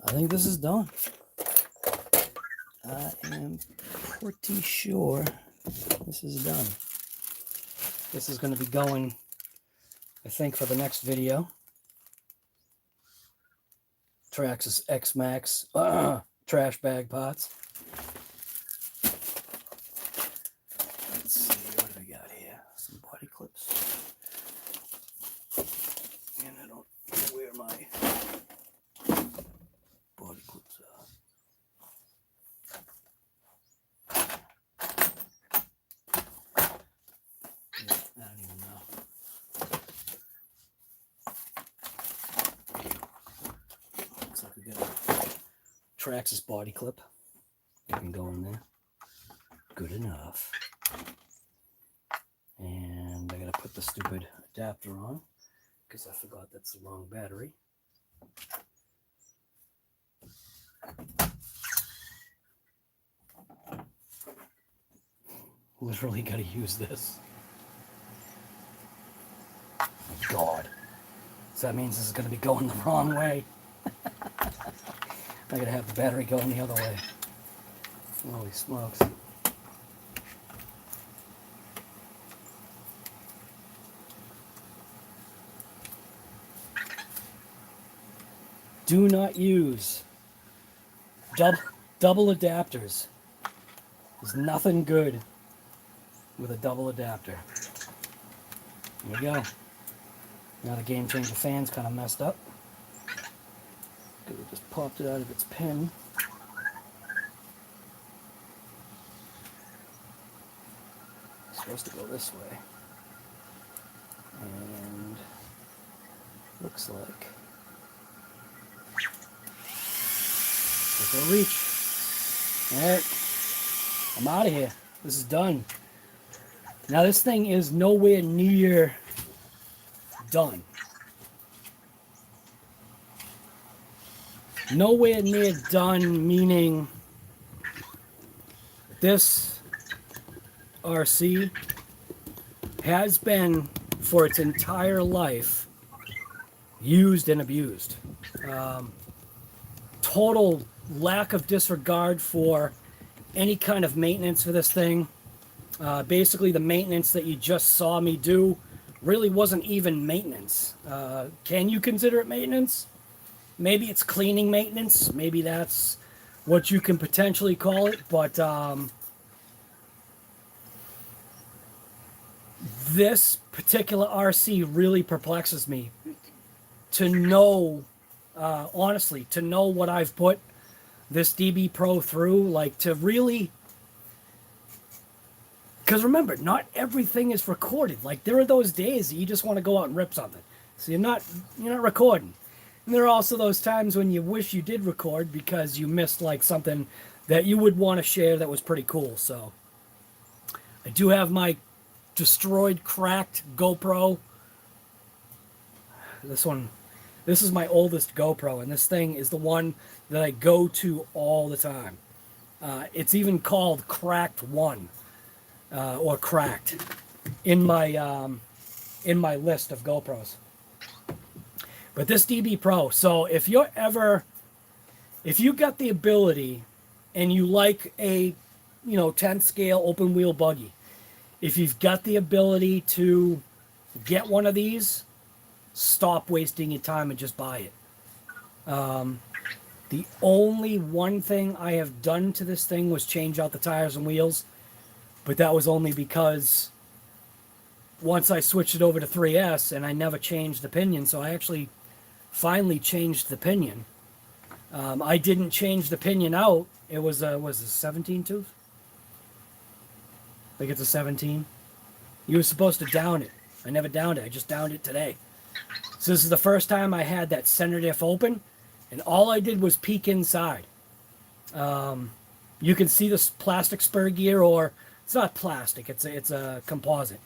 I think this is done. I am pretty sure this is done. This is going to be going, I think, for the next video. TRAXXAS XMAXX trash bag pots. Let's see, what do we got here? Some body clips. And I don't know where my body clips are. I don't even know. Looks like we got a TRAXXAS body clip. You can go in there. Good enough. And I gotta put the stupid adapter on because I forgot that's the wrong battery. Literally gotta use this. Oh God. So that means this is gonna be going the wrong way. I gotta have the battery going the other way. Holy smokes. Do not use double adapters. There's nothing good with a double adapter. There we go. Now the Game Changer fan's kind of messed up because it just popped it out of its pin. It's supposed to go this way. And looks like it'll reach. Alright. I'm out of here. This is done. Now this thing is nowhere near done. Nowhere near done, meaning this RC has been for its entire life used and abused. Total lack of disregard for any kind of maintenance for this thing. Basically the maintenance that you just saw me do really wasn't even maintenance. Can you consider it maintenance? Maybe it's cleaning maintenance. Maybe that's what you can potentially call it. But this particular RC really perplexes me to know, honestly, to know what I've put this DB Pro through, like to really, because remember, not everything is recorded. Like there are those days that you just want to go out and rip something, so you're not recording. And there are also those times when you wish you did record because you missed like something that you would want to share that was pretty cool. So I do have my destroyed, cracked GoPro. This is my oldest GoPro, and this thing is the one that I go to all the time. It's even called Cracked 1, or Cracked, in my list of GoPros. But this DB Pro, so if you're ever if you got the ability and you like a, 10th scale open wheel buggy, if you've got the ability to get one of these, stop wasting your time and just buy it. The only one thing I have done to this thing was change out the tires and wheels, but that was only because once I switched it over to 3S and I never changed the pinion, so I actually finally changed the pinion. I didn't change the pinion out. It was a 17 tooth? I think it's a 17. You were supposed to down it. I never downed it. I just downed it today. So this is the first time I had that center diff open, and all I did was peek inside. You can see this plastic spur gear, or it's not plastic, it's a composite.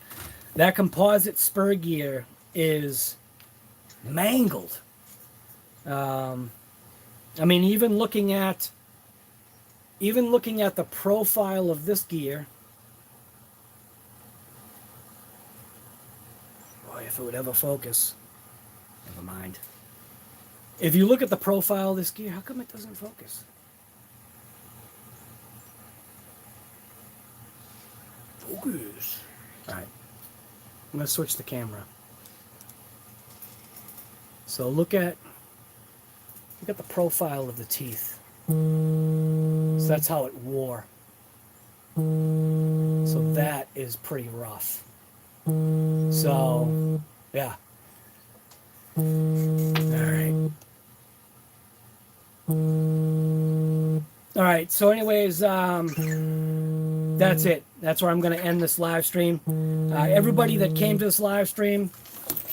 That composite spur gear is mangled. I mean, even looking at the profile of this gear, boy, if it would ever focus, never mind. If you look at the profile of this gear, how come it doesn't focus? Focus. All right, I'm gonna switch the camera. So look at the profile of the teeth. So that's how it wore. So that is pretty rough. So, yeah. All right. All right. So, anyways, that's it. That's where I'm going to end this live stream. Everybody that came to this live stream,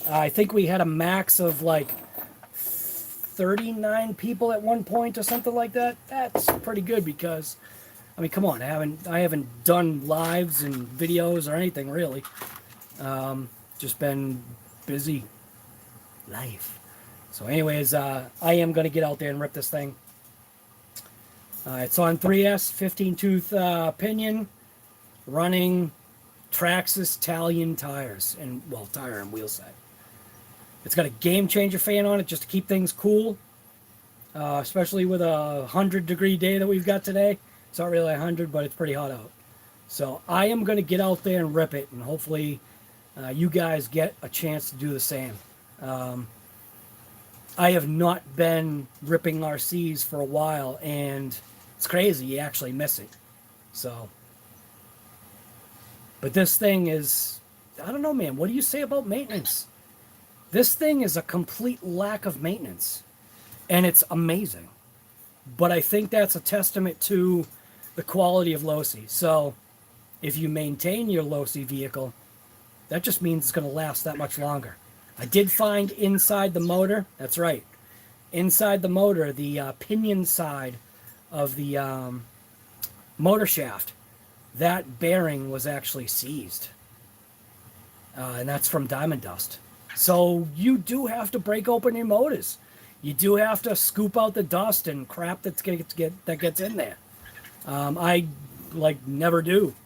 I think we had a max of like 39 people at one point or something like that. That's pretty good because, I mean, come on, I haven't done lives and videos or anything really. Just been busy life. So anyways, I am going to get out there and rip this thing. It's on 3S 15 tooth pinion, running TRAXXAS Italian tires, and well, tire and wheel set. It's got a game changer fan on it just to keep things cool, especially with a 100-degree day that we've got today. It's not really 100, but it's pretty hot out. So I am going to get out there and rip it, and hopefully you guys get a chance to do the same. I have not been ripping RCs for a while, and it's crazy. You actually miss it. So, but this thing is, I don't know, man. What do you say about maintenance? This thing is a complete lack of maintenance, and it's amazing. But I think that's a testament to the quality of LOSI. So if you maintain your LOSI vehicle, that just means it's going to last that much longer. I did find inside the motor, that's right, inside the motor, the pinion side of the motor shaft, that bearing was actually seized. And that's from diamond dust. So you do have to break open your motors. You do have to scoop out the dust and crap that gets in there. I never do,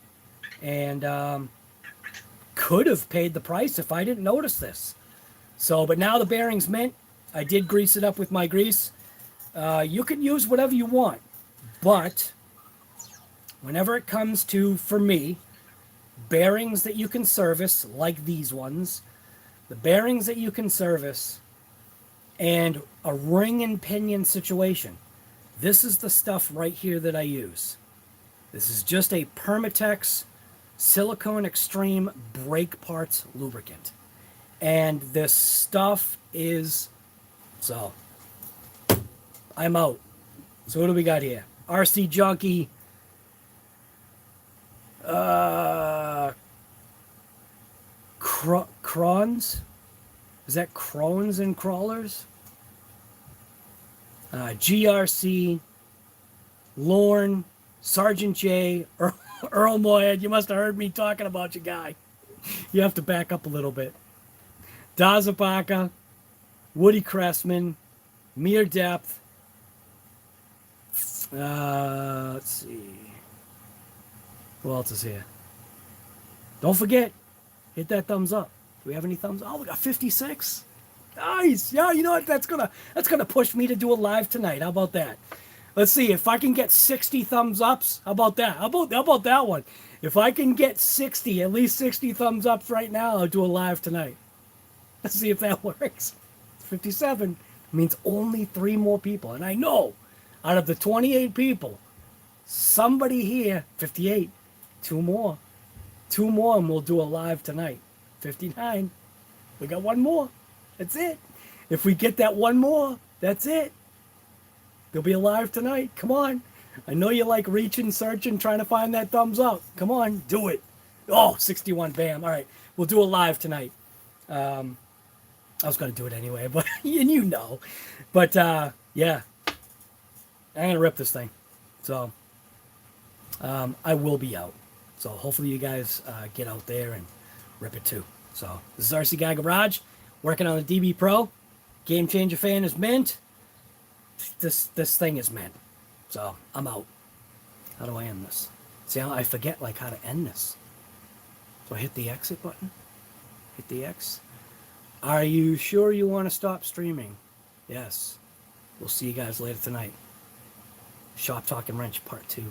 and could have paid the price if I didn't notice this. So, but now the bearing's mint. I did grease it up with my grease. You can use whatever you want, but whenever it comes to, for me, bearings that you can service, like these ones, the bearings that you can service, and a ring and pinion situation, this is the stuff right here that I use. This is just a Permatex Silicone Extreme brake parts lubricant. And this stuff is, so, I'm out. So what do we got here? RC Junkie, Crons? Is that Crones and Crawlers? GRC, Lorne, Sergeant J, Earl Moyed. You must have heard me talking about you, guy. You have to back up a little bit. Dazapaka, Woody Cressman, Mere Depth. Let's see. Who else is here? Don't forget, hit that thumbs up. Do we have any thumbs up? Oh, we got 56. Nice. Yeah, you know what? That's gonna push me to do a live tonight. How about that? Let's see if I can get 60 thumbs ups. How about that? How about that one? If I can get 60, at least 60 thumbs ups right now, I'll do a live tonight. Let's see if that works. 57 means only 3 more people. And I know out of the 28 people, somebody here, 58, 2 more. 2 more and we'll do a live tonight. 59. We got 1 more. That's it. If we get that 1 more, that's it. There'll be a live tonight. Come on. I know you like reaching, searching, trying to find that thumbs up. Come on, do it. Oh, 61, bam. All right, we'll do a live tonight. I was going to do it anyway, but and you know. But, yeah, I'm going to rip this thing. So, I will be out. So, hopefully you guys get out there and rip it too. So, this is RC Guy Garage, working on the DB Pro. Game Changer fan is mint. This thing is mint. So, I'm out. How do I end this? See, I forget, like, how to end this. So, I hit the exit button. Hit the X. Are you sure you want to stop streaming? Yes. We'll see you guys later tonight. Shop Talk and Wrench Part 2.